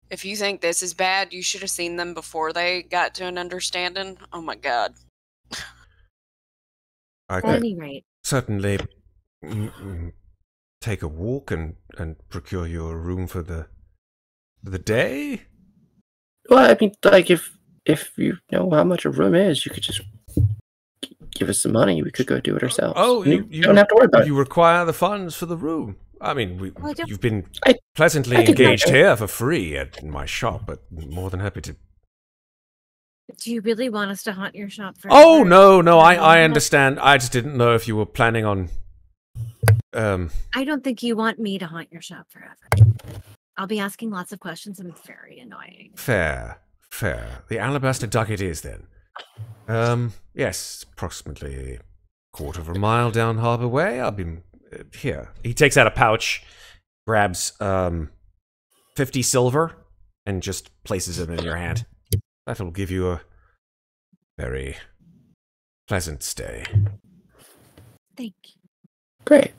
If you think this is bad, you should have seen them before they got to an understanding. Oh my god. I At any rate, certainly take a walk and procure you a room for the day. Well, I mean, like if you know how much a room is, you could just give us some money. We could go do it ourselves. Oh, you don't have to worry about it. You require the funds for the room. I mean, you've been I pleasantly engaged here for free in my shop, but more than happy to. do you really want us to haunt your shop for? Oh no! I understand. I just didn't know if you were planning on. I don't think you want me to haunt your shop forever. I'll be asking lots of questions, and it's very annoying. Fair. The Alabaster Duck it is then. Yes, approximately a quarter of a mile down Harbor Way. I'll be here. He takes out a pouch, grabs 50 silver, and just places it in your hand. That'll give you a very pleasant stay. Thank you. Great.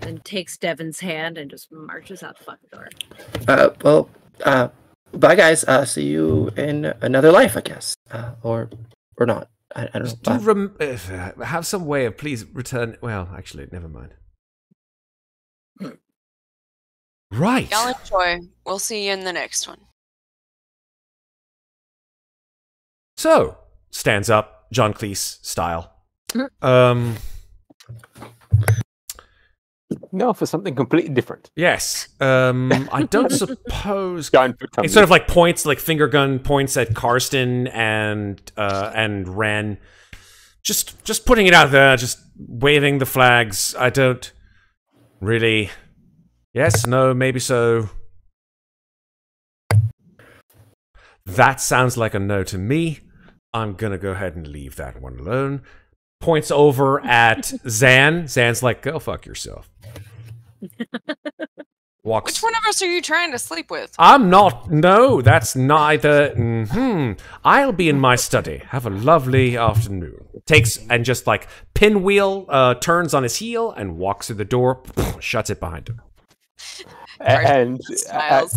And takes Devon's hand and just marches out the fucking Well, door. bye guys. See you in another life, I guess, or not. I don't know. Have some way of please return. Well, actually, never mind. Right. Y'all enjoy. We'll see you in the next one. So, stands up, John Cleese style. No, for something completely different. Yes. I don't suppose It sort of like points, like finger gun points at Karsten and Ren. Just putting it out there, just waving the flags. I don't really. Yes, no, maybe so. That sounds like a no to me. I'm gonna go ahead and leave that one alone. Points over at Zan. Zan's like, go fuck yourself. Walks. Which one of us are you trying to sleep with? I'm not. No, that's neither. I'll be in my study. Have a lovely afternoon. Takes and just like pinwheel, turns on his heel and walks through the door, shuts it behind him. And at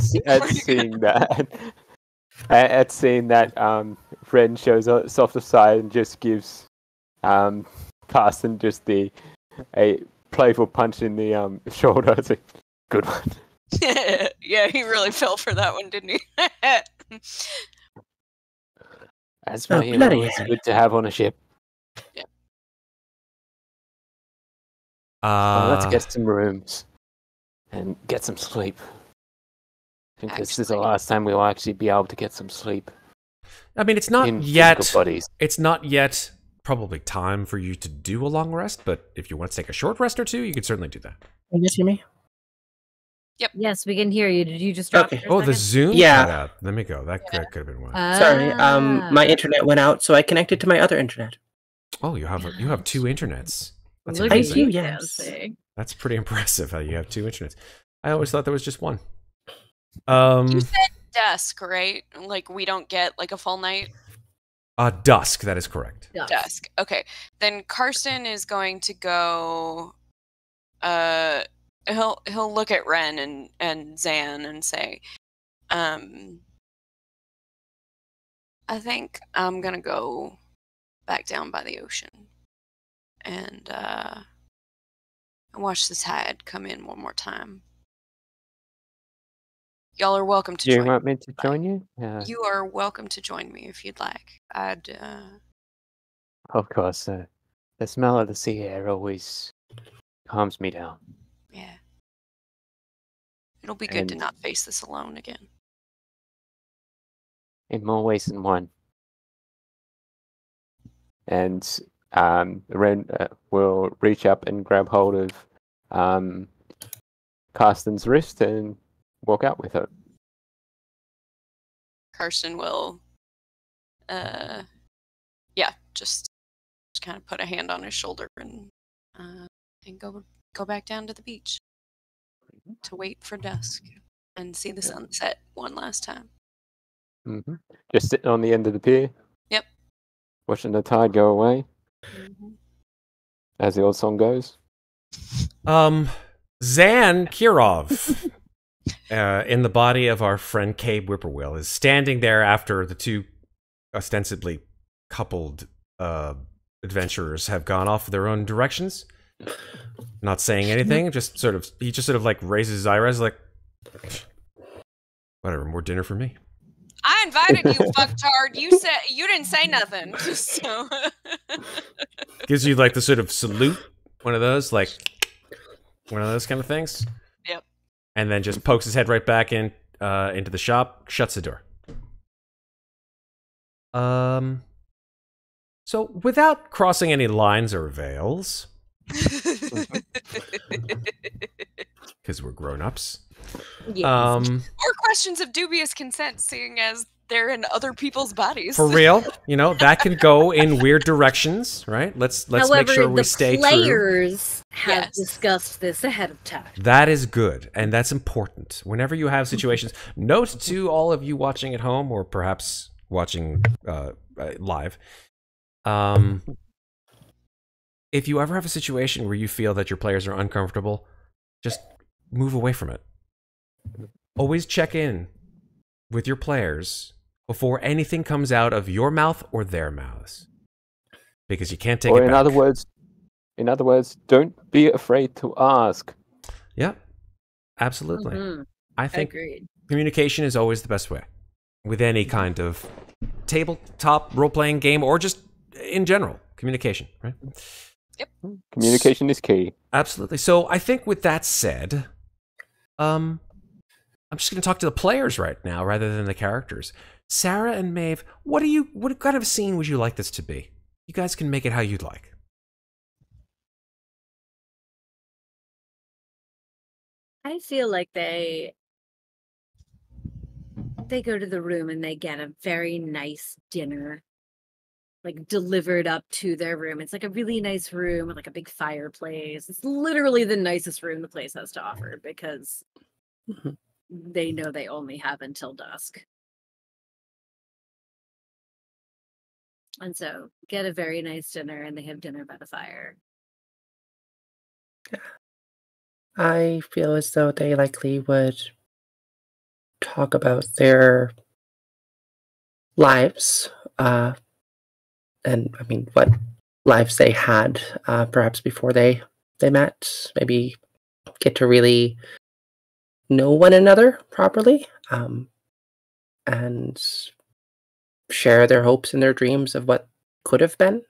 seeing that, Ren shows us off the side and just gives Carson just a playful punch in the shoulder. It's a good one. Yeah, he really fell for that one, didn't he? That's my hero. It's good to have on a ship. Yeah. Let's get some rooms and get some sleep. I think this is the last time we'll actually be able to get some sleep. I mean, it's not in yet. Bodies. It's not yet probably time for you to do a long rest. But if you want to take a short rest or two, you could certainly do that. Can you hear me? Yep. Yes, we can hear you. Did you just drop? Okay. For a The second? Zoom Yeah. cut out. Let me go. That could have been one. Sorry. My internet went out, so I connected to my other internet. Oh, you have two internets. That's Look amazing. at you, yes. That's pretty impressive how you have two internets. I always thought there was just one. You said dusk, right? Like we don't get like a full night. Dusk. That is correct. Dusk. Okay. Then Karsten is going to go. He'll look at Ren and Zan and say, I think I'm gonna go back down by the ocean and watch the tide come in one more time. Y'all are welcome to join. Do you want me to join you? You are welcome to join me if you'd like. Of course. The smell of the sea air always calms me down. Yeah. It'll be good to not face this alone again. In more ways than one. And Ren will reach up and grab hold of Karsten's wrist and walk out with her. Karsten will, just kind of put a hand on his shoulder and go back down to the beach to wait for dusk and see the sunset one last time. Mm-hmm. Just sitting on the end of the pier. Yep. Watching the tide go away. Mm-hmm. As the old song goes. Zan Kirov, in the body of our friend Cabe Whippoorwill, is standing there after the two ostensibly coupled adventurers have gone off their own directions. Not saying anything, he just sort of like raises his eyebrows like, whatever, more dinner for me. I invited you, fucktard. You didn't say nothing. So Gives you like the sort of salute, one of those kind of things. Yep. And then just pokes his head right back in into the shop, shuts the door. So without crossing any lines or veils, because we're grown-ups. Yes. Or questions of dubious consent, seeing as they're in other people's bodies. For real, that can go in weird directions, right? Let's make sure we stay true. However, the players have discussed this ahead of time. That is good, and that's important. Whenever you have situations, note to all of you watching at home or perhaps watching live, if you ever have a situation where you feel that your players are uncomfortable, just move away from it. Always check in with your players before anything comes out of your mouth or their mouths, because you can't take it back. In other words, don't be afraid to ask. Yeah, absolutely. Mm-hmm. I think Agreed. Communication is always the best way with any kind of tabletop role-playing game or just in general communication, right? Yep. Communication is key. Absolutely. So I think with that said, I'm just going to talk to the players right now rather than the characters. Sarah and Maeve, what kind of scene would you like this to be? You guys can make it how you'd like. I feel like they go to the room and they get a very nice dinner, like delivered up to their room. It's like a really nice room with like a big fireplace. It's literally the nicest room the place has to offer because they know they only have until dusk. And so get a very nice dinner and they have dinner by the fire. I feel as though they likely would talk about their lives, and I mean, what lives they had, perhaps before they met. Maybe get to really know one another properly, and share their hopes and their dreams of what could have been.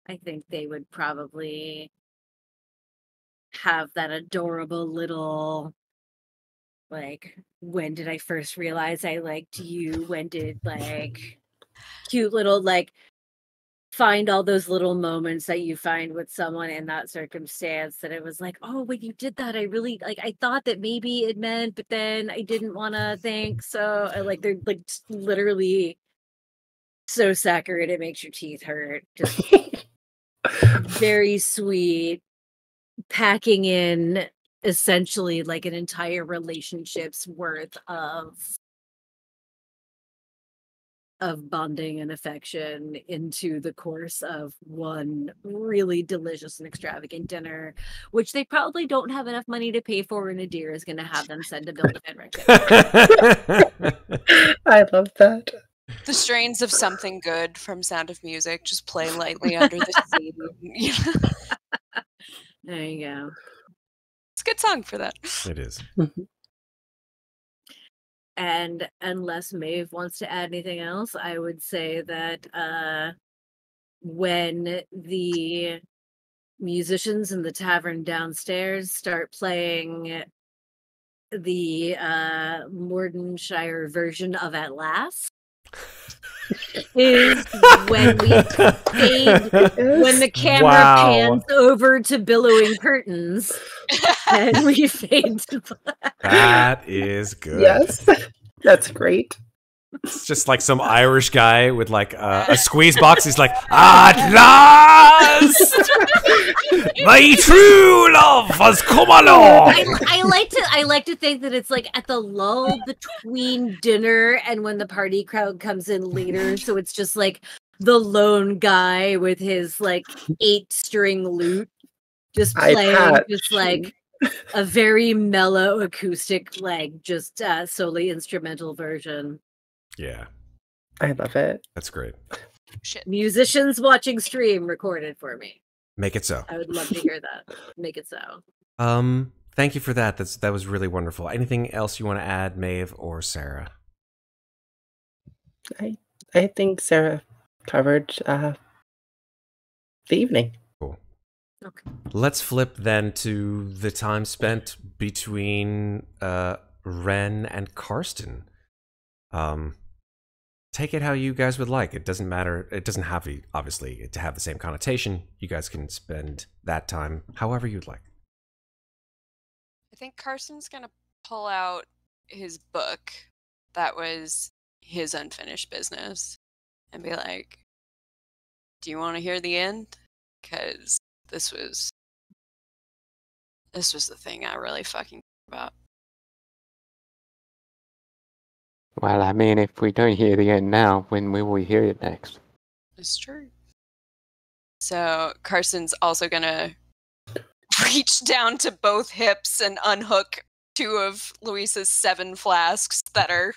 I think they would probably have that adorable little, like, when did I first realize I liked you? When did, like, cute little, like, find all those little moments that you find with someone in that circumstance that it was like, oh, when you did that, I really, like, I thought that maybe it meant, but then I didn't want to think. So, like, they're, like, literally so saccharine, it makes your teeth hurt. Just very sweet, packing in essentially like an entire relationship's worth of bonding and affection into the course of one really delicious and extravagant dinner, which they probably don't have enough money to pay for, and Adir is going to have them send to build a Fenric. I love that. The strains of Something Good from Sound of Music just play lightly under the sea. There you go. It's a good song for that. It is. And unless Maeve wants to add anything else, I would say that when the musicians in the tavern downstairs start playing the Muadnhait version of At Last, is when we fade, when the camera pans over to billowing curtains and we fade to black. That is good. Yes, that's great. It's just like some Irish guy with like a squeeze box. He's like, at last, my true love has come along. I like to think that it's like at the lull between dinner and when the party crowd comes in later. So it's just like the lone guy with his like 8-string lute just playing, just like a very mellow acoustic, like just solely instrumental version. Yeah, I love it. That's great. Shit. Musicians watching stream recorded for me. Make it so. I would love to hear that. Make it so. Thank you for that. That was really wonderful. Anything else you want to add, Maeve or Sarah? I think Sarah covered the evening. Cool. Okay. Let's flip then to the time spent between Ren and Karsten. Take it how you guys would like. It doesn't matter. It doesn't have obviously to have the same connotation. You guys can spend that time however you'd like. I think Carson's gonna pull out his book that was his unfinished business and be like, do you want to hear the end? Because this was the thing I really fucking about. Well, I mean, if we don't hear the end now, when will we hear it next? It's true. So Carson's also gonna reach down to both hips and unhook 2 of Louisa's 7 flasks that are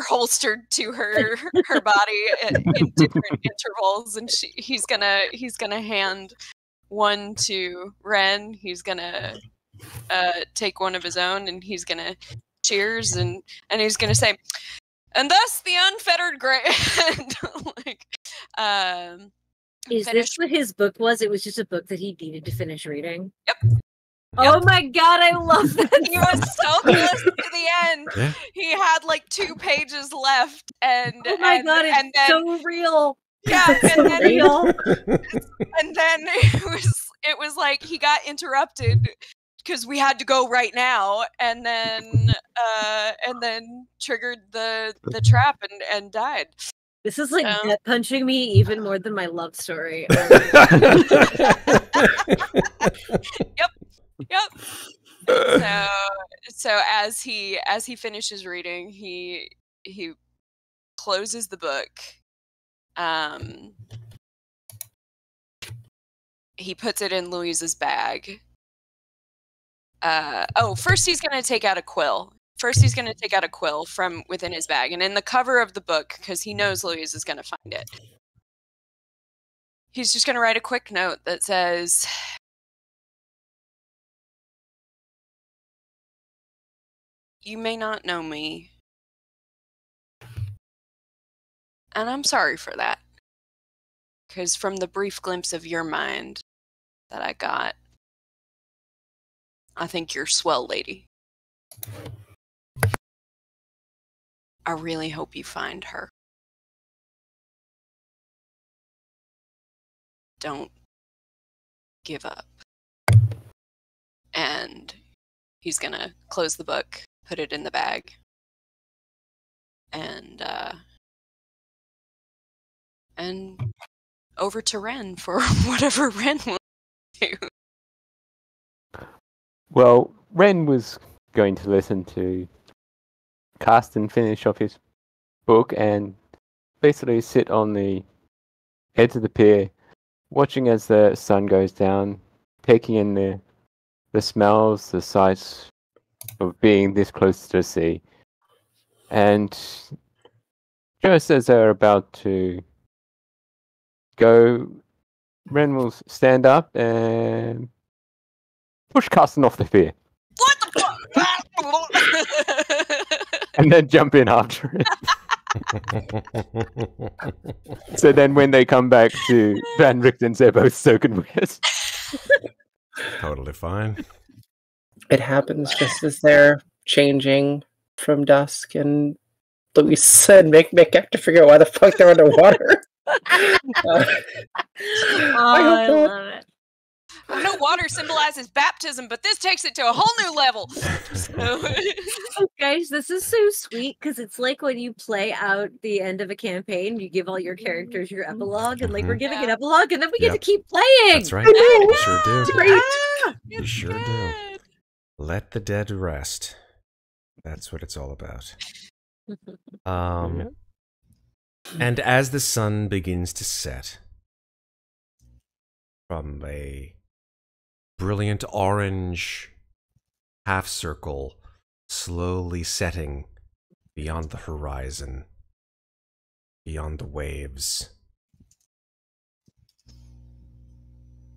holstered to her body in different intervals, and he's gonna hand one to Ren. He's gonna take one of his own, and he's gonna cheers, and he's gonna say, and thus the unfettered grand. Like, is this what his book was? It was just a book that he needed to finish reading. Yep. Oh my god, I love that. He was so close to the end. Yeah. He had like 2 pages left, and oh my god, it's then, so real. Yeah, it's and so then real. And then it was like he got interrupted because we had to go right now, and then triggered the trap and died. This is like gut punching me even more than my love story. Yep. So as he finishes reading, he closes the book. He puts it in Louisa's bag. First he's going to take out a quill. From within his bag, and in the cover of the book, because he knows Louise is going to find it, he's just going to write a quick note that says, you may not know me, and I'm sorry for that, because from the brief glimpse of your mind that I got. I think you're swell, lady. I really hope you find her. Don't give up. And he's gonna close the book, put it in the bag, and over to Ren for whatever Ren wants to do. Well, Ren was going to listen to Carsten finish off his book and basically sit on the edge of the pier, watching as the sun goes down, taking in the smells, the sights of being this close to the sea. And just as they're about to go, Ren will stand up and push Carsten off the pier. What the fuck? And then jump in after it. So then when they come back to Van Richten's, they're both soaking wet. Totally fine. It happens just as they're changing from dusk, and Louisa and Mikmick have to figure out why the fuck they're underwater. I hope not. love it. I know water symbolizes baptism, but this takes it to a whole new level. Guys, this is so sweet because it's like when you play out the end of a campaign, you give all your characters your epilogue, and like we're giving an epilogue, and then we get to keep playing. That's right. You sure do. It's great. You sure do. Let the dead rest. That's what it's all about. And as the sun begins to set from a brilliant orange half circle slowly setting beyond the horizon, beyond the waves,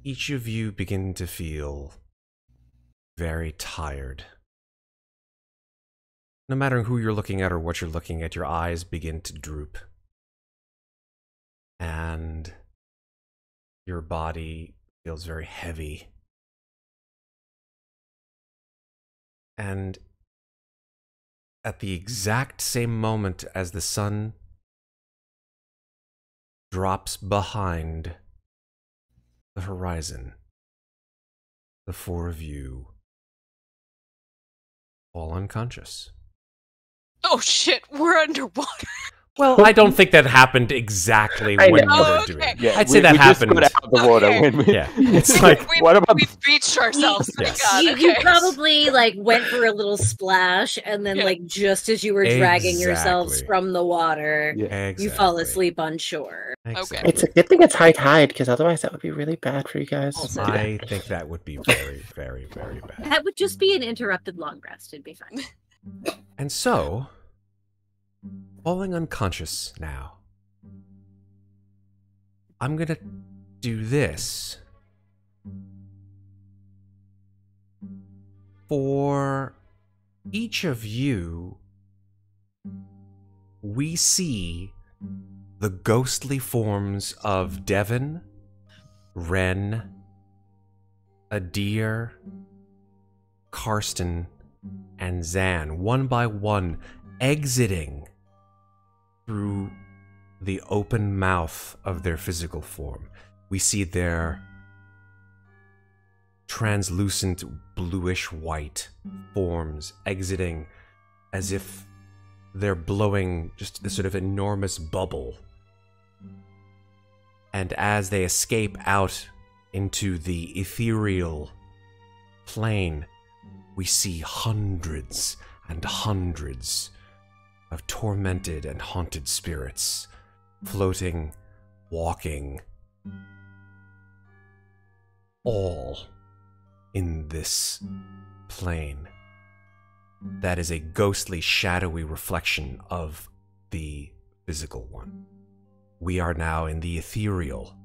each of you begin to feel very tired. No matter who you're looking at or what you're looking at, your eyes begin to droop. And your body feels very heavy. And at the exact same moment as the sun drops behind the horizon, the four of you fall unconscious. Oh shit, we're underwater. Well, I don't think that happened exactly I when know. you were Oh, doing okay. it. Yeah, I'd say that happened. We just got out of the water Okay. when we... Yeah, it's like, What about... We've beached ourselves. Thank Yes. God. You Okay. probably like went for a little splash, and then Yeah. like just as you were dragging yourselves Exactly. from the water, Yeah. you fall asleep on shore. Exactly. It's a good thing it's high tide, because otherwise that would be really bad for you guys. Also, I think that would be very, very, very bad. that would just be an interrupted long rest. It'd be fine. And so, falling unconscious now, I'm gonna do this. For each of you, we see the ghostly forms of Devon, Ren, Adir, Karsten, and Zan, one by one, exiting through the open mouth of their physical form. We see their translucent bluish white forms exiting as if they're blowing just this sort of enormous bubble. And as they escape out into the ethereal plane, we see hundreds and hundreds of tormented and haunted spirits floating, walking, all in this plane that is a ghostly, shadowy reflection of the physical one. We are now in the ethereal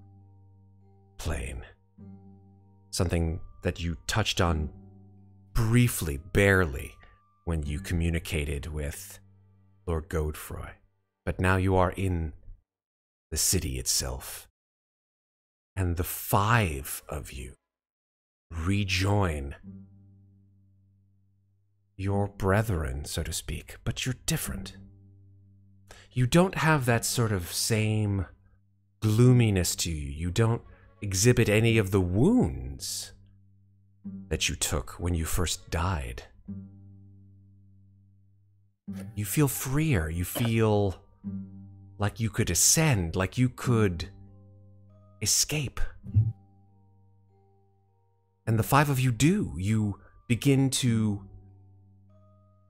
plane, something that you touched on briefly, barely, when you communicated with Lord Godefroy. But now you are in the city itself. And the five of you rejoin your brethren, so to speak, but you're different. You don't have that sort of same gloominess to you. You don't exhibit any of the wounds that you took when you first died. You feel freer. You feel like you could ascend, like you could escape. And the five of you do. You begin to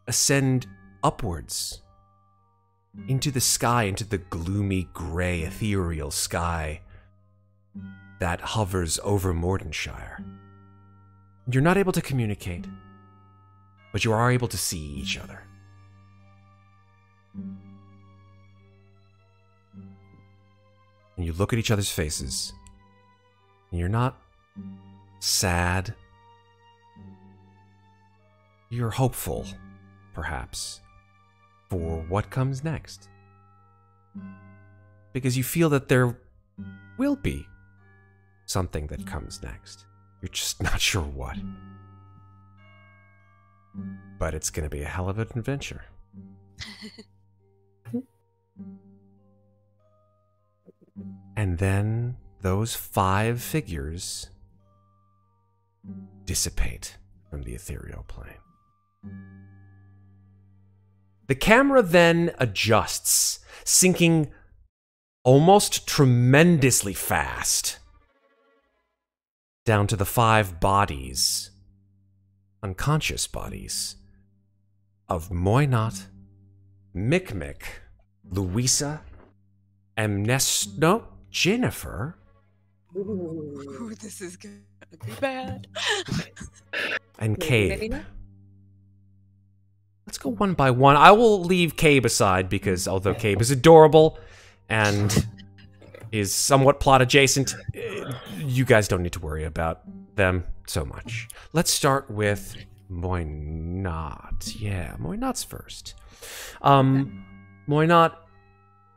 ascend upwards into the sky, into the gloomy, gray, ethereal sky that hovers over Muadnhait. You're not able to communicate, but you are able to see each other. And you look at each other's faces, and you're not sad. You're hopeful, perhaps, for what comes next. Because you feel that there will be something that comes next. You're just not sure what. But it's going to be a hell of an adventure. And then those 5 figures dissipate from the ethereal plane. The camera then adjusts, sinking almost tremendously fast down to the 5 bodies, unconscious bodies, of Muadnhait, Mikmick, Louisa, Ginnifer. Ooh, this is gonna be bad. And Cabe. Let's go one by one. I will leave Cabe aside because although Cabe is adorable and is somewhat plot adjacent, you guys don't need to worry about them so much. Let's start with Muadnhait. Yeah, Muadnhait's first. Muadnhait,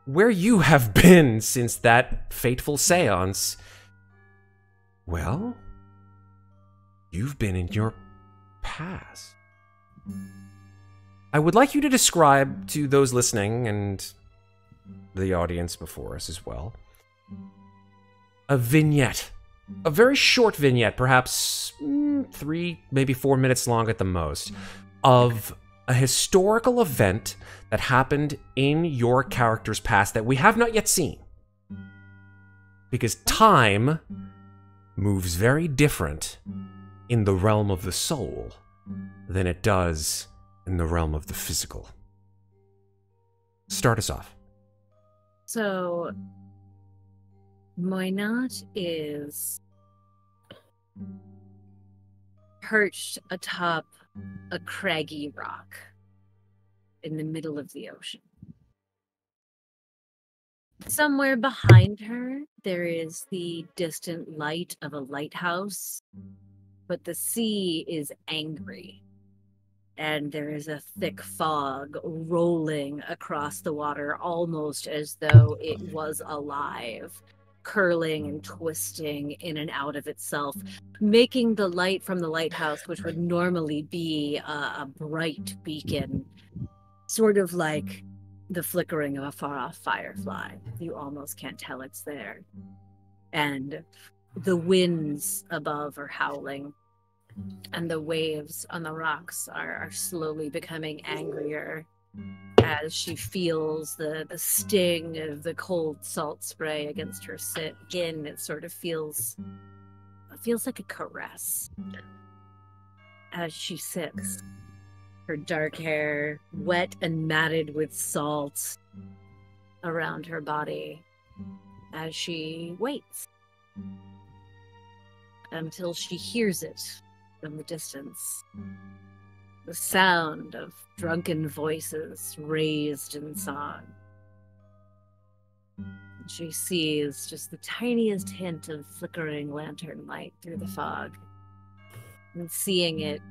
where you have been since that fateful seance, well, you've been in your past. I would like you to describe to those listening and the audience before us as well, a vignette. A very short vignette, perhaps 3, maybe 4 minutes long at the most, of a historical event that happened in your character's past that we have not yet seen. Because time moves very different in the realm of the soul than it does in the realm of the physical. Start us off. So, Muadnhait is perched atop a craggy rock in the middle of the ocean. Somewhere behind her, there is the distant light of a lighthouse, but the sea is angry, and there is a thick fog rolling across the water, almost as though it was alive, curling and twisting in and out of itself, making the light from the lighthouse, which would normally be a bright beacon, sort of like the flickering of a far-off firefly. You almost can't tell it's there. And the winds above are howling, and the waves on the rocks are slowly becoming angrier as she feels the sting of the cold salt spray against her skin. It sort of feels like a caress as she sits, her dark hair wet and matted with salt around her body, as she waits until she hears it from the distance. The sound of drunken voices raised in song. She sees just the tiniest hint of flickering lantern light through the fog. And seeing it,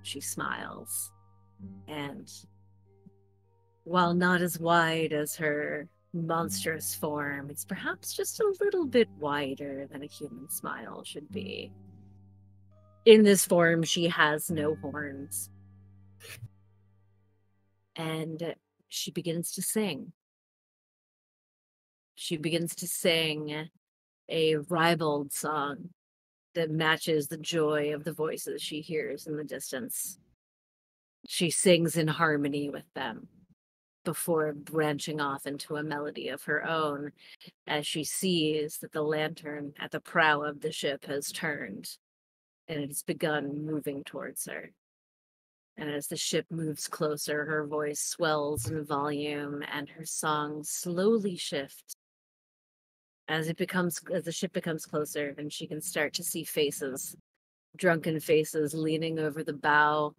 she smiles. And while not as wide as her monstrous form, it's perhaps just a little bit wider than a human smile should be. In this form, she has no horns. And she begins to sing. She begins to sing a ribald song that matches the joy of the voices she hears in the distance. She sings in harmony with them before branching off into a melody of her own as she sees that the lantern at the prow of the ship has turned and it has begun moving towards her. And as the ship moves closer, her voice swells in volume and her song slowly shifts. As the ship becomes closer, and she can start to see faces, drunken faces leaning over the bow,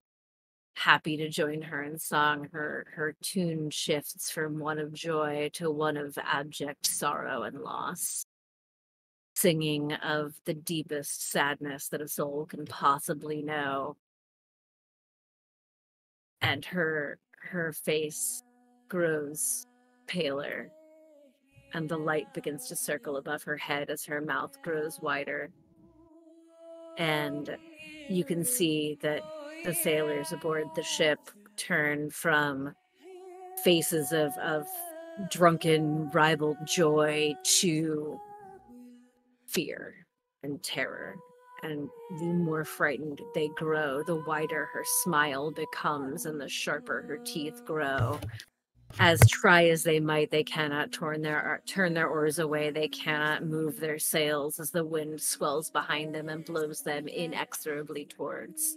happy to join her in song. Her tune shifts from one of joy to one of abject sorrow and loss, singing of the deepest sadness that a soul can possibly know. And her face grows paler, and the light begins to circle above her head as her mouth grows wider. And you can see that the sailors aboard the ship turn from faces of drunken, ribald joy to fear and terror. And the more frightened they grow, the wider her smile becomes and the sharper her teeth grow. As try as they might, they cannot turn their oars away. They cannot move their sails as the wind swells behind them and blows them inexorably towards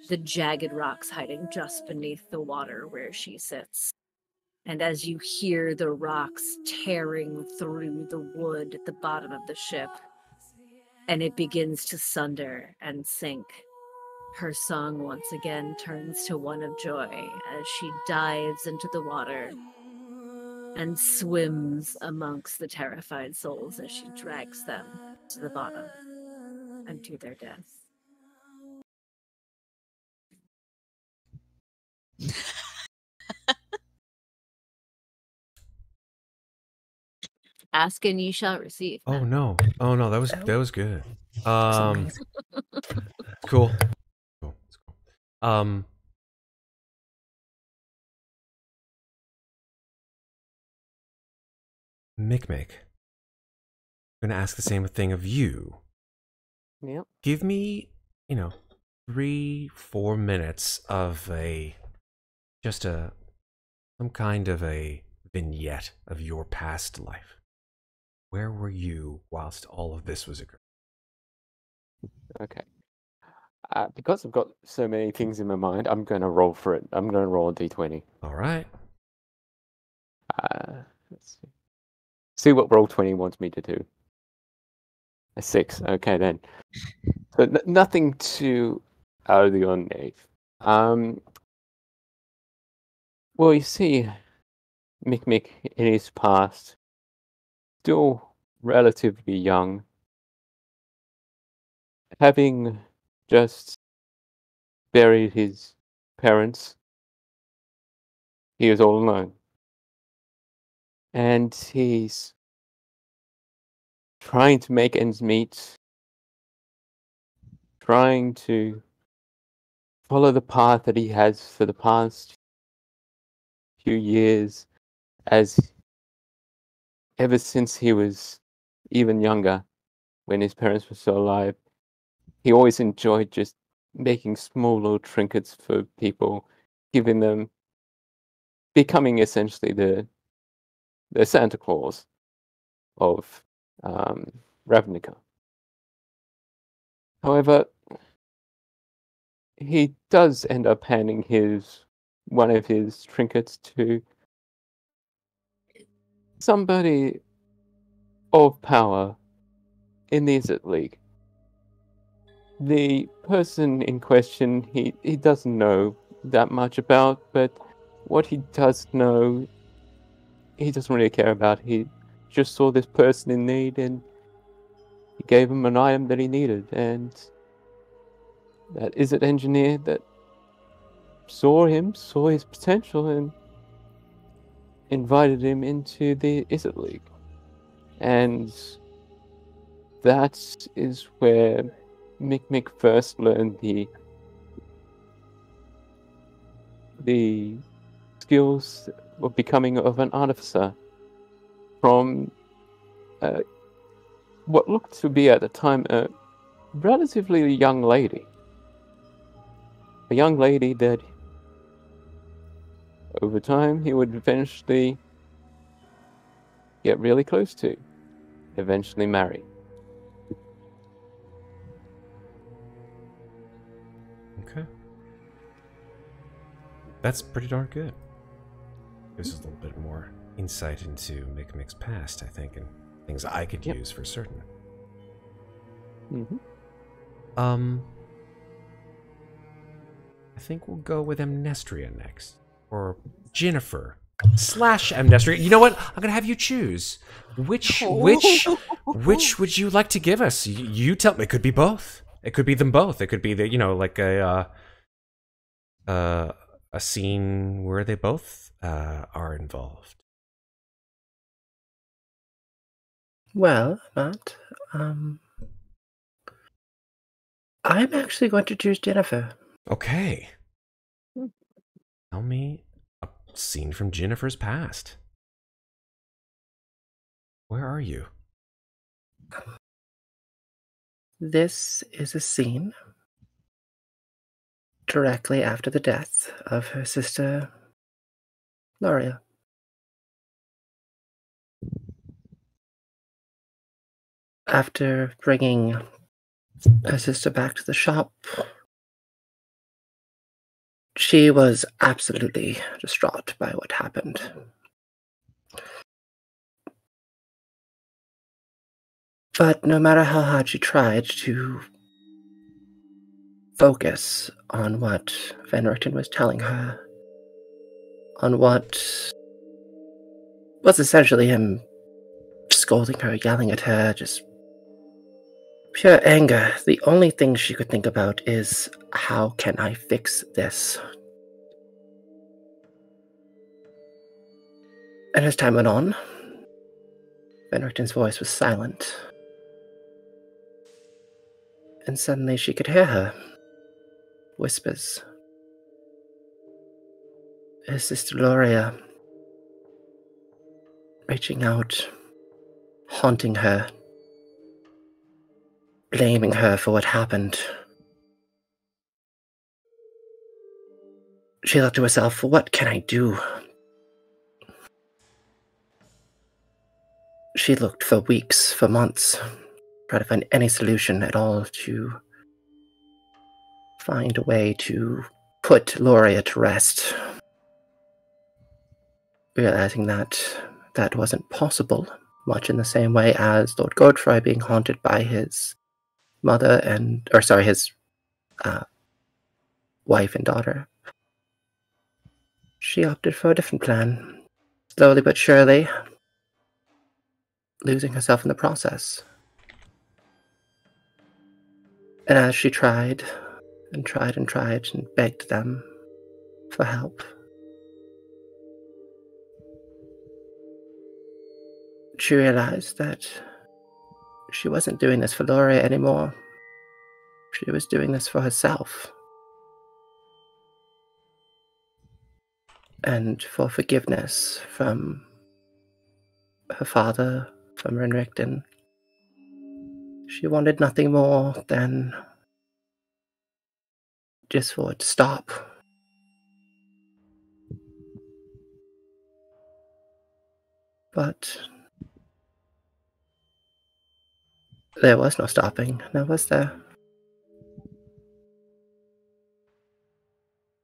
the jagged rocks hiding just beneath the water where she sits. And as you hear the rocks tearing through the wood at the bottom of the ship, and it begins to sunder and sink, her song once again turns to one of joy as she dives into the water and swims amongst the terrified souls as she drags them to the bottom and to their death. Ask and ye shall receive. Oh no, that was good. Cool. Mikmick, I'm gonna ask the same thing of you. Yep. Give me, 3-4 minutes of some kind of a vignette of your past life. Where were you whilst all of this was occurring? Okay. Because I've got so many things in my mind, I'm going to roll for it. I'm going to roll a d20. All right. Let's see what Roll20 wants me to do. A 6. Okay, then. So nothing too out of the ordinary. Well, you see, Mikmick in his past, still relatively young, having just buried his parents, he was all alone. And he's trying to make ends meet, trying to follow the path that he has for the past few years, ever since he was even younger, when his parents were still alive. He always enjoyed just making small little trinkets for people, giving them, becoming essentially the Santa Claus of Ravnica. However, he does end up handing one of his trinkets to somebody of power in the Izzet League. The person in question, he doesn't know that much about, but what he does know, he doesn't really care about. He just saw this person in need and he gave him an item that he needed, and that Izzet engineer that saw his potential, and invited him into the Izzet League. And that is where Mikmick first learned the skills of becoming of an artificer from what looked to be at the time a relatively young lady. A young lady that over time he would eventually get really close to, eventually marry. Okay. That's pretty darn good. Gives us a little bit more insight into Mikmick's past, I think, and things I could use for certain. Mm-hmm. I think we'll go with Amnestria next. Or Ginnifer. / Amnestria. You know what? I'm gonna have you choose. Which would you like to give us? You tell me. It could be both. It could be them both. It could be the, like a scene where they both are involved. Well, Matt, I'm actually going to choose Ginnifer. Okay. Tell me a scene from Ginnifer's past. Where are you? This is a scene directly after the death of her sister, Loria. After bringing her sister back to the shop, she was absolutely distraught by what happened. But no matter how hard she tried to focus on what Van Richten was telling her, on what was essentially him scolding her, yelling at her, just pure anger, the only thing she could think about is, how can I fix this? And as time went on, Van Richten's voice was silent. And suddenly she could hear her. Whispers. Her sister Loria. Reaching out. Haunting her. Blaming her for what happened. She thought to herself, what can I do? She looked for weeks, for months, trying to find any solution at all to find a way to put Loria to rest. Realizing that that wasn't possible, much in the same way as Lord Godfrey being haunted by his mother his wife and daughter. She opted for a different plan, slowly but surely, losing herself in the process. And as she tried and tried and tried and begged them for help, she realized that she wasn't doing this for Loria anymore. She was doing this for herself. And for forgiveness from her father, from Renrichten. She wanted nothing more than just for it to stop. But there was no stopping, now was there?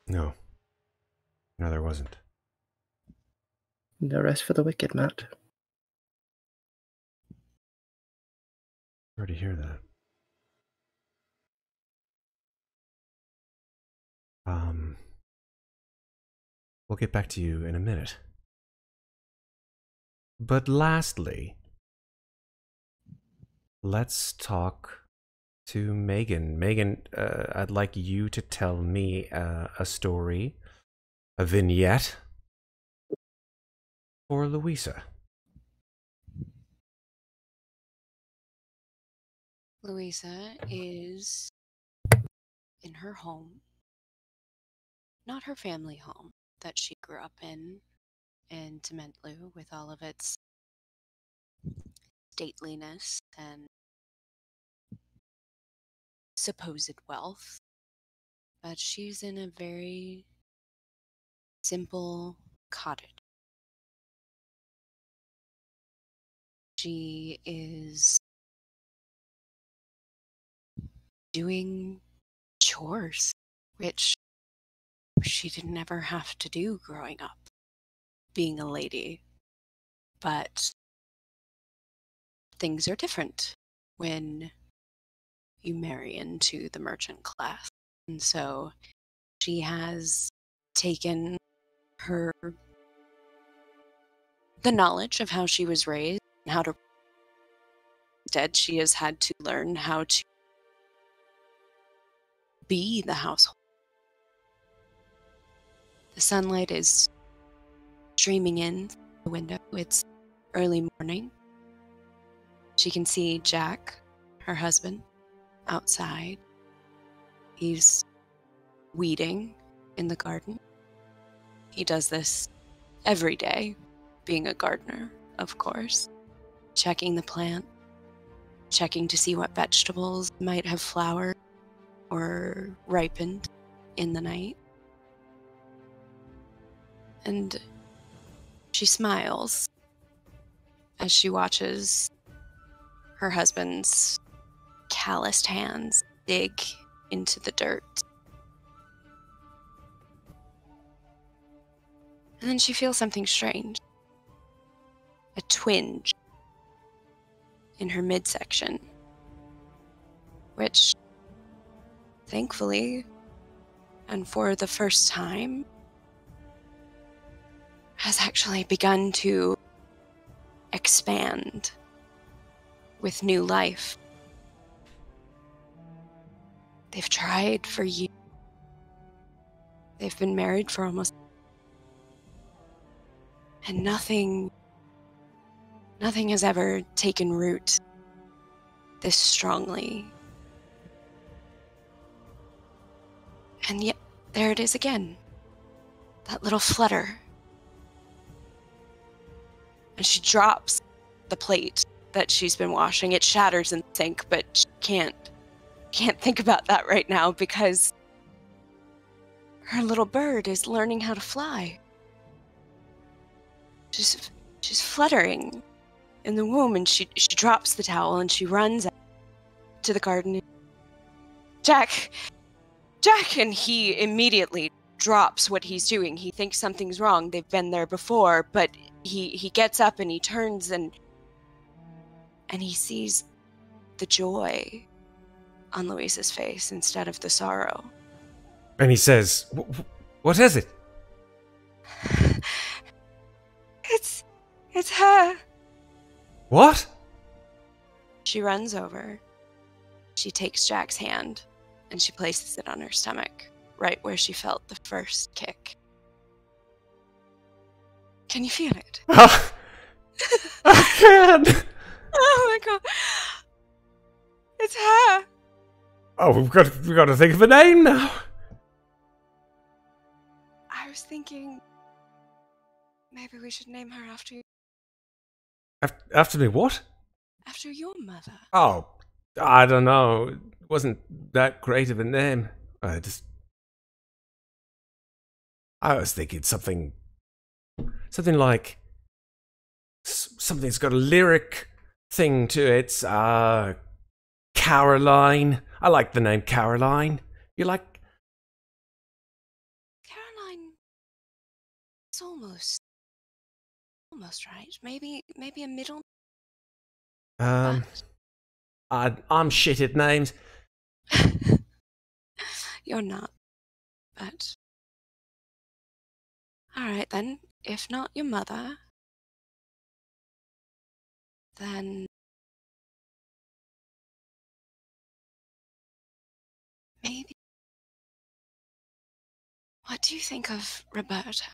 No. No, there wasn't. No rest for the wicked, Matt. Sorry to hear that. We'll get back to you in a minute. But lastly, let's talk to Megan. Megan, I'd like you to tell me a story, a vignette for Louisa. Louisa is in her home, not her family home that she grew up in Tementlu with all of its stateliness and supposed wealth, but she's in a very simple cottage. She is doing chores, which she didn't ever have to do growing up, being a lady. But things are different when you marry into the merchant class. And so she has taken the knowledge of how she was raised and how to instead she has had to learn how to be the household. The sunlight is streaming in the window. It's early morning. She can see Jack, her husband, outside. He's weeding in the garden. He does this every day, being a gardener, of course. Checking the plant, checking to see what vegetables might have flowered or ripened in the night. And she smiles as she watches her husband's calloused hands dig into the dirt. And then she feels something strange. A twinge in her midsection, which, thankfully, and for the first time, has actually begun to expand with new life. They've tried for years. They've been married for almost... and nothing has ever taken root this strongly. And yet, there it is again. That little flutter. And she drops the plate that she's been washing. It shatters in the sink, but she can't think about that right now because her little bird is learning how to fly. She's fluttering in the womb, and she drops the towel and she runs out to the garden. Jack! And he immediately drops what he's doing. He thinks something's wrong. They've been there before, but he gets up and he turns and he sees the joy on Louisa's face instead of the sorrow. And he says, "What is it?" It's her. What? She runs over. She takes Jack's hand and she places it on her stomach, right where she felt the first kick. Can you feel it? I can. Oh my god. It's her. Oh, we've got to think of a name now. I was thinking maybe we should name her after you. After me, what? After your mother. Oh, I don't know. It wasn't that great of a name. I was thinking something like something that's got a lyric thing to it. Caroline. I like the name Caroline. You like? Caroline. It's almost right. Maybe a middle. I'm shit at names. You're not. But all right then. If not your mother, then maybe. What do you think of Roberta?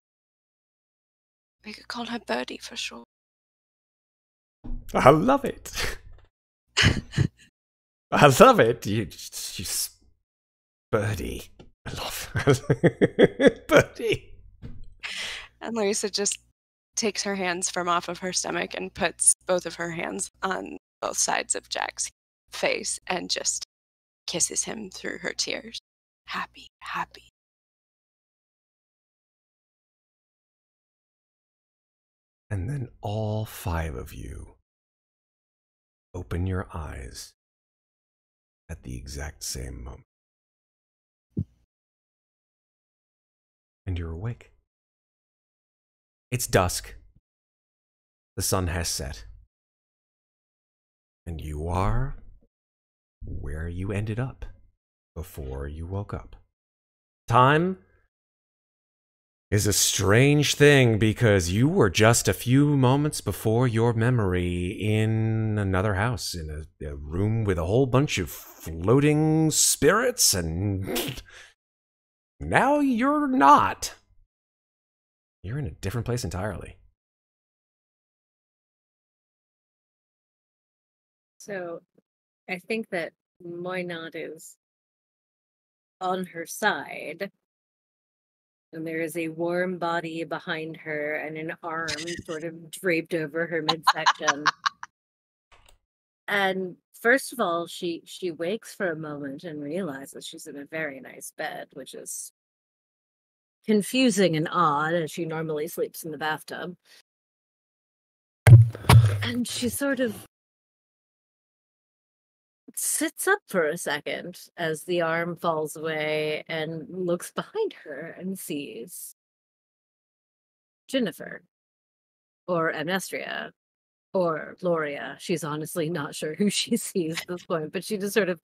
We could call her Birdie for short. I love it. I love it. You Birdie. I love Birdie. And Louisa just takes her hands from off of her stomach and puts both of her hands on both sides of Jack's face and just kisses him through her tears. Happy, happy. And then all 5 of you open your eyes at the exact same moment. And you're awake. It's dusk. The sun has set. And you are where you ended up before you woke up. Time is a strange thing because you were just a few moments before your memory in another house, in a room with a whole bunch of floating spirits, and now you're not. You're in a different place entirely. So I think that Moynard is on her side. And there is a warm body behind her and an arm sort of draped over her midsection. And first of all, she wakes for a moment and realizes she's in a very nice bed, which is confusing and odd, as she normally sleeps in the bathtub. And she sort of sits up for a second as the arm falls away and looks behind her and sees Ginnifer or Amnestria or Gloria. She's honestly not sure who she sees at this point, but she just sort of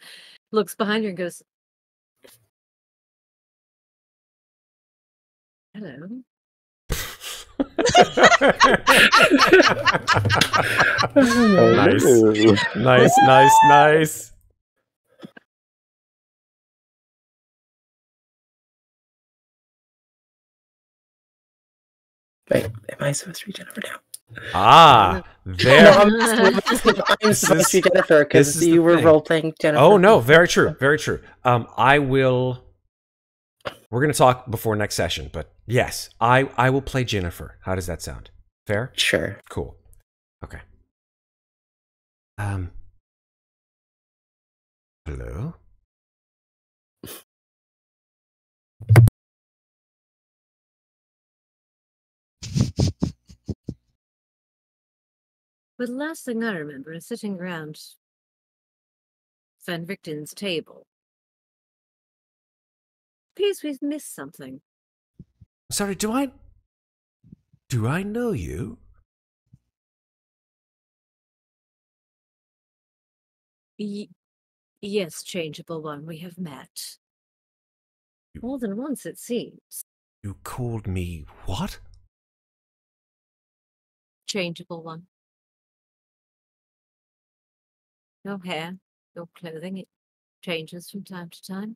looks behind her and goes, hello. Nice. Wait, am I supposed to be Ginnifer now? There. No, I'm supposed to be Ginnifer because you were role-playing Ginnifer. Oh, no, very true. We're going to talk before next session, but yes, I will play Ginnifer. How does that sound? Fair? Sure. Cool. Okay. Hello? But the last thing I remember is sitting around Van Richten's table. Please, we've missed something. Sorry, do I know you? Yes, changeable one, we have met. More than once, it seems. You called me what? Changeable one. Your hair, your clothing, it changes from time to time.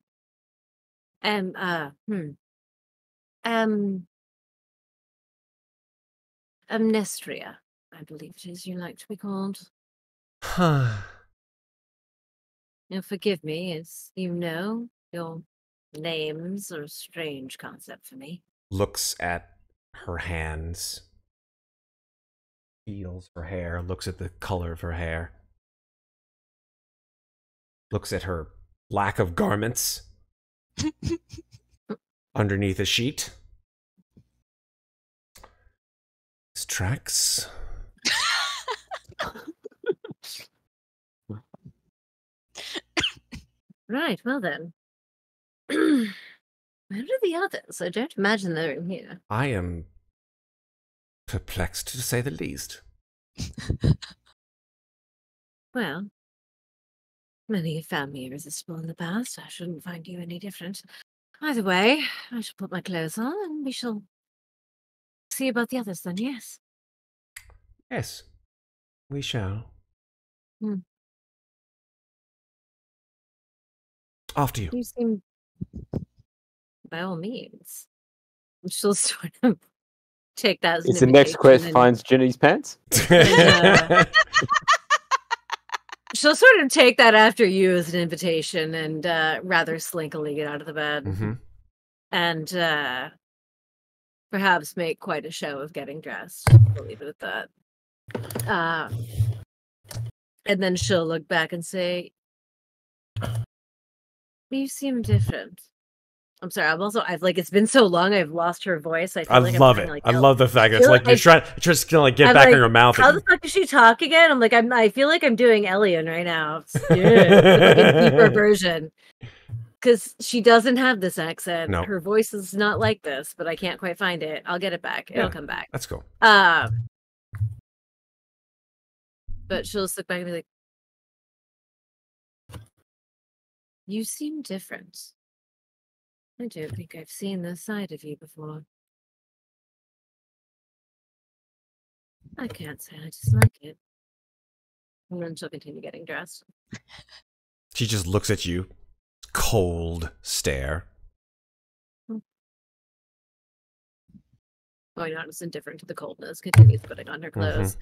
Amnestria, I believe it is you like to be called. Huh. Now, forgive me, as you know, your names are a strange concept for me. Looks at her hands. Feels her hair. Looks at the color of her hair. Looks at her lack of garments. Underneath a sheet. This tracks. Right, well then. Where are the others? I don't imagine they're in here. I am perplexed, to say the least. Well, many have found me irresistible in the past. I shouldn't find you any different. Either way, I shall put my clothes on and we shall see about the others then, yes? Yes, we shall. After you. You seem... By all means. She'll sort of take that as Is the next quest finds Ginny's pants? she'll sort of take that after you as an invitation and rather slinkily get out of the bed. Mm-hmm. And perhaps make quite a show of getting dressed. We'll leave it at that. And then she'll look back and say, "You seem different." I'm sorry. I've like, it's been so long. I've lost her voice. I love it. I love the fact that it's like you're trying to like get back in her mouth. How the fuck does she talk again? I'm like, I feel like I'm doing Elian right now. Like a deeper version. Because she doesn't have this accent. No. Her voice is not like this, but I can't quite find it. I'll get it back. It'll come back. That's cool. But she'll just look back and be like, "You seem different. I don't think I've seen this side of you before." I can't say I dislike it. And then she'll continue getting dressed. She just looks at you. Cold stare. Oh, you're not just indifferent to the coldness. Continues putting on her clothes.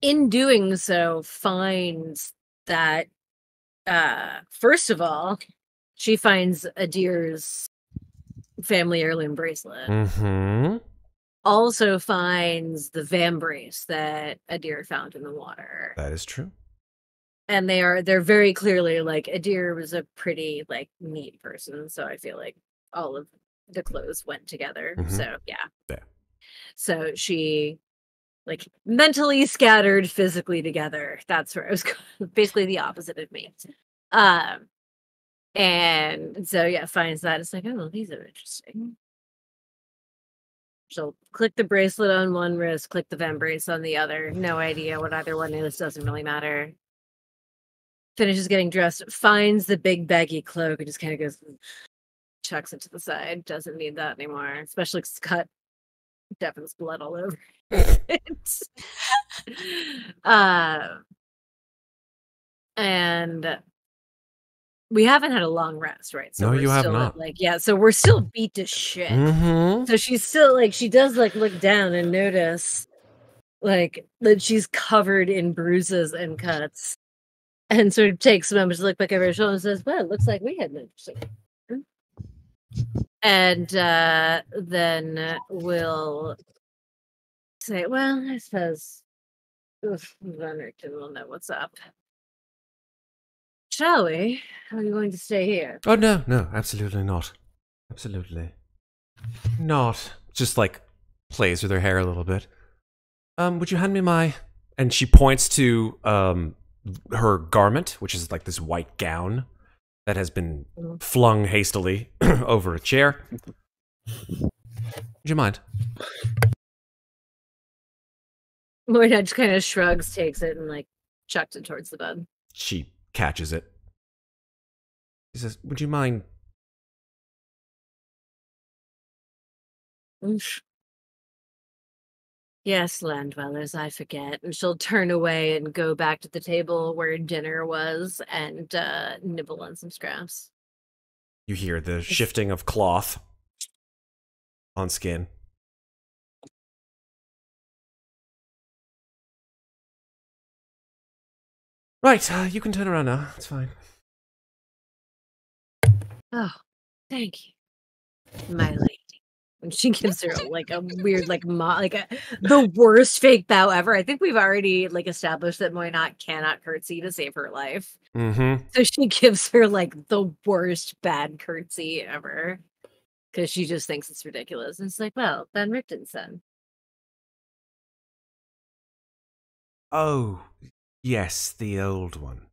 In doing so, finds that, first of all, she finds Adir's family heirloom bracelet. Mm-hmm. Also finds the vambrace that Adir found in the water. That is true. And they're very clearly like, Adir was a pretty like neat person, so I feel like all of the clothes went together. Mm-hmm. So yeah. So she like mentally scattered, physically together. That's where I was going. Basically the opposite of me. And so yeah, finds that. It's like, oh, these are interesting. She'll click the bracelet on one wrist, click the vambrace on the other. No idea what either one is. Doesn't really matter. Finishes getting dressed, finds the big baggy cloak, and just kind of goes, chucks it to the side. Doesn't need that anymore. Especially 'cause it's cut. Devin's blood all over it. And we haven't had a long rest, right? So no, you have still not. So we're still beat to shit. Mm-hmm. So she's still like, she does like look down and notice like that she's covered in bruises and cuts. And sort of takes a moment to look back over her shoulder and says, "Well, it looks like we had an interesting." And then we'll say, "Well, I suppose Vanderton will know what's up. Shall we? Are you going to stay here?" Oh, no, absolutely not. Absolutely not. Just like plays with her hair a little bit. Would you hand me my... And she points to her garment, which is like this white gown that has been flung hastily over a chair. Would you mind? Moira just kind of shrugs, takes it, and like chucks it towards the bed. She catches it. She says, "Would you mind?" "Yes, land dwellers, I forget." And she'll turn away and go back to the table where dinner was and nibble on some scraps. You hear the shifting of cloth on skin. Right, you can turn around now. It's fine. "Oh, thank you, my lady." And she gives her like a weird, like the worst fake bow ever. I think we've already like established that Moynat cannot curtsy to save her life. Mm-hmm. So she gives her like the worst bad curtsy ever because she just thinks it's ridiculous. And it's like, well, Ben Richton's son. Oh, yes, the old one.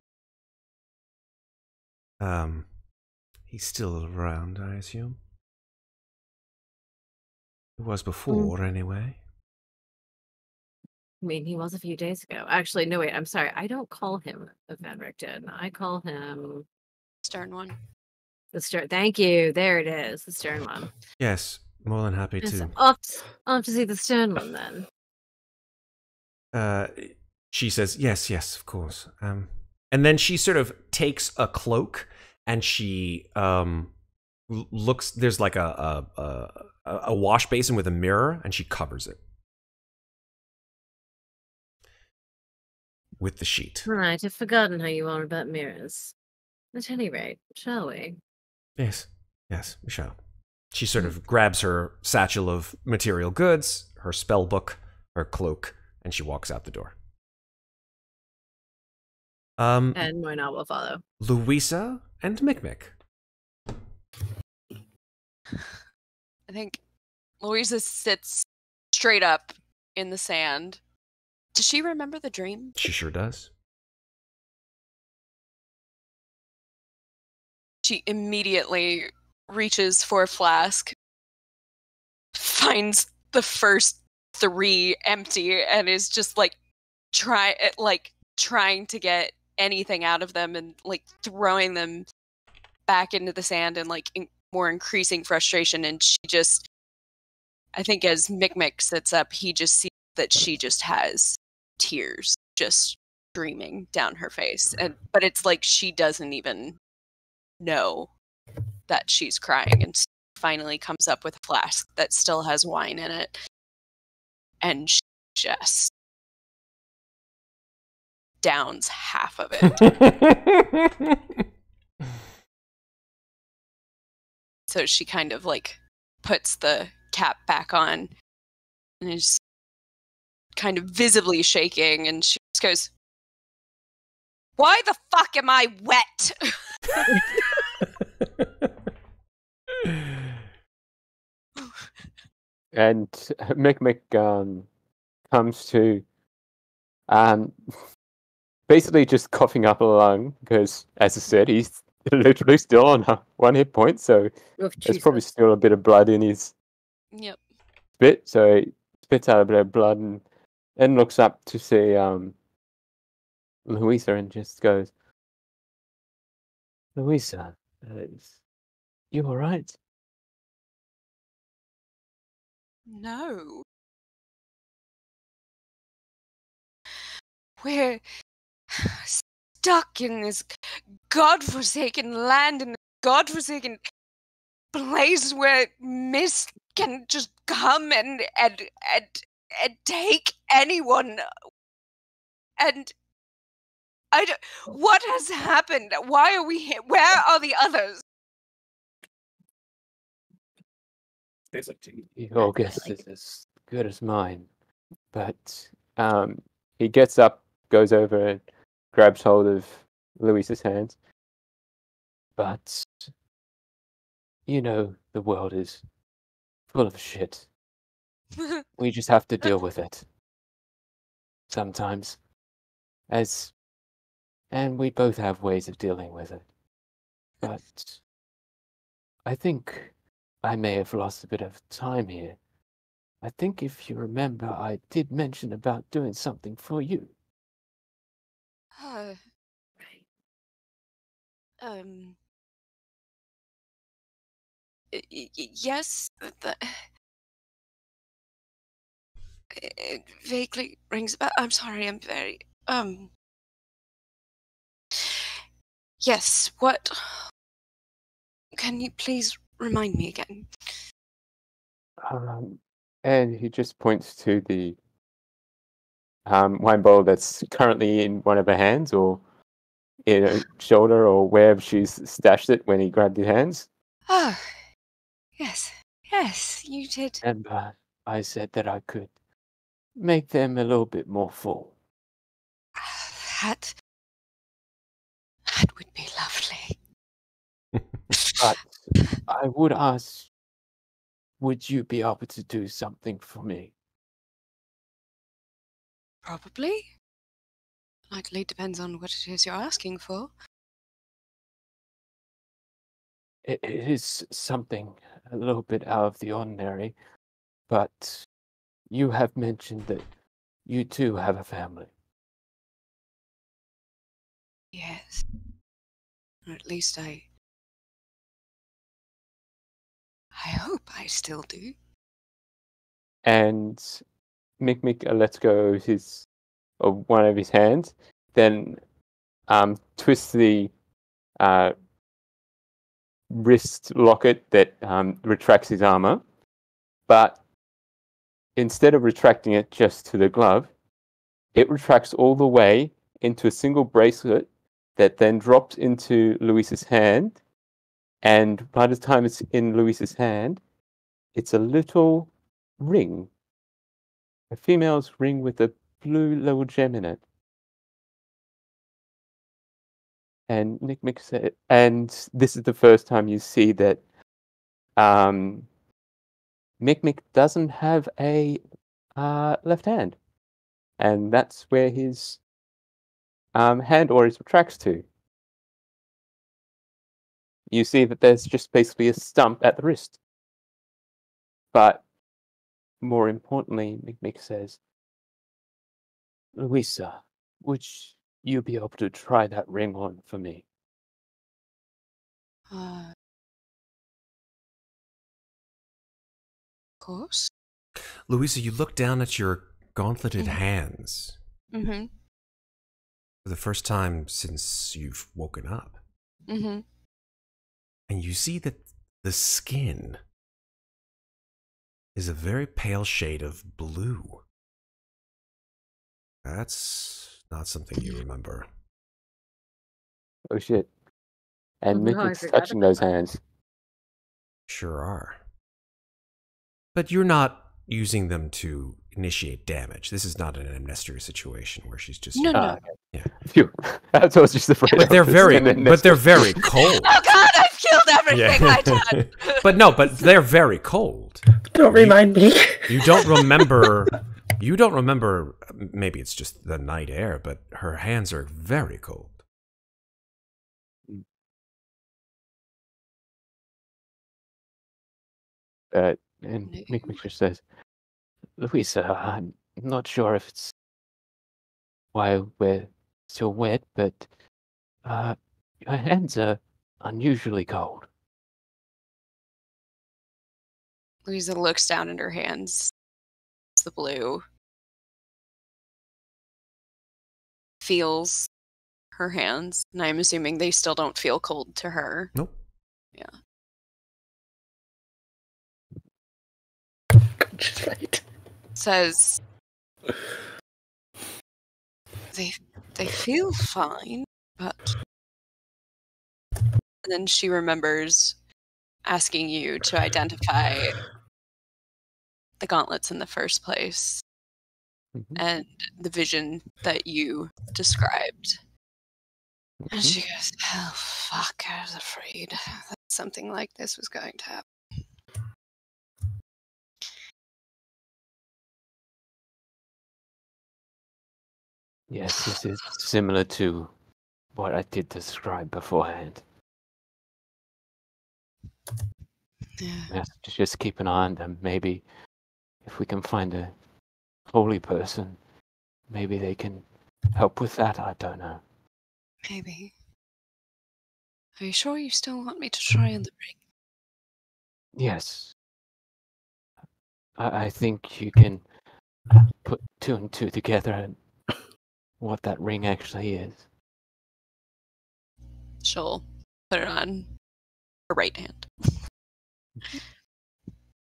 He's still around, I assume. He was before, anyway. I mean, he was a few days ago. Actually, no, wait, I'm sorry. I don't call him a Van Richten. I call him... Stern one. The Stern. Thank you. There it is. The Stern one. Yes, more than happy Yes, to. I'll have to see the Stern one then. She says, yes, of course. And then she sort of takes a cloak and she looks. There's like a wash basin with a mirror, and she covers it. with the sheet. Right, I've forgotten how you are about mirrors. At any rate, shall we? Yes, we shall. She sort of grabs her satchel of material goods, her spell book, her cloak, and she walks out the door. And Moina will follow. Louisa and Mikmick. I think Louisa sits straight up in the sand. Does she remember the dream? She sure does. She immediately reaches for a flask, finds the first 3 empty, and is just trying to get anything out of them, and like throwing them back into the sand, and like more increasing frustration. And she just, I think as Mikmick sits up, he just sees that she just has tears just streaming down her face, but it's like she doesn't even know that she's crying, and finally comes up with a flask that still has wine in it, and she just downs half of it. So she kind of like puts the cap back on and is kind of visibly shaking, and she just goes, "Why the fuck am I wet?" And Mikmick comes to basically just coughing up a lung because, as I said, he's literally still on 1 hit point, so there's probably still a bit of blood in his spit. So he spits out a bit of blood and then looks up to see Louisa and just goes, "Louisa, you all right?" No. We're stuck in this godforsaken land, in this godforsaken place where mist can just come and take anyone. And what has happened? Why are we here? Where are the others? Your guess is as good as mine. But he gets up, goes over and grabs hold of Louisa's hands. But you know, the world is full of shit. We just have to deal with it. Sometimes. And we both have ways of dealing with it. But I think I may have lost a bit of time here. I think if you remember, I did mention about doing something for you. Yes, it vaguely rings a bell. I'm sorry, I'm very, yes, what? Can you please remind me again? And he just points to the wine bowl that's currently in one of her hands, or in her shoulder, or wherever she's stashed it when he grabbed his hands. Oh, yes, you did. And I said that I could make them a little bit more full. That would be lovely. But I would ask, would you be able to do something for me? Probably. Likely depends on what it is you're asking for. It is something a little bit out of the ordinary, but you have mentioned that you too have a family. Yes. Or at least I hope I still do. And Mikmick lets go of one of his hands, then twists the wrist locket that retracts his armor, but instead of retracting it just to the glove, it retracts all the way into a single bracelet that then drops into Louisa's hand. And by the time it's in Louisa's hand, it's a little ring. A female's ring with a blue little gem in it. And Mikmick said, and this is the first time you see that Mikmick doesn't have a left hand. And that's where his hand always retracts to. You see that there's just basically a stump at the wrist. But more importantly, Mikmick says, Louisa, would you be able to try that ring on for me? Of course. Louisa, you look down at your gauntleted hands Mm-hmm. for the first time since you've woken up. Mm-hmm. And you see that the skin is a very pale shade of blue. That's not something you remember. Oh shit. And No, I Mikmick's forgot touching about those that. hands. Sure are. But you're not using them to initiate damage. This is not an Amnestria situation where she's just... No, no. Okay. Yeah. Phew. That's what I was just afraid But of. they're This very, and then but they're next- very cold. Oh God, I've killed everything I done. but they're very cold. Don't remind me. You don't remember. You don't remember. Maybe it's just the night air, but her hands are very cold. And Mikmick just says, Louisa, I'm not sure if it's why we're still wet, but your hands are unusually cold. Louisa looks down at her hands. It's the blue. Feels her hands, and I'm assuming they still don't feel cold to her. Nope. Yeah. She's right. Says they feel fine, but and then she remembers asking you to identify the gauntlets in the first place and the vision that you described. And she goes, oh fuck, I was afraid that something like this was going to happen. Yes, this is similar to what I did describe beforehand. Yeah. We have to just keep an eye on them. Maybe if we can find a holy person, maybe they can help with that. I don't know. Maybe. Are you sure you still want me to try on the ring? Yes. I think you can put two and two together and what that ring actually is. She'll put it on her right hand.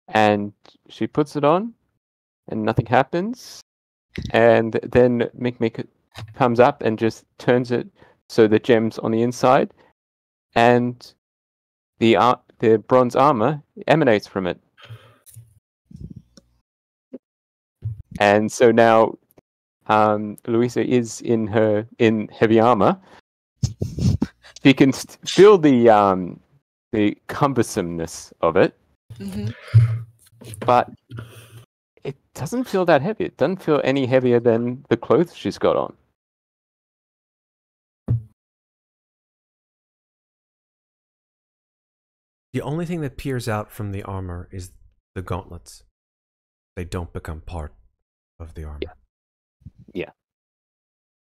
And she puts it on, and nothing happens. And then Mikmick comes up and just turns it so the gem's on the inside, and the bronze armor emanates from it. And so now Louisa is in heavy armor. She can feel the cumbersomeness of it, but it doesn't feel that heavy. It doesn't feel any heavier than the clothes she's got on. The only thing that peers out from the armor is the gauntlets. They don't become part of the armor. Yeah.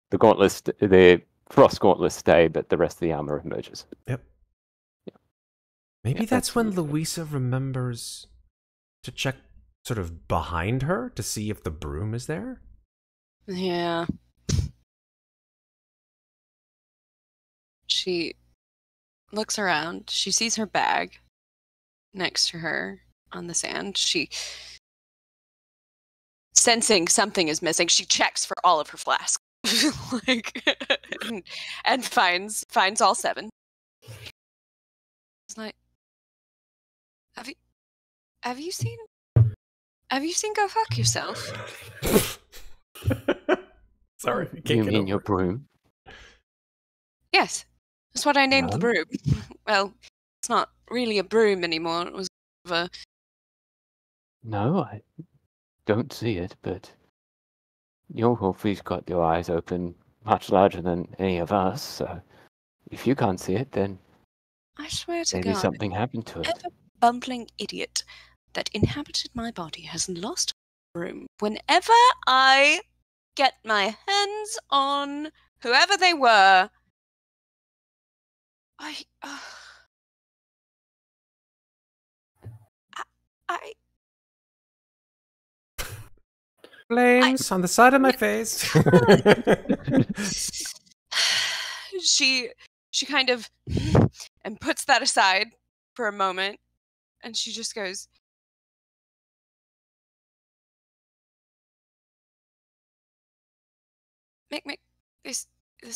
The gauntlets, the frost gauntlets stay, but the rest of the armor emerges. Yep. Yeah. Maybe Yeah, that's when absolutely. Louisa remembers to check sort of behind her to see if the broom is there. Yeah. She looks around. She sees her bag next to her on the sand. She, sensing something is missing, she checks for all of her flasks. like, and finds all 7. It's like, have you seen Go Fuck Yourself? Sorry, You mean your broom? Yes, that's what I named the No. broom. Well, it's not really a broom anymore. It was a... No, I don't see it, but your Wolfie's got your eyes open much larger than any of us, so if you can't see it, then I swear to maybe God, something happened to it. whatever bumbling idiot that inhabited my body has lost a broom. Whenever I get my hands on whoever they were, I Flames on the side of my face. she kind of and puts that aside for a moment, and she just goes, Mikmick, this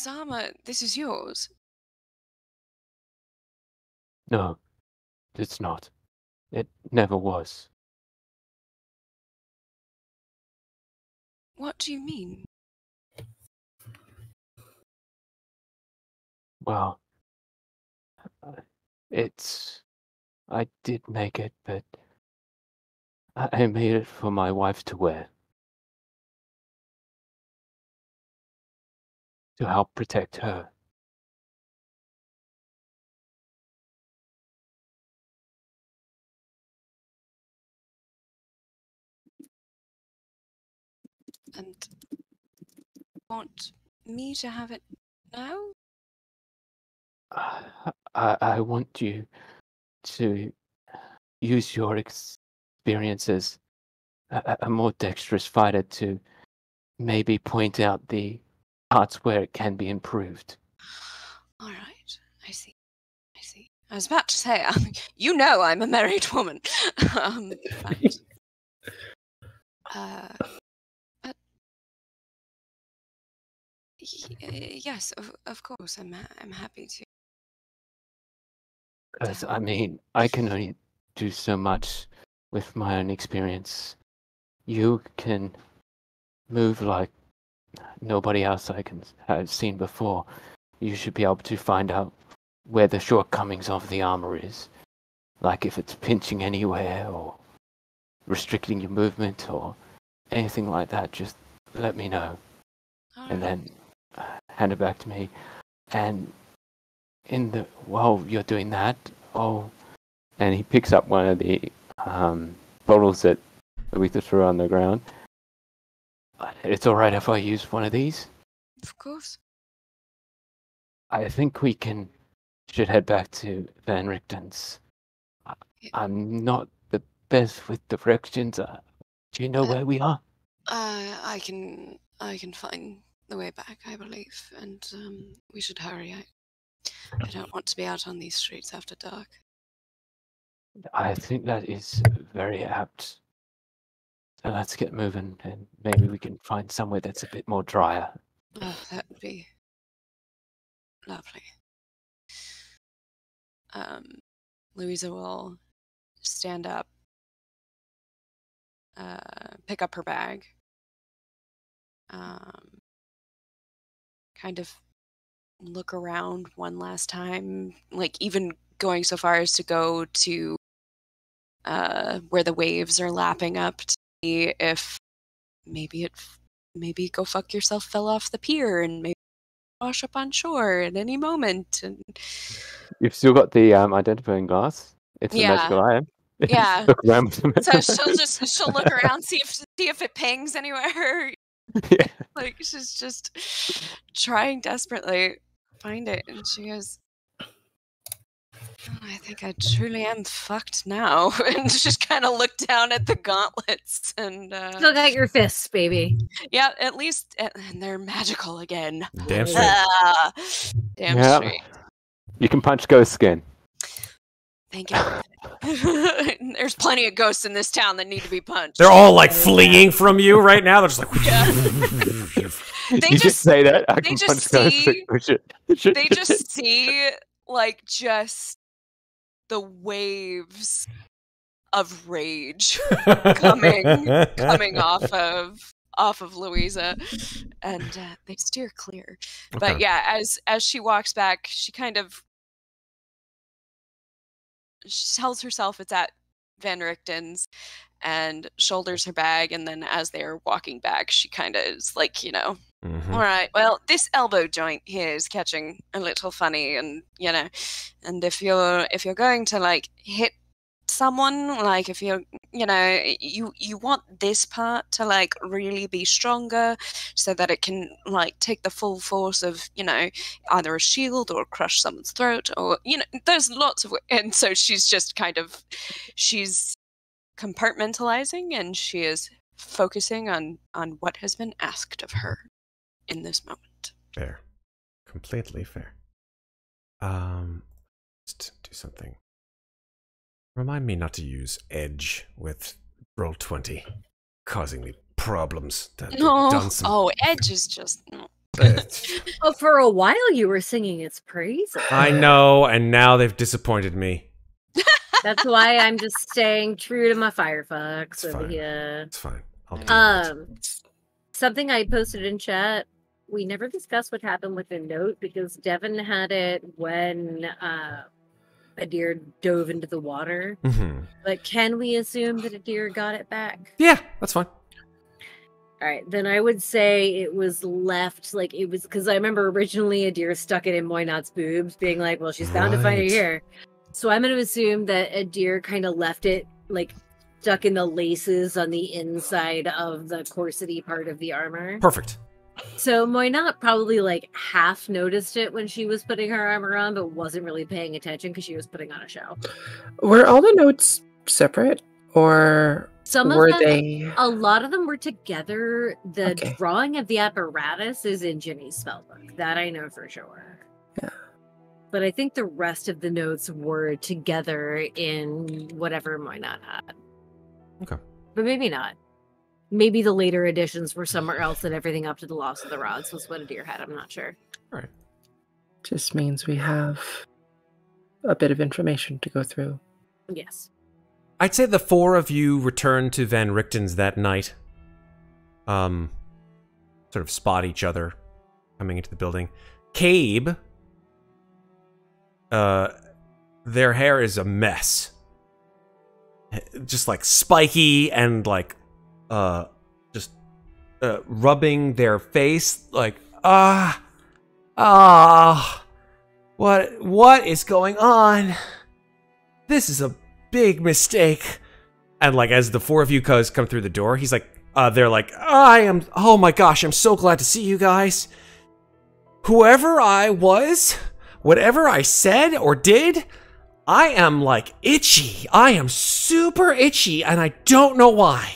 armor, this is yours. No, it's not. It never was. What do you mean? Well, I did make it, but I made it for my wife to wear. To help protect her. And want me to have it now? I want you to use your experience as a more dexterous fighter to maybe point out the parts where it can be improved. All right, I see. I was about to say, you know, I'm a married woman. Yes, of course, I'm happy to. Because, I mean, I can only do so much with my own experience. You can move like nobody else I can have seen before. You should be able to find out where the shortcomings of the armor is. Like if it's pinching anywhere or restricting your movement or anything like that, just let me know. And then hand it back to me. And while you're doing that, and he picks up one of the bottles that Louisa threw on the ground. It's alright if I use one of these? Of course. I think we should head back to Van Richten's. I'm not the best with directions. Do you know where we are? I can find the way back, I believe, and we should hurry. I don't want to be out on these streets after dark. I think that is very apt. So let's get moving, and maybe we can find somewhere that's a bit more drier. Oh, that would be lovely. Louisa will stand up, pick up her bag, kind of look around one last time, like even going so far as to go to where the waves are lapping up to see if maybe Go Fuck Yourself fell off the pier and maybe wash up on shore at any moment. And you've still got the identifying glass. It's a magical item. Yeah. Look around. So she'll look around, see if it pings anywhere. Yeah. Like she's just trying desperately to find it, and she goes, I think I truly am fucked now. And just kind of look down at the gauntlets and still got your fists, baby. Yeah, at least and they're magical again. Damn straight. Damn straight. You can punch ghost skin. Thank you. There's plenty of ghosts in this town that need to be punched. They're all like fleeing from you right now. They're just like. They you just say that. I they can just punch see- guys. They just see like just the waves of rage coming off of Louisa, and they steer clear. But Okay. yeah, as she walks back, she tells herself it's at Van Richten's and shoulders her bag, and then as they're walking back, she kind of is like, Mhm. all right, well, this elbow joint here is catching a little funny, and and if you're going to like hit someone, like if you're you want this part to like really be stronger so that it can like take the full force of either a shield or crush someone's throat, or there's lots of, and so she's compartmentalizing, and she is focusing on what has been asked of her in this moment. Fair. Completely fair. Let's do something. Remind me not to use edge with roll 20, causing me problems. Edge is just. Oh, for a while you were singing its praises. I know, and now they've disappointed me. That's why I'm just staying true to my Firefox over fine. here. It's fine. I'll do it. Something I posted in chat. We never discussed what happened with the note because Devin had it when a deer dove into the water. Mm-hmm. But can we assume that a deer got it back? Yeah, that's fine. All right, then I would say it was left, like it was, because I remember originally a deer stuck it in Moynot's boobs, being like, well, she's bound to find it here. So I'm going to assume that a deer kind of left it, like, stuck in the laces on the inside of the corsety part of the armor. Perfect. So Moynot probably, like, half noticed it when she was putting her armor on, but wasn't really paying attention because she was putting on a show. Were all the notes separate, or Some of were them, they? a lot of them were together. The Okay. drawing of the apparatus is in Ginny's spellbook. That I know for sure. Yeah. But I think the rest of the notes were together in whatever Moynot had. Okay. But maybe not. Maybe the later editions were somewhere else, and everything up to the loss of the rods was what a deer had. I'm not sure. All right. Just means we have a bit of information to go through. Yes. I'd say the four of you returned to Van Richten's that night. Sort of spot each other coming into the building. Cabe, their hair is a mess. Just like spiky and like, just rubbing their face like, what is going on? This is a big mistake. And like as the four of you guys come through the door, he's like, they're like, oh my gosh, I'm so glad to see you guys. Whoever I was, whatever I said or did, I am like itchy. I am super itchy and I don't know why.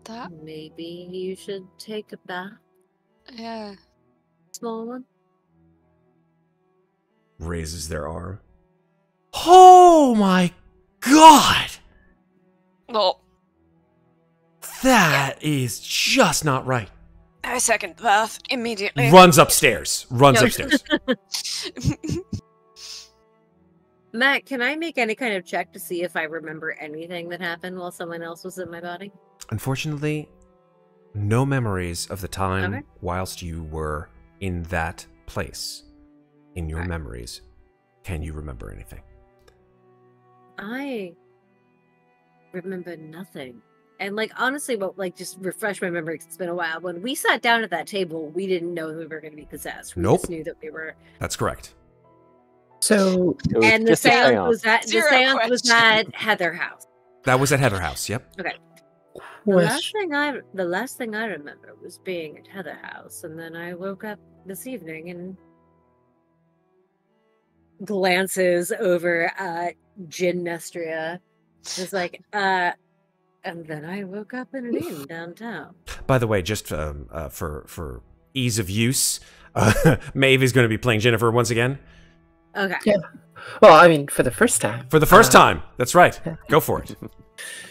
That, Maybe you should take a bath. yeah. Small one. Raises their arm. Oh my god! Well, That is just not right. I second the bath immediately. Runs upstairs. Runs No. upstairs. Matt, can I make any kind of check to see if I remember anything that happened while someone else was in my body? Unfortunately, no memories of the time Okay. whilst you were in that place. In your memories, can you remember anything? I remember nothing. And like honestly, but like just refresh my memory 'cause it's been a while. When we sat down at that table, we didn't know that we were going to be possessed. We Nope. just knew that we were. That's correct. So, It was And the just a seance was at Zero was question. at Heather House. That was at Heather House, yep. The question. last thing I remember was being at Heather House, and then I woke up this evening and glances over at Ginnifer. It's like, and then I woke up in an inn downtown. By the way, just for ease of use, Maeve is going to be playing Ginnifer once again. Okay. Yeah. Well, I mean, for the first time. For the first time. That's right. Yeah. Go for it.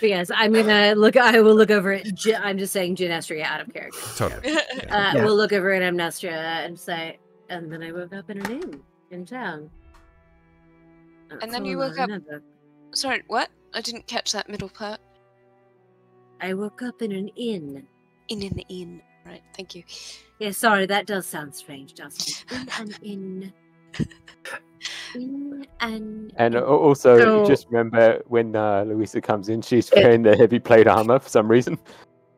Yes, I'm gonna look. I will look over at. I'm just saying Amnestria out of character. Totally. Yeah. We'll look over at Amnestria and say, and then I woke up in an inn in town. And then you woke up. Sorry, what? I didn't catch that middle part. I woke up in an inn. In an inn. Right, thank you. Yeah, sorry, that does sound strange, doesn't it? In an inn. In an And inn. also, So- just remember when Louisa comes in, she's wearing the heavy plate armor for some reason.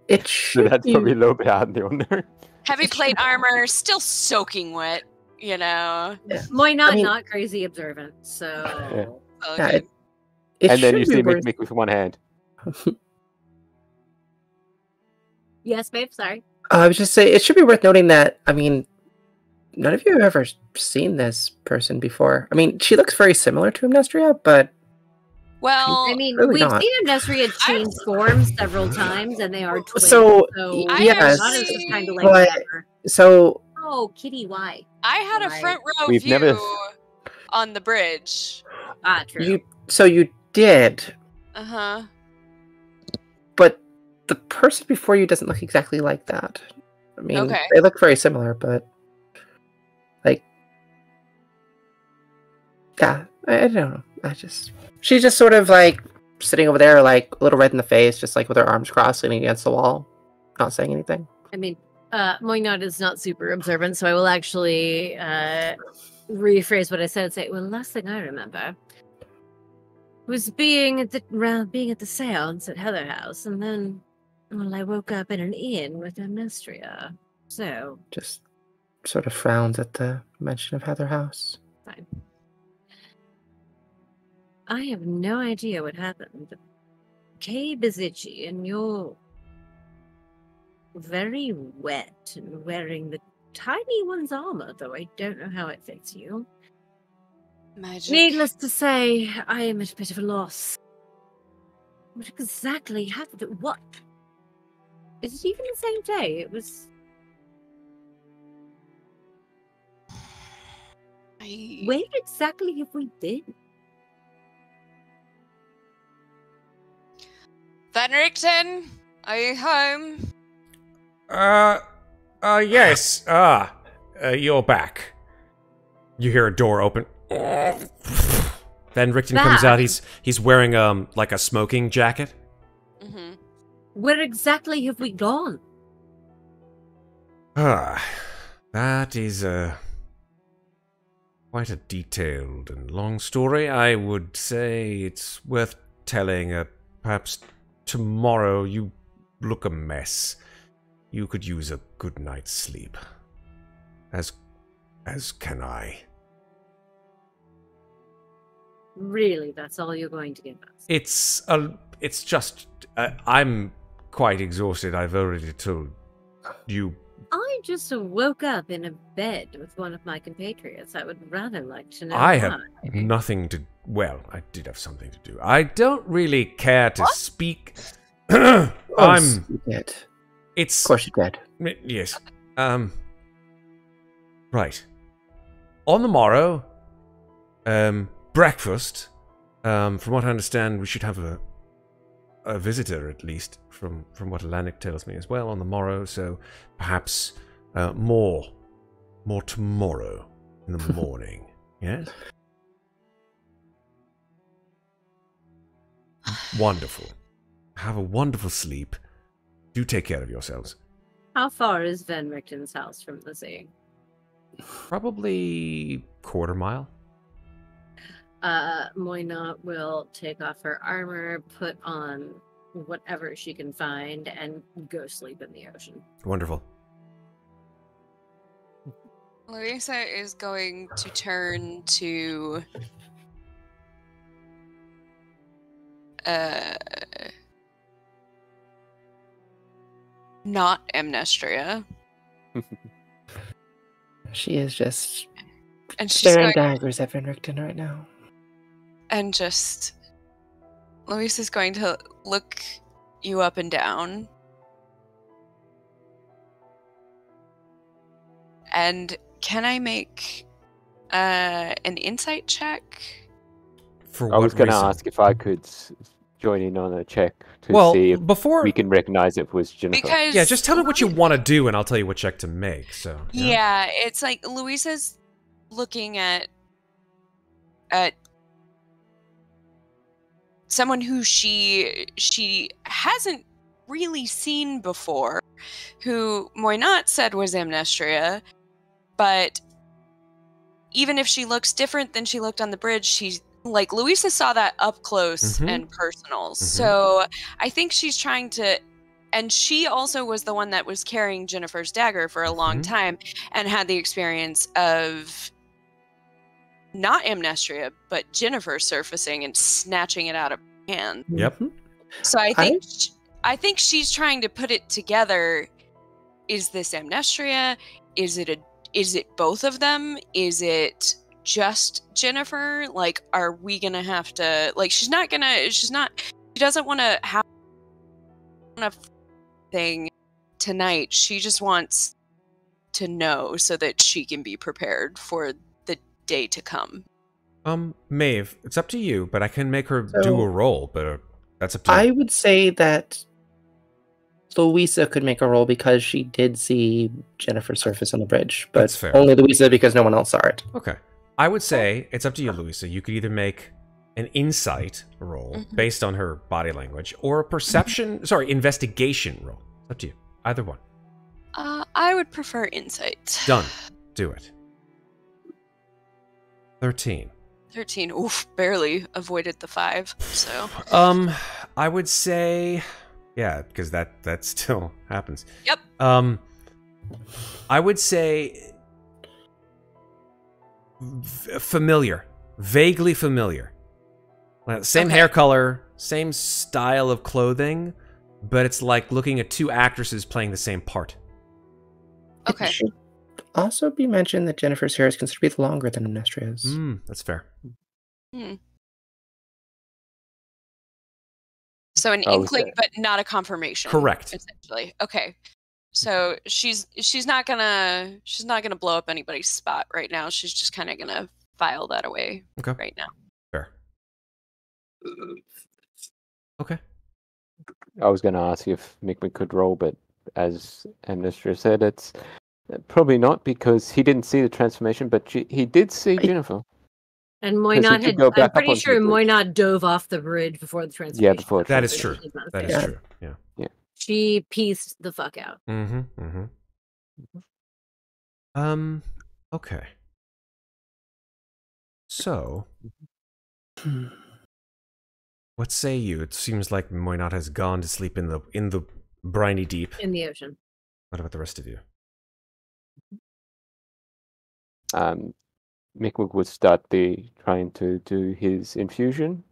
It So should that's be. probably a little bit out in the ordinary. Heavy plate armor, still soaking wet, you know. Moynot I mean- not crazy observant, so Yeah. All Yeah, good. It And then should you be see worth- Mikmick with one hand. yes, babe. Sorry. I was just saying, it should be worth noting that, I mean, none of you have ever seen this person before. I mean, she looks very similar to Amnestria, but Well, I mean, really we've not. seen Amnestria change forms several times, and they are twins. So, I yes, Moynot is just kind of like but- whatever. so Oh, Kitty, why? I had a Right. front row We've view never- on the bridge. Ah, true. you did, Uh-huh. but the person before you doesn't look exactly like that. I mean, Okay. they look very similar, but like, yeah, I don't know. She's just sort of like sitting over there, like a little red in the face, just like with her arms crossed, leaning against the wall, not saying anything. I mean, Moynot is not super observant, so I will actually rephrase what I said and say, well, last thing I remember was being at the seance at Heather House, and then, well, I woke up in an inn with Amnestria. So, Just sort of frowns at the mention of Heather House. fine. I have no idea what happened. Cabe is itchy, and you're very wet and wearing the tiny one's armor, though I don't know how it fits you. Magic. Needless to say, I am at a bit of a loss. What exactly happened? What? Is it even the same day? It was. Where exactly have we been? Van Richten, are you home? Yes. You're back. You hear a door open. Then Richten comes out. He's wearing like a smoking jacket. Mm-hmm. Where exactly have we gone? That is quite a detailed and long story. I would say it's worth telling. Perhaps tomorrow. You look a mess. You could use a good night's sleep. As can I. Really, that's all you're going to give us? It's just I'm quite exhausted. I've already told you. I just woke up in a bed with one of my compatriots. I would rather like to know I have why. nothing to. Well, I did have something to do. I don't really care to speak. You did. It's. Of course you did. Yes. Right. On the morrow, breakfast. From what I understand, we should have a visitor, at least, from what Alanik tells me as well, on the morrow, so perhaps more tomorrow in the morning. Yes? Wonderful. Have a wonderful sleep. Do take care of yourselves. How far is Van Richten's house from the sea? Probably quarter mile. Moynot will take off her armor, put on whatever she can find, and go sleep in the ocean. Wonderful. Louisa is going to turn to not Amnestria. She is just And she's staring going, daggers at Van Richten right now. and just Louisa's going to look you up and down. And can I make an insight check. For I was what going to reason? ask if I could join in on a check to see if we can recognize it was Ginnifer. Because yeah, just tell me what you want to do, and I'll tell you what check to make. So yeah, it's like Louisa's looking at someone who she hasn't really seen before, who Muadnhait said was Amnestria, but even if she looks different than she looked on the bridge, she's like, Louisa saw that up close and personal. So I think she's trying to, and she also was the one that was carrying Ginnifer's dagger for a long time and had the experience of not Amnestria, but Ginnifer surfacing and snatching it out of her hand. Yep. So I think she's trying to put it together. Is this Amnestria? Is it both of them? Is it just Ginnifer? Like, are we gonna have to, like, she doesn't want to have a thing tonight. She just wants to know so that she can be prepared for the day to come. Maeve, it's up to you, but I can make her do a roll, but that's up to you. I would say that Louisa could make a roll because she did see Ginnifer surface on the bridge, but That's fair. only Louisa because no one else saw it. Okay. I would say it's up to you, Louisa. You could either make an insight roll based on her body language or a investigation roll. It's up to you. Either one. I would prefer insight. Done. Do it. 13. 13. Oof, barely avoided the 5. So. I would say, yeah, because that still happens. Yep. I would say familiar, vaguely familiar. Same hair color, same style of clothing, but it's like looking at two actresses playing the same part. Okay. It should also be mentioned that Ginnifer's hair is considered to be longer than Amnestria's. That's fair. So an inkling, but not a confirmation. Correct. Essentially. Okay. So she's not gonna blow up anybody's spot right now. She's just kind of gonna file that away right now. Fair. Okay. I was going to ask if Mikmick could roll, but as Amnestria said, it's probably not because he didn't see the transformation, but he did see Ginnifer. And Muadnhait I'm pretty sure Muadnhait dove off the bridge before the transformation. Yeah, before that is true. That is true. Yeah. She pieced the fuck out. Okay. So, what say you? It seems like Muadnhait has gone to sleep in the briny deep. In the ocean. What about the rest of you? Mikmick would start trying to do his infusion.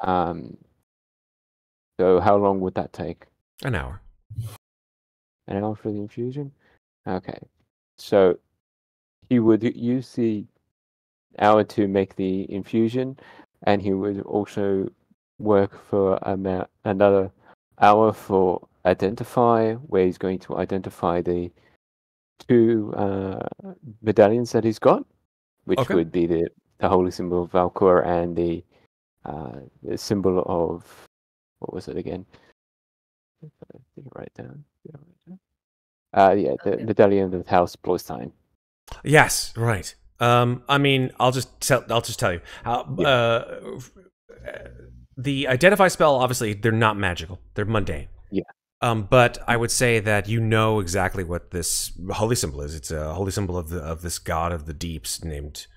So how long would that take? An hour. An hour for the infusion? Okay. So he would use the hour to make the infusion, and he would also work for another hour for identify, where he's going to identify the 2 medallions that he's got, which would be the holy symbol of Valkur and the symbol of, what was it again? Did I write it down? The medallion of House Bloistein. Yes, right. I mean, I'll just tell you. The identify spell, obviously, they're not magical. They're mundane. Yeah. But I would say that you know exactly what this holy symbol is. It's a holy symbol of this god of the deeps named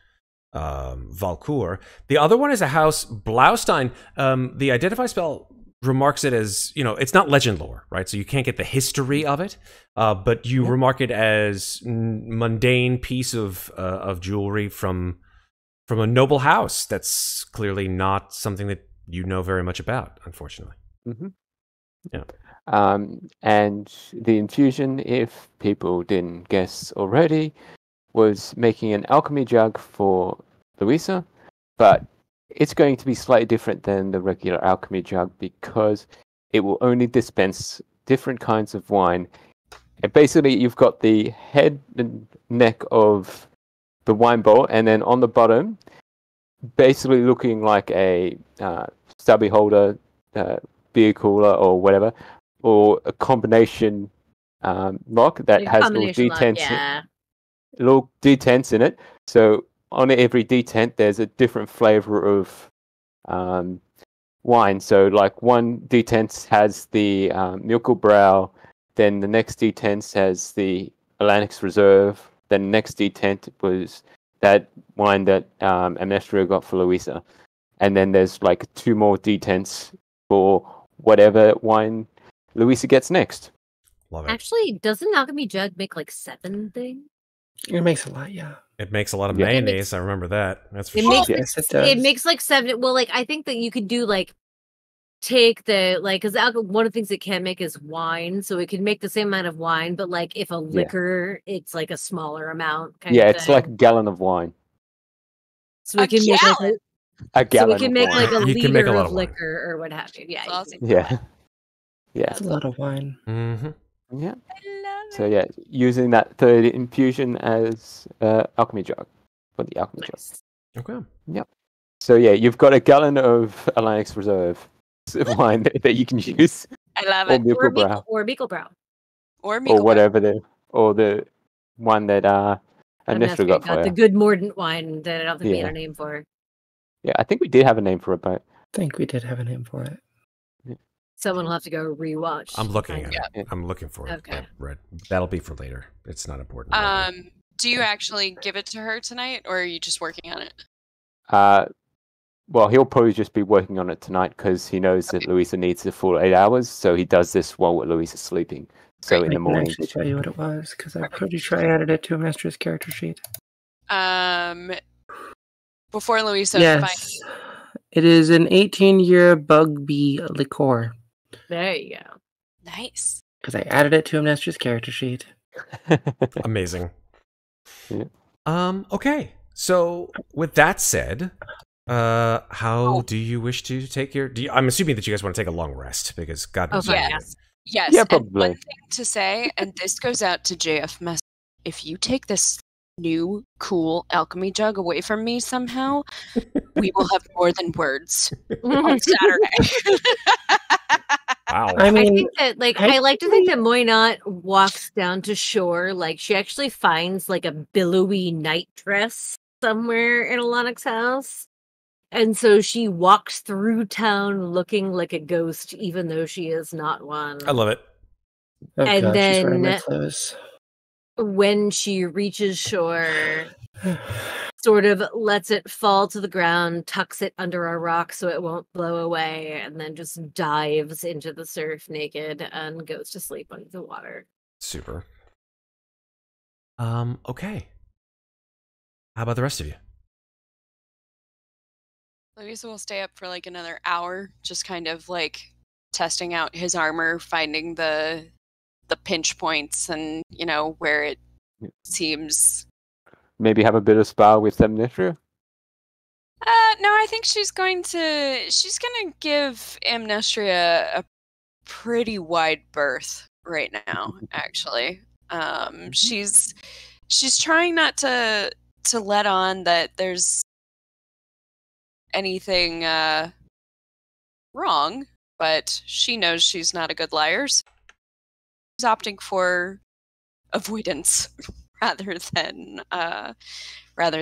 Valkur. The other one is a House Blaustein. The identify spell remarks it as, it's not legend lore, right? So you can't get the history of it, but you remark it as mundane piece of jewelry from a noble house. That's clearly not something that you know very much about, unfortunately. Yeah. And the infusion, if people didn't guess already, was making an alchemy jug for Louisa, but it's going to be slightly different than the regular alchemy jug because it will only dispense different kinds of wine. And basically, you've got the head and neck of the wine bowl, and then on the bottom, basically looking like a stubby holder, beer cooler, or whatever, or a combination lock that Like has little combination lock, detents, yeah. little detents in it. So on every detent, there's a different flavor of wine. So like one detent has the Brow, then the next detent has the Atlantic's Reserve, then the next detent was that wine that Amnestria got for Louisa. And then there's like 2 more detents for whatever wine Louisa gets next. Love it. Actually, doesn't Alchemy Jug make like 7 things? It makes a lot, yeah. It makes a lot of Yeah. mayonnaise. I remember that. That's for It sure. makes Yes, it it does. makes like 7. Well, like I think that you could do like take the like because one of the things it can make is wine, so it can make the same amount of wine, but like if a liquor, it's like a smaller amount. Kind Yeah, of it's thing. like a gallon of wine. So it A can make like gallon? A so gallon it can of make wine. like a You can make a liter lot of of wine. liquor or what have you. Yeah, That's you awesome. can- Yeah. Yeah. That's a lot of wine. Mm-hmm. Yeah. I love So yeah, using that third infusion as alchemy jug for the alchemy jug. nice. Okay. So yeah, you've got a gallon of Atlantic's Reserve wine that you can use, I love or it. Milk Brow, Or Beagle Brow. Or or Meagle whatever or the one that Amnestria got for the you. good mordant wine that I don't think we had Yeah. a name for. Yeah, I think we did have a name for it, but I think we did have a name for it. Someone will have to go rewatch. I'm looking at Yeah. it. I'm looking for it. Okay. Red. That'll be for later. It's not important. right now. Do you actually give it to her tonight, or are you just working on it? well, he'll probably just be working on it tonight because he knows that Louisa needs the full 8 hours, so he does this while Louisa's sleeping. So Great. in the I can morning, actually tell you what it was, because I'm pretty sure I added it to Amnestria's character sheet. Before Louisa Yes. It is an 18-year bug bee liqueur, There you go. Nice. because I added it to Amnestria's character sheet. Amazing. Yeah. Okay. So with that said, how Oh. do you wish to take your? I'm assuming that you guys want to take a long rest because God knows. fine, how- Yes. Yeah, And probably. one thing to say, and this goes out to JF Mess. If you take this new cool alchemy jug away from me somehow, we will have more than words on Saturday. Wow. I I mean, think that, like, I like to think that Moynot walks down to shore. Like, she actually finds like a billowy night dress somewhere in Alana's house, and so she walks through town looking like a ghost, even though she is not one. I love it. oh and god, she's wearing my then- clothes. When she reaches shore, sort of lets it fall to the ground, tucks it under a rock so it won't blow away, and then just dives into the surf naked and goes to sleep under the water. Super. Okay. How about the rest of you? Louisa will stay up for like another hour, just kind of like testing out his armor, finding the pinch points and, you know, where it seems. Maybe have a bit of spa with Amnestria. No, I think she's going to give Amnestria a pretty wide berth right now, actually. She's trying not to let on that there's anything wrong, but she knows she's not a good liar. So she's opting for avoidance rather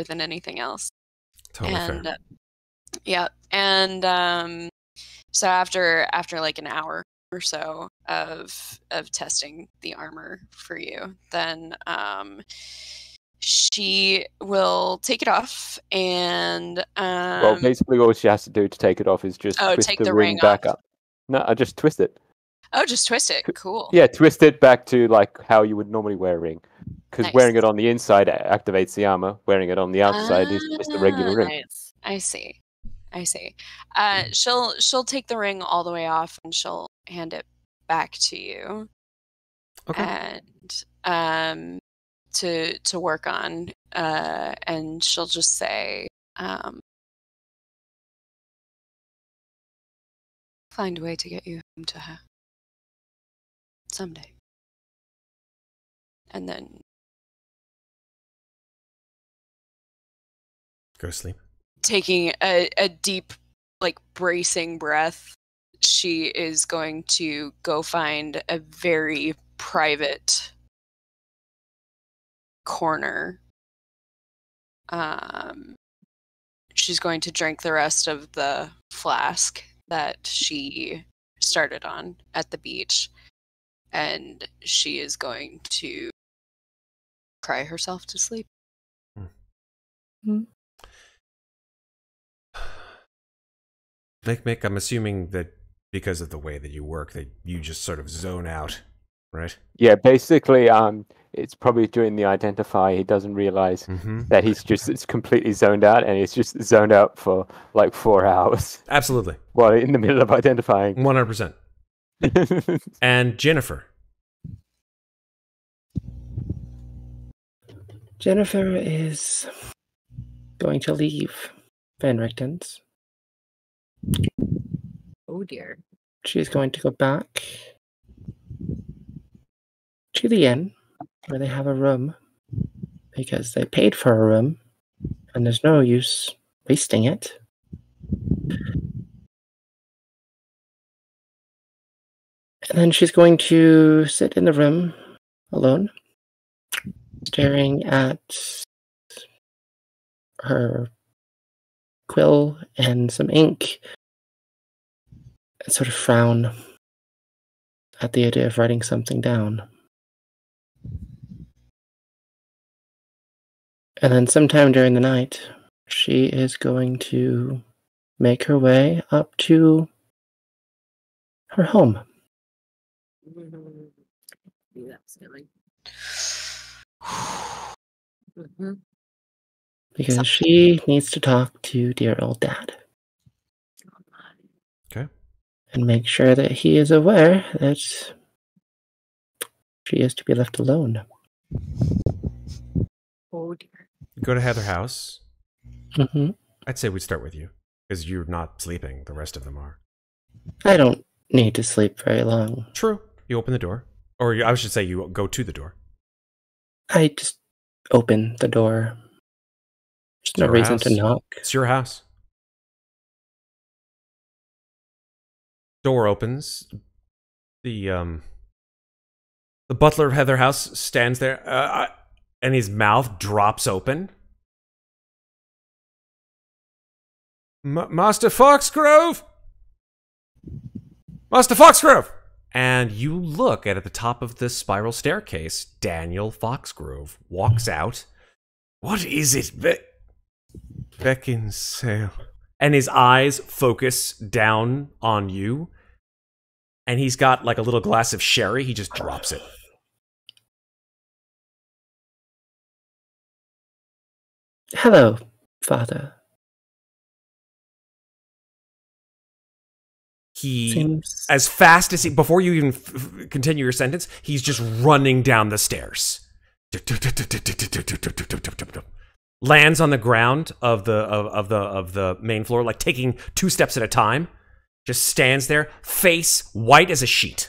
than anything else. Totally And fair. yeah, and so after like an hour or so of testing the armor for you, then she will take it off and Well, basically all she has to do to take it off is just twist take the the ring ring back off. up. No, I just twist it. just twist it. Cool. Yeah, twist it back to like how you would normally wear a ring. Because Nice. wearing it on the inside activates the armor. Wearing it on the outside is just a regular ring. Nice. I see. She'll take the ring all the way off and she'll hand it back to you. Okay. And to work on, and she'll just say, find a way to get you home to her someday. And then Go to sleep. Taking a deep, like, bracing breath, she is going to go find a very private corner. She's going to drink the rest of the flask that she started on at the beach, and she is going to cry herself to sleep. Mikmick, I'm assuming that because of the way that you work, that you just sort of zone out, right? Yeah, basically, it's probably during the identify he doesn't realize that it's completely zoned out, and he's just zoned out for like 4 hours. Absolutely. While in the middle of identifying. 100%. And Ginnifer. Ginnifer is going to leave Van Richten's. Oh dear. She's going to go back to the inn where they have a room because they paid for a room and there's no use wasting it. And then she's going to sit in the room alone, staring at her quill and some ink, and sort of frown at the idea of writing something down. And then sometime during the night, she is going to make her way up to her home. Because she needs to talk to dear old dad. Okay. And make sure that he is aware that she is to be left alone. Oh dear. Go to Heather House. Mm-hmm. I'd say we'd start with you, because you're not sleeping. The rest of them are. I don't need to sleep very long. True. You open the door. Or I should say you go to the door. I just open the door. There's no reason to knock. It's your house. Door opens. The butler of Heather House stands there, and his mouth drops open. Master Foxgrove! Master Foxgrove! And you look at the top of the spiral staircase. Daniel Foxgrove walks out. What is it? Beckinsale. And his eyes focus down on you. And he's got like a little glass of sherry. He just drops it. Hello, Father. He, as fast as he, before you even continue your sentence, he's just running down the stairs. Lands on the ground of the main floor, like taking 2 steps at a time. Just stands there, face white as a sheet.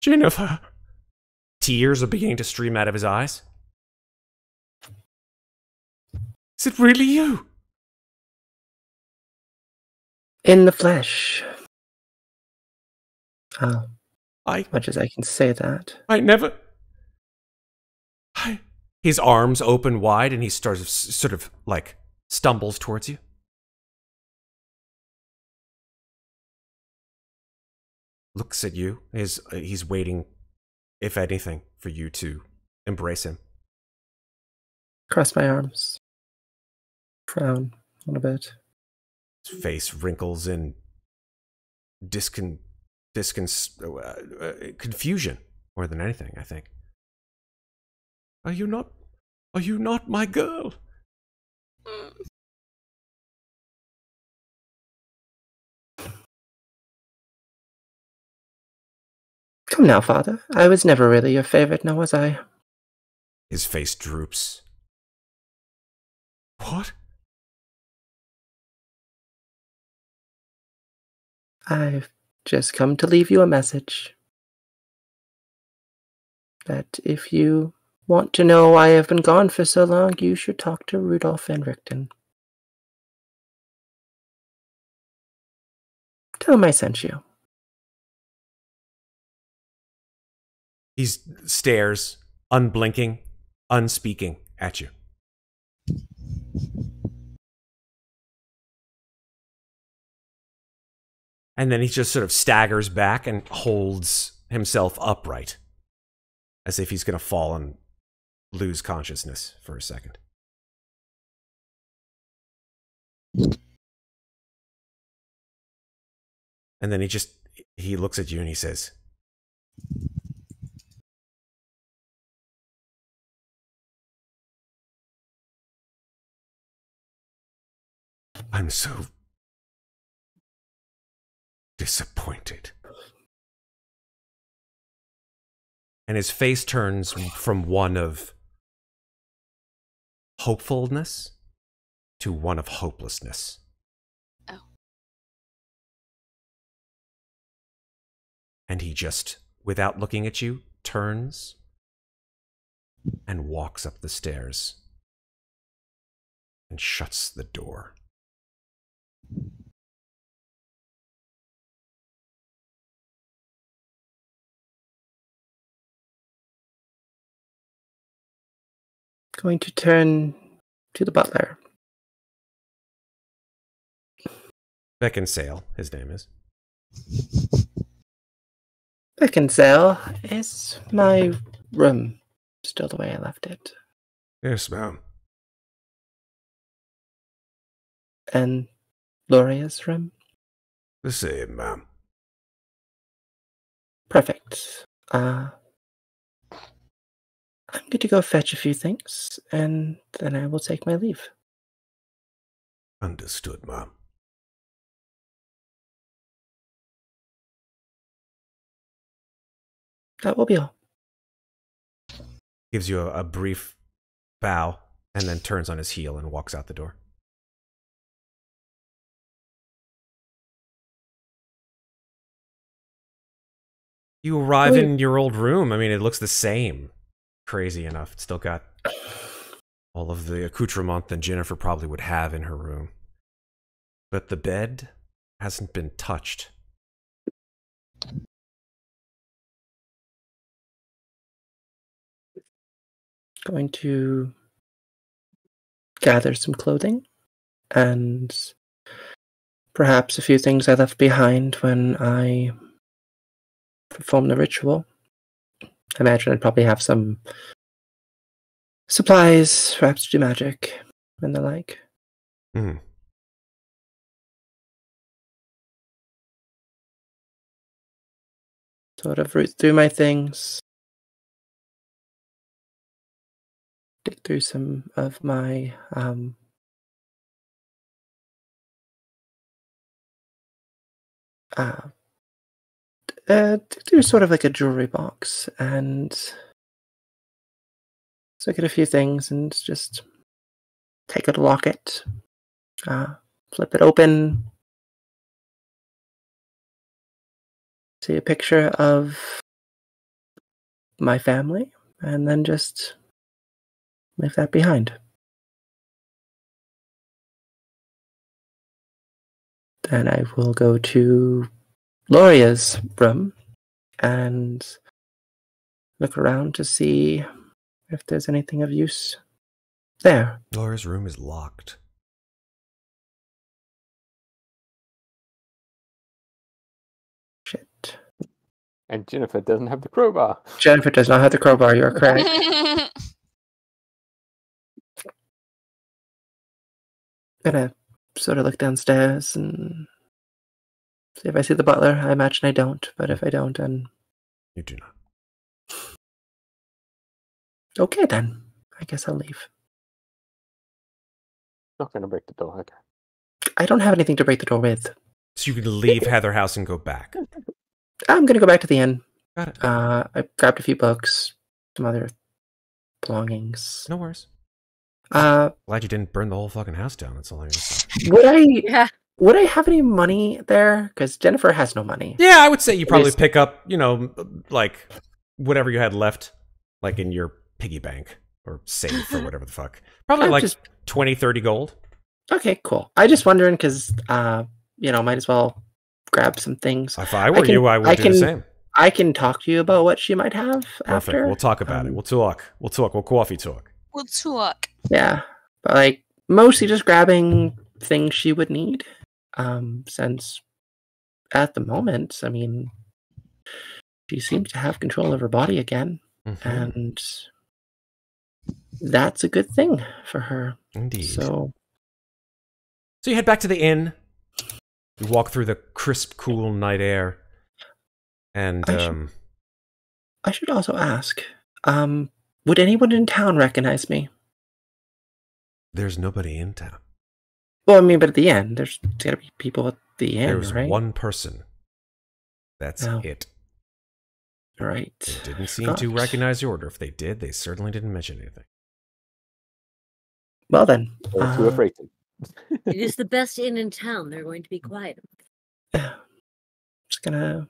Ginnifer. Tears are beginning to stream out of his eyes. Is it really you? In the flesh. Oh, much as I can say that. His arms open wide and he starts sort of like stumbles towards you. Looks at you. He's waiting, if anything, for you to embrace him. Cross my arms. Frown a bit. His face wrinkles in confusion more than anything, I think. Are you not my girl? Come now, Father. I was never really your favorite, now was I? His face droops. What? I've just come to leave you a message. That if you want to know why I've been gone for so long, you should talk to Rudolph Van Richten. Tell him I sent you. He stares, unblinking, unspeaking at you. And then he just sort of staggers back and holds himself upright, as if he's going to fall and lose consciousness for a second. And then he looks at you and he says, I'm so disappointed. And his face turns from one of hopefulness to one of hopelessness. Oh. And he just, without looking at you, turns and walks up the stairs and shuts the door. Going to turn to the butler. Beckinsale, his name is. Beckinsale, is my room still the way I left it? Yes, ma'am. And Gloria's room? The same, ma'am. Perfect. I'm going to go fetch a few things, and then I will take my leave. Understood, ma'am. That will be all. Gives you a brief bow, and then turns on his heel and walks out the door. You arrive in your old room. I mean, it looks the same. Crazy enough. It's still got all of the accoutrement that Ginnifer probably would have in her room. But the bed hasn't been touched. Going to gather some clothing and perhaps a few things I left behind when I performed the ritual. I imagine I'd probably have some supplies, perhaps to do magic and the like. Mm. Sort of root through my things. Dig through some of my do sort of like a jewelry box and look at a few things and just take out a locket, flip it open, see a picture of my family, and then just leave that behind. Then I will go to Lauria's room and look around to see if there's anything of use there. Laura's room is locked. Shit. And Ginnifer doesn't have the crowbar. Ginnifer does not have the crowbar, you're correct. Gonna sort of look downstairs and see if I see the butler. I imagine I don't, but if I don't, then... You do not. Okay, then. I guess I'll leave. Not going to break the door, okay. I don't have anything to break the door with. So you can leave Heather House and go back. I'm gonna go back to the inn. Got it. I grabbed a few books, some other belongings. No worries. Would Glad you didn't burn the whole fucking house down. That's all I'm gonna say. Yeah. Would I have any money there? Because Ginnifer has no money. Yeah, I would say you probably pick up, like, whatever you had left, like, in your piggy bank or safe or whatever the fuck. Probably I'm like just- 20, 30 gold. Okay, cool. I just wondering because might as well grab some things. If I were you, I would do the same. I can talk to you about what she might have Perfect. after. We'll talk about it. We'll talk. We'll coffee talk. We'll talk. Yeah, but like mostly just grabbing things she would need. Since at the moment, I mean, she seems to have control of her body again, and that's a good thing for her. Indeed. So you head back to the inn. You walk through the crisp, cool night air, and I should also ask, would anyone in town recognize me? there's nobody in town. Well, I mean, but at the end, there's gotta be people at the end, There's right? one person. That's Oh. it. Right. They didn't seem to recognize your order. If they did, they certainly didn't mention anything. Well then, They're too afraid to. It is the best inn in town. They're going to be quiet. just gonna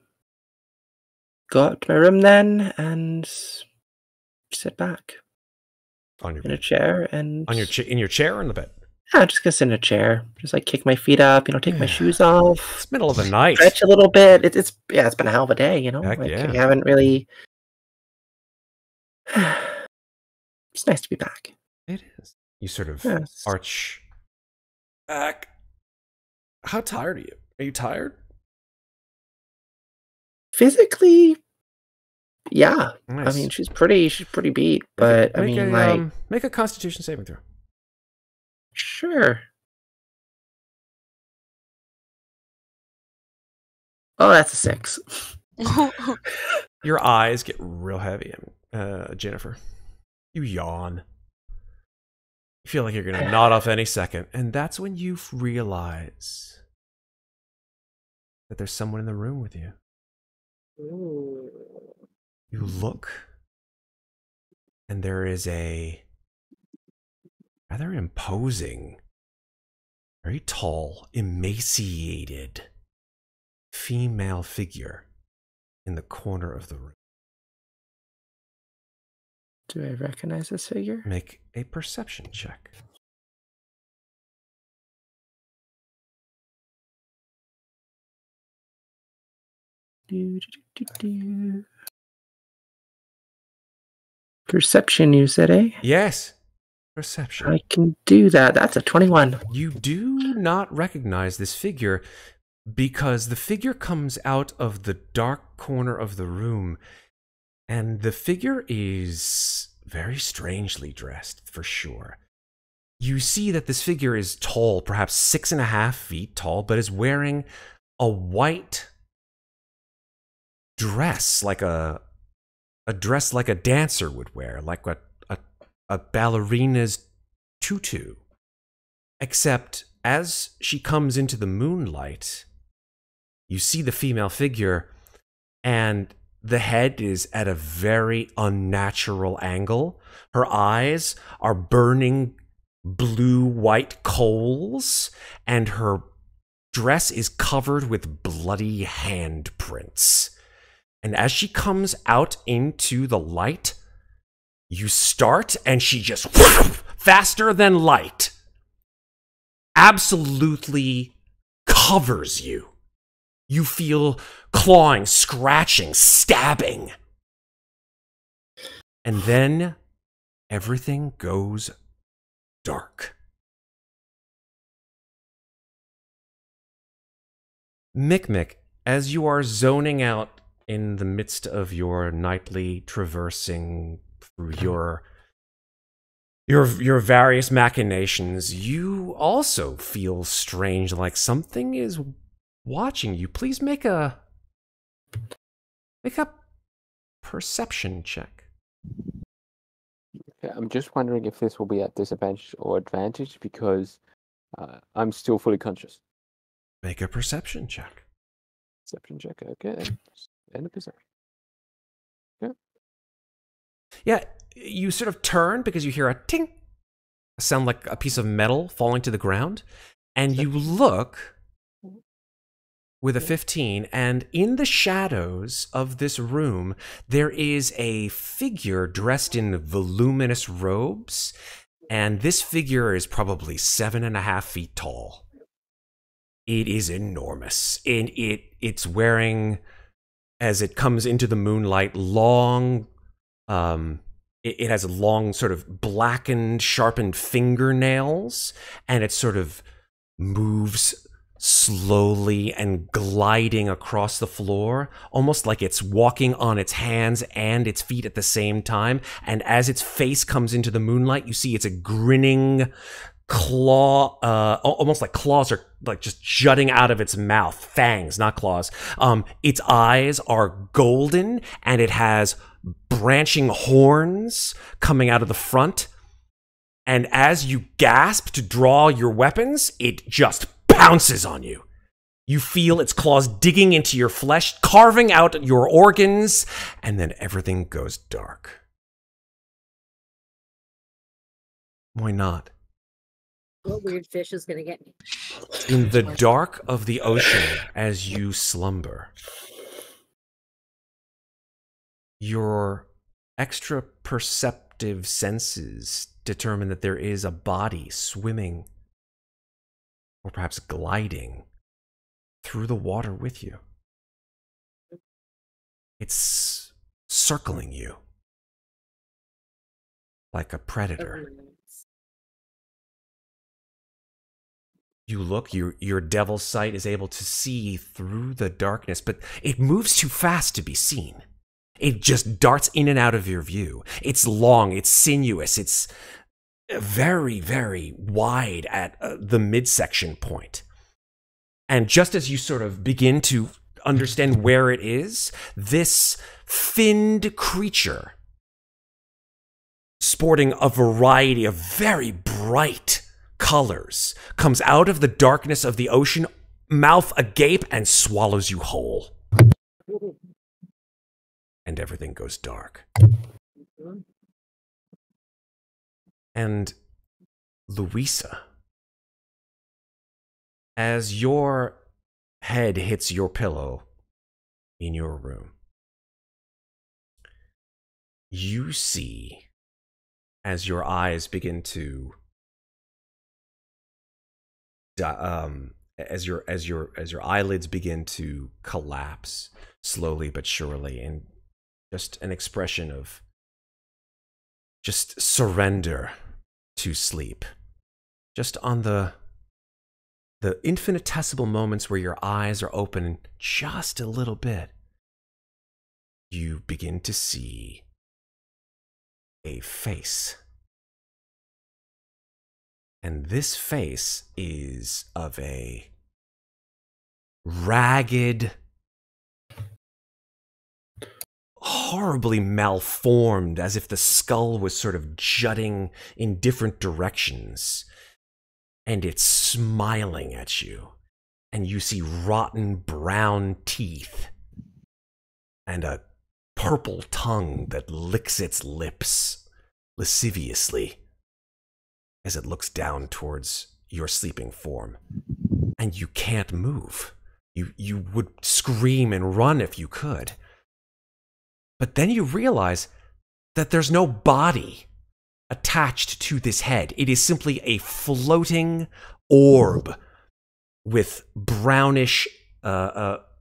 go up to my room then and sit back On your in a chair and in your chair or in the bed? yeah, just gonna sit in a chair, just like kick my feet up, take my shoes off, It's middle of the night. stretch a little bit. It's been a hell of a day, Heck Like, yeah. I haven't really. It's nice to be back. It is. You sort of Yes. arch back. How tired are you? Are you tired? Physically, yeah. Nice. I mean, she's pretty beat, but make a Constitution saving throw. sure. Oh, that's a 6. Your eyes get real heavy, Ginnifer. You yawn. You feel like you're going to nod off any second, and that's when you realize that there's someone in the room with you. Ooh. You look, and there is a rather imposing, very tall, emaciated female figure in the corner of the room. Do I recognize this figure? Make a perception check. Perception, you said, eh? Yes. Perception. I can do that. That's a 21. You do not recognize this figure because the figure comes out of the dark corner of the room, and the figure is very strangely dressed, for sure. You see that this figure is tall, perhaps 6.5 feet tall, but is wearing a white dress, like a dress like a dancer would wear, like a ballerina's tutu. Except as she comes into the moonlight, you see the female figure, and the head is at a very unnatural angle. Her eyes are burning blue-white coals, and her dress is covered with bloody handprints. And as she comes out into the light, you start, and she just faster than light absolutely covers you. You feel clawing, scratching, stabbing. And then everything goes dark. Mikmick, as you are zoning out in the midst of your nightly traversing through your various machinations, you also feel strange, like something is watching you. Please make a perception check. Okay, I'm just wondering if this will be at disadvantage or advantage because I'm still fully conscious. Make a perception check. Perception check, okay. And a perception. Okay. Yeah, you sort of turn because you hear a ting, a sound like a piece of metal falling to the ground, and you look, with a 15, and in the shadows of this room, there is a figure dressed in voluminous robes, and this figure is probably 7.5 feet tall. It is enormous, and it's wearing, as it comes into the moonlight, long, it has long sort of blackened, sharpened fingernails, and it sort of moves slowly and gliding across the floor, almost like it's walking on its hands and its feet at the same time. And as its face comes into the moonlight, you see it's a grinning claw, almost like claws are like just jutting out of its mouth. Fangs, not claws. Its eyes are golden, and it has branching horns coming out of the front. And as you gasp to draw your weapons, it just pounces on you. You feel its claws digging into your flesh, carving out your organs, and then everything goes dark. Why not? What weird fish is gonna get me? In the dark of the ocean, as you slumber, your extra perceptive senses determine that there is a body swimming, or perhaps gliding, through the water with you. It's circling you like a predator. You look, your devil's sight is able to see through the darkness, but it moves too fast to be seen. It just darts in and out of your view. It's long, it's sinuous, it's very, very wide at the midsection point. And just as you sort of begin to understand where it is, this finned creature, sporting a variety of very bright colors, comes out of the darkness of the ocean, mouth agape, and swallows you whole. And everything goes dark. And Louisa, as your head hits your pillow in your room, you see, as your eyes begin to as your eyelids begin to collapse slowly but surely, and just an expression of just surrender to sleep, just on the infinitesimal moments where your eyes are open just a little bit, you begin to see a face. And this face is of a ragged, horribly malformed, as if the skull was sort of jutting in different directions. And it's smiling at you. And you see rotten brown teeth and a purple tongue that licks its lips lasciviously as it looks down towards your sleeping form. And you can't move. You would scream and run if you could. But then you realize that there's no body attached to this head. It is simply a floating orb with brownish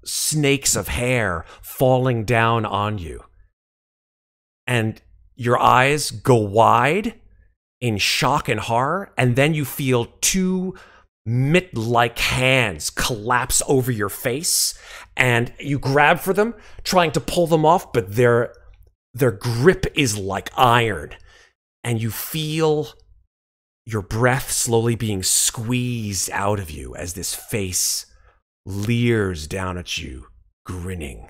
snakes of hair falling down on you. And your eyes go wide in shock and horror, and then you feel two mitt-like hands collapse over your face, and you grab for them, trying to pull them off, but their grip is like iron, and you feel your breath slowly being squeezed out of you as this face leers down at you, grinning.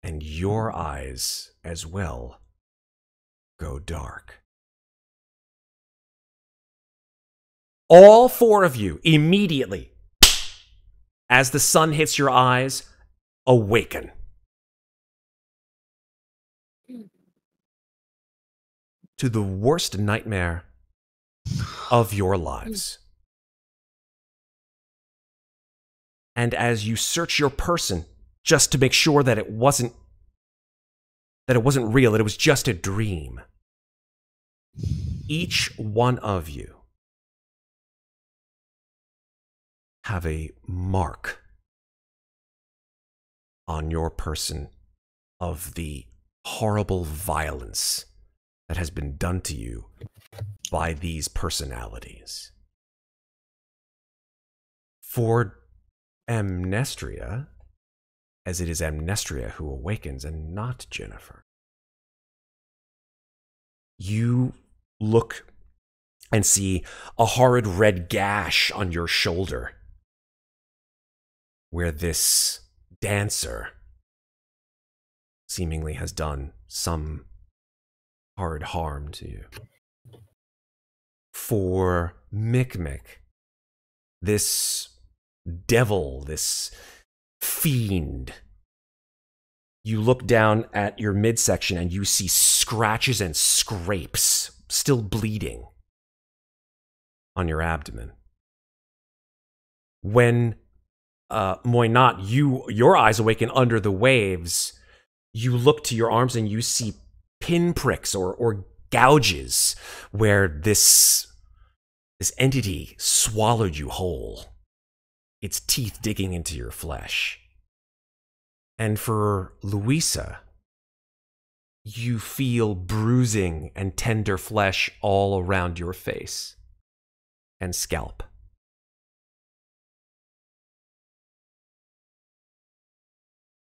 And your eyes, as well, go dark. All four of you, immediately, as the sun hits your eyes, awaken. To the worst nightmare of your lives. And as you search your person, just to make sure that it wasn't real, that it was just a dream, each one of you have a mark on your person of the horrible violence that has been done to you by these personalities. For Amnestria, as it is Amnestria who awakens and not Ginnifer, you look and see a horrid red gash on your shoulder where this dancer seemingly has done some hard harm to you. For Mikmick, this devil, this fiend, you look down at your midsection and you see scratches and scrapes, still bleeding, on your abdomen. When Muadnhait, your eyes awaken under the waves, you look to your arms and you see pinpricks or gouges where this entity swallowed you whole, its teeth digging into your flesh. And for Louisa, you feel bruising and tender flesh all around your face and scalp.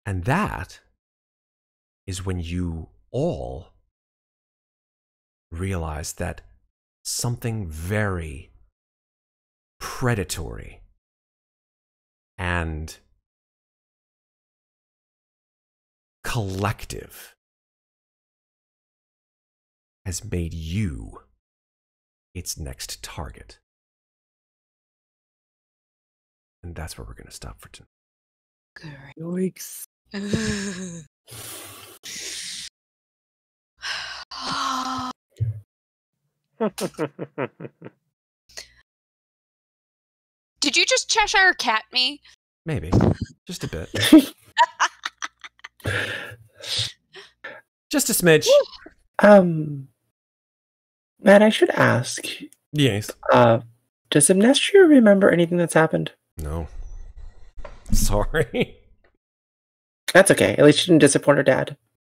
And that is when you all realize that something very predatory and collective has made you its next target. And that's where we're going to stop for tonight. Yikes. Did you just Cheshire cat me? Maybe. Just a bit. Just a smidge. Matt, I should ask. Yes. Does Amnestria remember anything that's happened? No. Sorry. That's okay. At least she didn't disappoint her dad.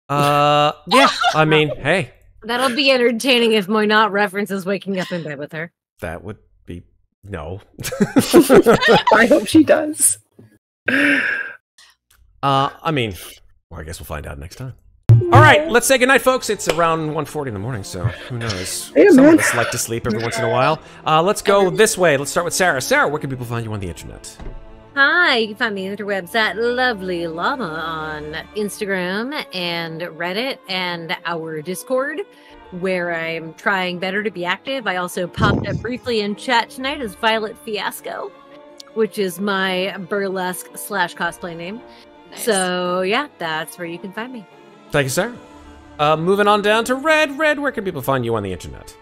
Yeah. I mean, hey. That'll be entertaining if Muadnhait references waking up in bed with her. That would be... No. I hope she does. I mean, well, I guess we'll find out next time. All right, let's say goodnight, folks. It's around 1:40 in the morning, so who knows? Hey, Some man. of us like to sleep every once in a while. Let's go this way. Let's start with Sarah. Sarah, where can people find you on the internet? Hi, you can find me on the interwebs at Lovely Llama on Instagram and Reddit and our Discord, where I'm trying better to be active. I also popped up briefly in chat tonight as Violet Fiasco, which is my burlesque / cosplay name. Nice. So yeah, that's where you can find me. Thank you, Sarah. Moving on down to Red. Red, where can people find you on the internet?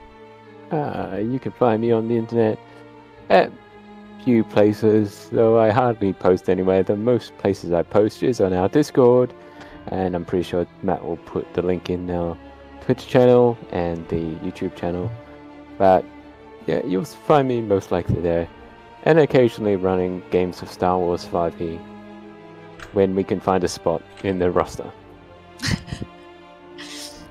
You can find me on the internet at few places, though I hardly post anywhere. The most places I post is on our Discord, and I'm pretty sure Matt will put the link in our Twitch channel and the YouTube channel. But yeah, you'll find me most likely there, and occasionally running games of Star Wars 5e when we can find a spot in the roster.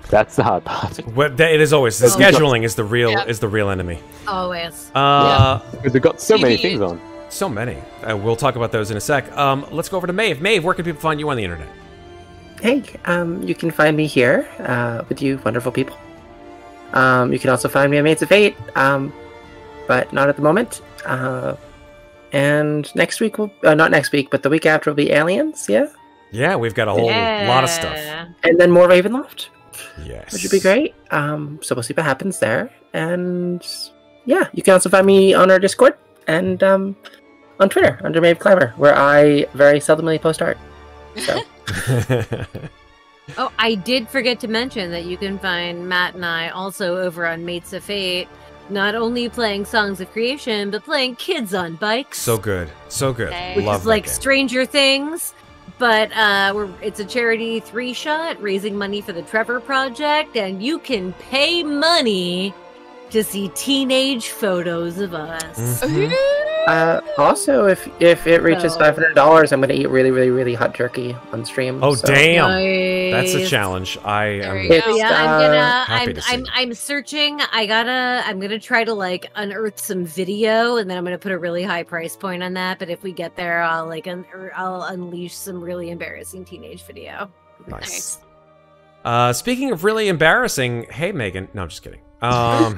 That's the hard part. Well, it is always the scheduling is the real enemy. Always. Because we've got so many things on. So many. We'll talk about those in a sec. Let's go over to Maeve. Maeve, where can people find you on the internet? Hey, you can find me here with you wonderful people. You can also find me on Maids of Fate, but not at the moment. And next week not next week, but the week after will be Aliens, yeah? Yeah, we've got a whole lot of stuff. And then more Ravenloft. Yes. Which would be great. So we'll see what happens there. And yeah, you can also find me on our Discord and on Twitter under Maeve Clever, where I very seldomly post art. So. Oh, I did forget to mention that you can find Matt and I also over on Mates of Fate not only playing Songs of Creation, but playing Kids on Bikes. So good. So good. Nice. Which Love is that like game. Stranger Things, but it's a charity 3-shot raising money for the Trevor Project, and you can pay money to see teenage photos of us. Mhm. Also, if it reaches So- $500, I'm going to eat really, really, really hot jerky on stream. Oh, so- damn. Nice. That's a challenge. I There am. you It's, go. Yeah, happy to see. I'm searching. I'm gonna try to like unearth some video, and then I'm gonna put a really high price point on that. But if we get there, I'll I'll unleash some really embarrassing teenage video. Nice. Speaking of really embarrassing, hey, Megan. No, I'm just kidding. Well,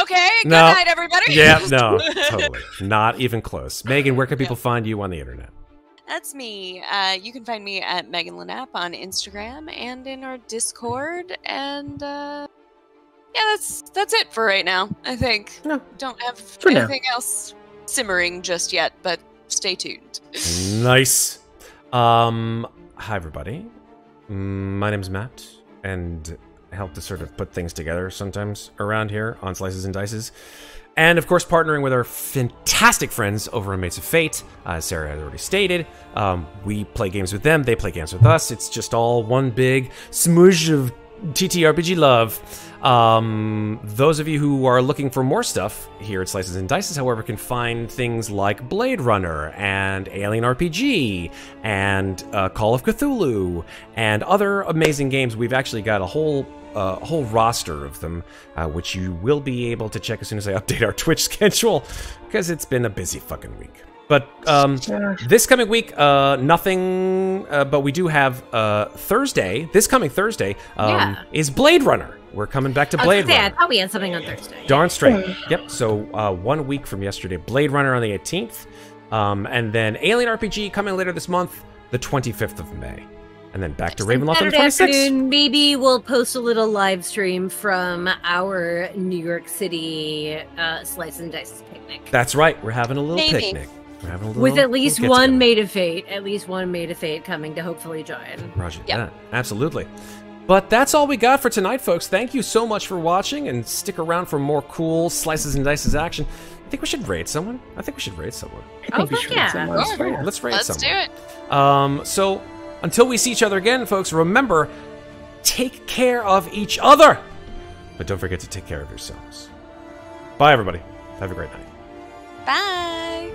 okay. Good No. night, everybody. Yeah, no, totally. Not even close. Megan, where can people find you on the internet? That's me. You can find me at Megan Lanapp on Instagram and in our Discord. And yeah, that's it for right now. I think. No. Don't have For now. anything else simmering just yet, but stay tuned. Nice. Hi, everybody. My name's Matt, and I help to sort of put things together sometimes around here on Slices and Dices. And, of course, partnering with our fantastic friends over on Mates of Fate. As Sarah had already stated, we play games with them, they play games with us. It's just all one big smoosh of TTRPG love. Those of you who are looking for more stuff here at Slices and Dices, however, can find things like Blade Runner and Alien RPG and Call of Cthulhu and other amazing games. We've actually got a whole roster of them, which you will be able to check as soon as I update our Twitch schedule, because it's been a busy fucking week. But this coming week, nothing. But we do have Thursday. This coming Thursday is Blade Runner. We're coming back to Blade Runner. I thought we had something on Thursday. Darn straight. Yep. So 1 week from yesterday, Blade Runner on the 18th, and then Alien RPG coming later this month, the 25th of May, and then back to Ravenloft on the Saturday 26th. afternoon, maybe we'll post a little live stream from our New York City Slice and Dice picnic. That's right. We're having a little Maybe. picnic. We're having a little, With at least little one get-together. Made of Fate coming to hopefully join. Roger Yep. that. Absolutely. But that's all we got for tonight, folks. Thank you so much for watching, and stick around for more cool Slices and Dices action. I think we should raid someone. I think we Oh, should fuck yeah. someone. Sure. Yeah. Let's raid Let's someone. do it. So until we see each other again, folks, remember, take care of each other. But don't forget to take care of yourselves. Bye, everybody. Have a great night. Bye.